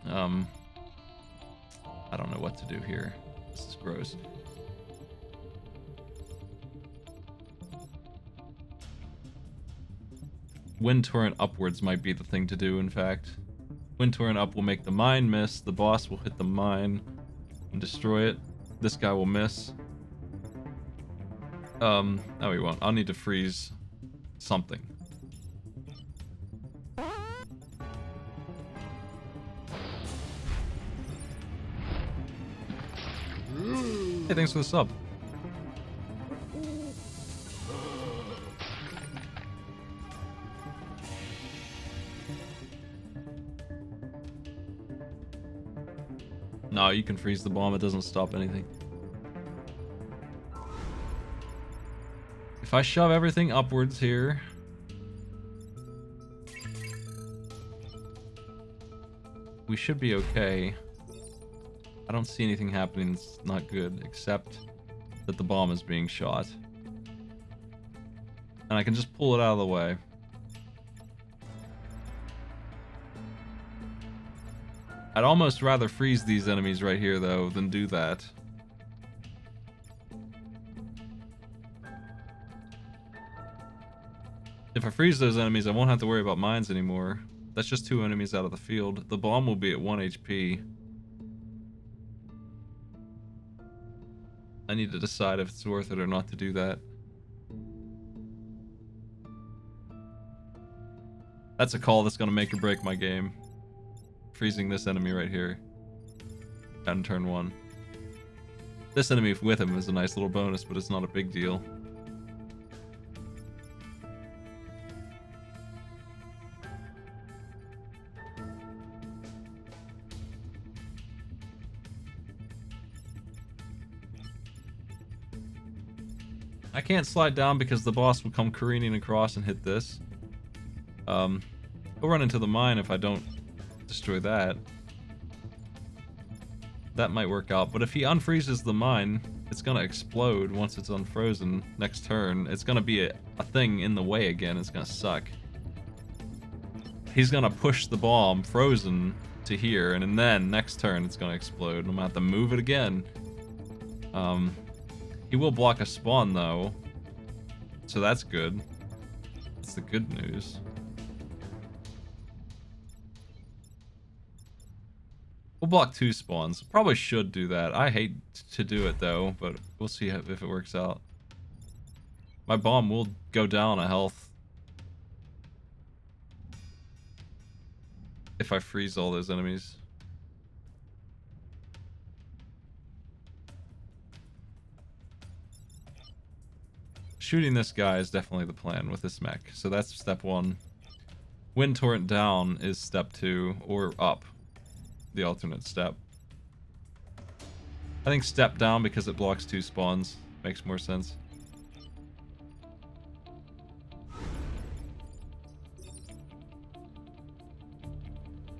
I don't know what to do here. This is gross. Wind torrent upwards might be the thing to do, in fact. Wind torrent up will make the mine miss, the boss will hit the mine and destroy it. This guy will miss. No, he won't. I'll need to freeze something. Hey, thanks for the sub. No, you can freeze the bomb. It doesn't stop anything. If I shove everything upwards here, we should be okay. I don't see anything happening that's not good, except that the bomb is being shot. And I can just pull it out of the way. I'd almost rather freeze these enemies right here, though, than do that. If I freeze those enemies, I won't have to worry about mines anymore. That's just 2 enemies out of the field. The bomb will be at 1 HP. I need to decide if it's worth it or not to do that. That's a call that's going to make or break my game. Freezing this enemy right here. On turn 1. This enemy with him is a nice little bonus, but it's not a big deal. I can't slide down because the boss will come careening across and hit this. He'll run into the mine if I don't destroy that. That might work out, but if he unfreezes the mine, it's gonna explode once it's unfrozen next turn. It's gonna be a thing in the way again. It's gonna suck. He's gonna push the bomb frozen to here, and then next turn it's gonna explode. I'm gonna have to move it again. He will block a spawn though, so that's good. That's the good news. We'll block 2 spawns. Probably should do that. I hate to do it though, but we'll see if it works out. My bomb will go down a health if I freeze all those enemies. Shooting this guy is definitely the plan with this mech. So that's step 1. Wind torrent down is step 2, or up. The alternate step. I think step down because it blocks 2 spawns. Makes more sense.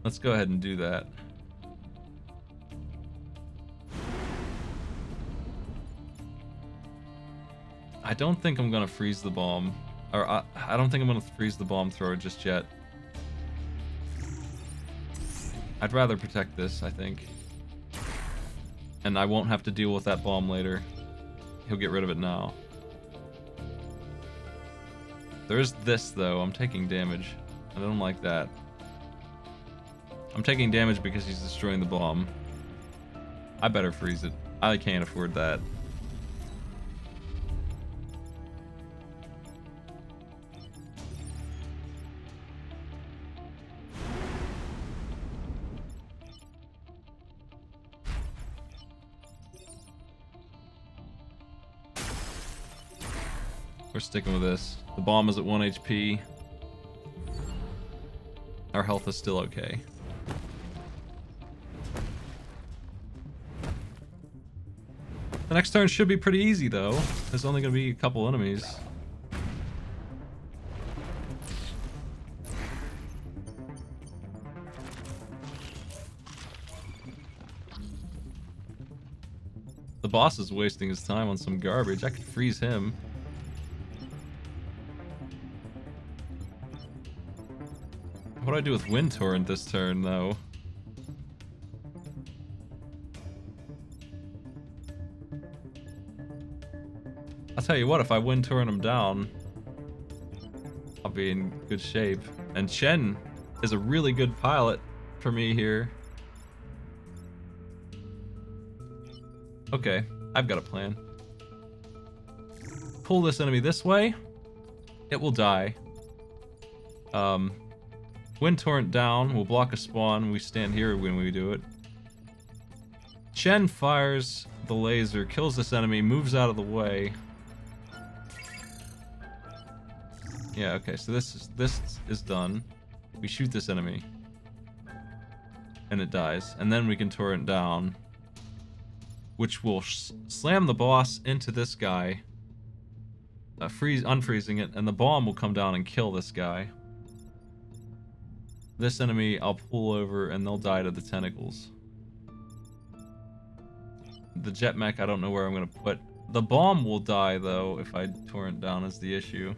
Let's go ahead and do that. I don't think I'm gonna freeze the bomb. Or I don't think I'm gonna freeze the bomb thrower just yet. I'd rather protect this, I think. And I won't have to deal with that bomb later. He'll get rid of it now. There's this, though. I'm taking damage. I don't like that. I'm taking damage because he's destroying the bomb. I better freeze it. I can't afford that. We're sticking with this. The bomb is at 1 HP. Our health is still okay. The next turn should be pretty easy, though. There's only going to be a couple enemies. The boss is wasting his time on some garbage. I could freeze him. What do I do with Wind Torrent this turn, though? I'll tell you what, if I Wind Torrent him down, I'll be in good shape. And Chen is a really good pilot for me here. Okay, I've got a plan. Pull this enemy this way. It will die. Wind Torrent down. We'll block a spawn. We stand here when we do it. Chen fires the laser, kills this enemy, moves out of the way. Yeah, okay, so this is done. We shoot this enemy. And it dies. And then we can torrent down. Which will slam the boss into this guy. Unfreezing it, and the bomb will come down and kill this guy. This enemy I'll pull over and they'll die to the tentacles. The jet mech, I don't know where I'm gonna put. The bomb will die though if I torrent down is the issue.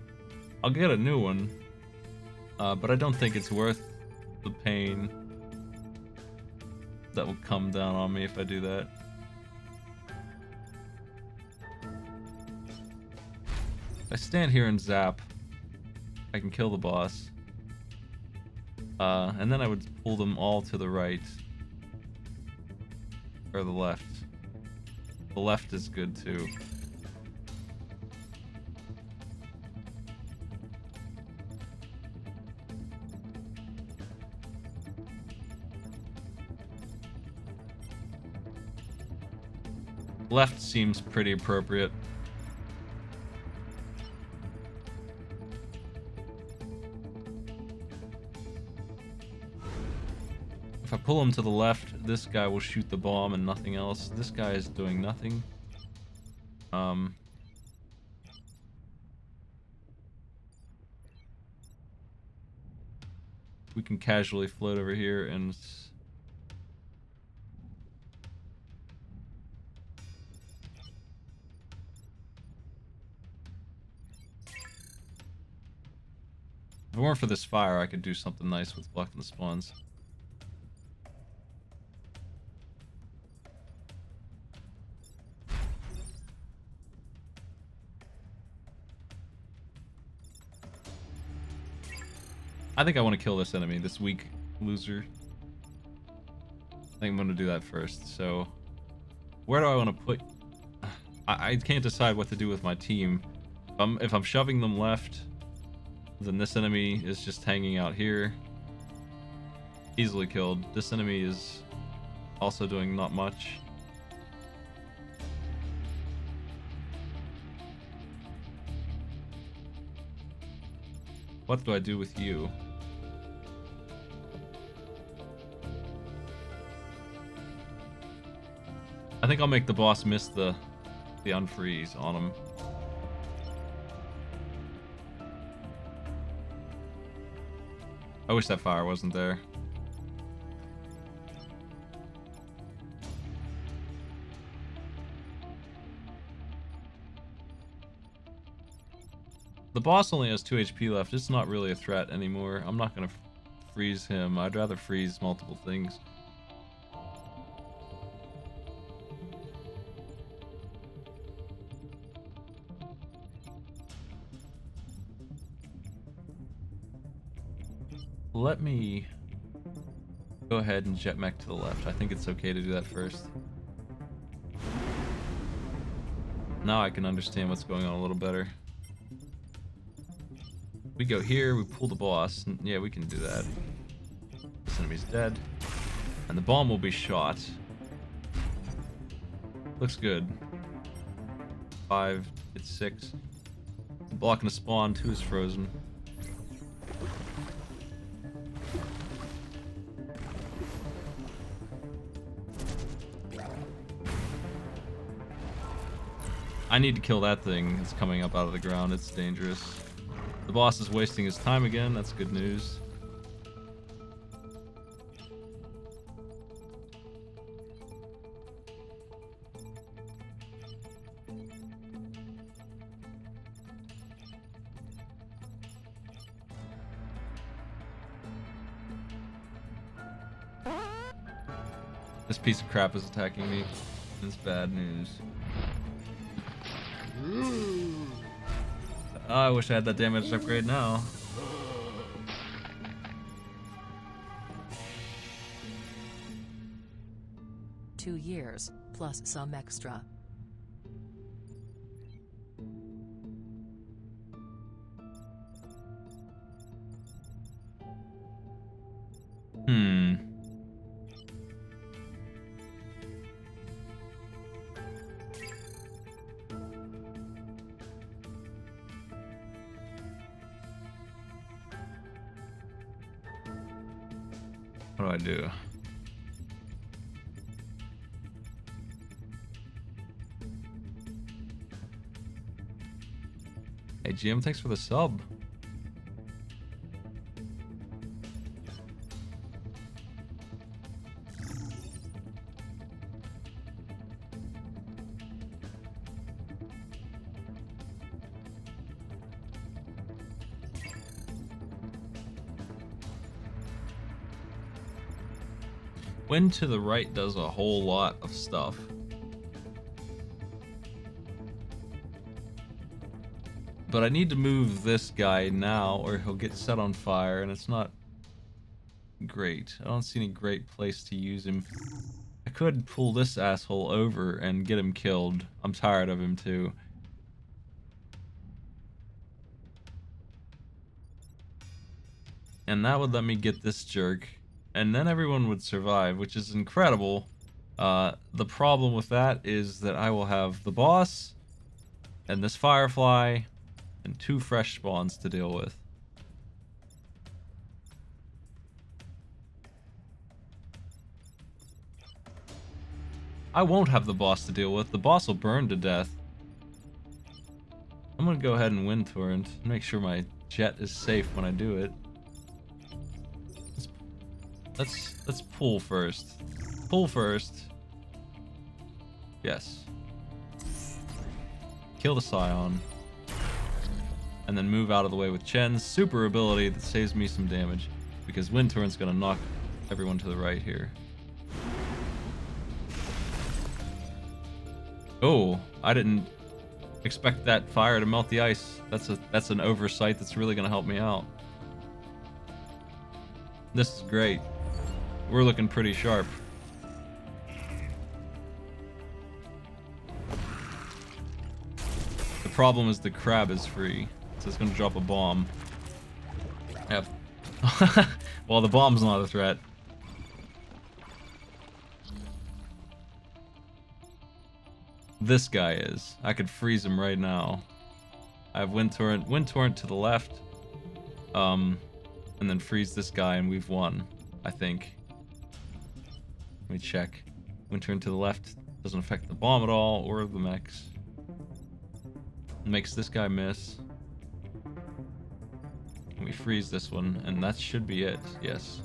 I'll get a new one, but I don't think it's worth the pain that will come down on me if I do that. If I stand here and zap, I can kill the boss. And then I would pull them all to the right. Or the left. The left is good too. Left seems pretty appropriate. If I pull him to the left, this guy will shoot the bomb and nothing else. This guy is doing nothing. We can casually float over here and... If it weren't for this fire, I could do something nice with blocking the spawns. I think I want to kill this enemy, this weak loser. I think I'm going to do that first. So, where do I want to put... I can't decide what to do with my team. If I'm shoving them left, then this enemy is just hanging out here. Easily killed. This enemy is also doing not much. What do I do with you? I think I'll make the boss miss the unfreeze on him. I wish that fire wasn't there. The boss only has 2 HP left. It's not really a threat anymore. I'm not gonna freeze him. I'd rather freeze multiple things. Let me go ahead and jet mech to the left. I think it's okay to do that first. Now I can understand what's going on a little better. We go here, we pull the boss. Yeah, we can do that. This enemy's dead. And the bomb will be shot. Looks good. 5, it's 6. Blocking a spawn, 2 is frozen. I need to kill that thing. It's coming up out of the ground. It's dangerous. The boss is wasting his time again. That's good news. This piece of crap is attacking me. It's bad news. Oh, I wish I had that damage upgrade now. Two years, plus some extra. What do I do? Hey GM, thanks for the sub. Wind to the right does a whole lot of stuff. But I need to move this guy now or he'll get set on fire, and it's not great. I don't see any great place to use him. I could pull this asshole over and get him killed. I'm tired of him too. And that would let me get this jerk, and then everyone would survive, which is incredible. The problem with that is that I will have the boss and this firefly and 2 fresh spawns to deal with. I won't have the boss to deal with. The boss will burn to death. I'm gonna go ahead and wind torrent, make sure my jet is safe when I do it. Let's pull first. Pull first. Yes. Kill the Scion. And then move out of the way with Chen's super ability that saves me some damage. Because Wind Torrent's gonna knock everyone to the right here. Oh, I didn't expect that fire to melt the ice. That's an oversight that's really gonna help me out. This is great. We're looking pretty sharp. The problem is the crab is free, so it's gonna drop a bomb. Yep. Well, the bomb's not a threat. This guy is. I could freeze him right now. I have Wind Torrent to the left. And then freeze this guy and we've won, I think. Let me check. Wind Torrent to the left doesn't affect the bomb at all or the mechs. Makes this guy miss. And we freeze this one, and that should be it. Yes.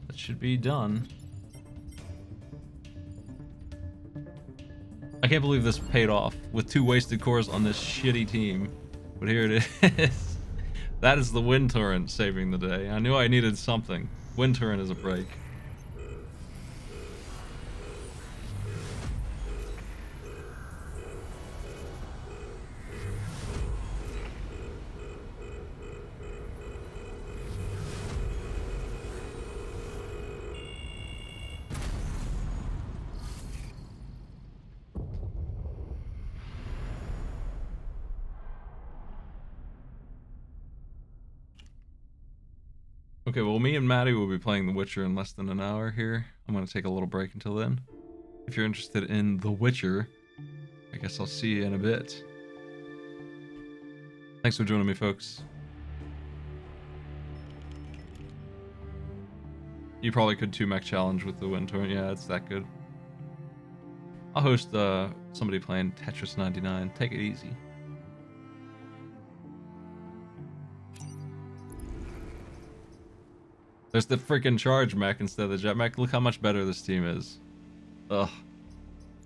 That should be done. I can't believe this paid off with 2 wasted cores on this shitty team. But here it is. That is the Wind Torrent saving the day. I knew I needed something. Wind Torrent is a break. Okay, well, me and Maddie will be playing The Witcher in less than an hour here. I'm going to take a little break until then. If you're interested in The Witcher, I guess I'll see you in a bit. Thanks for joining me, folks. You probably could 2-mech challenge with the Wind Torrent. Yeah, it's that good. I'll host somebody playing Tetris 99. Take it easy. There's the freaking charge mech instead of the jet mech. Look how much better this team is. Ugh.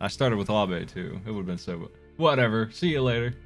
I started with Abe too. It would have been so... Whatever. See you later.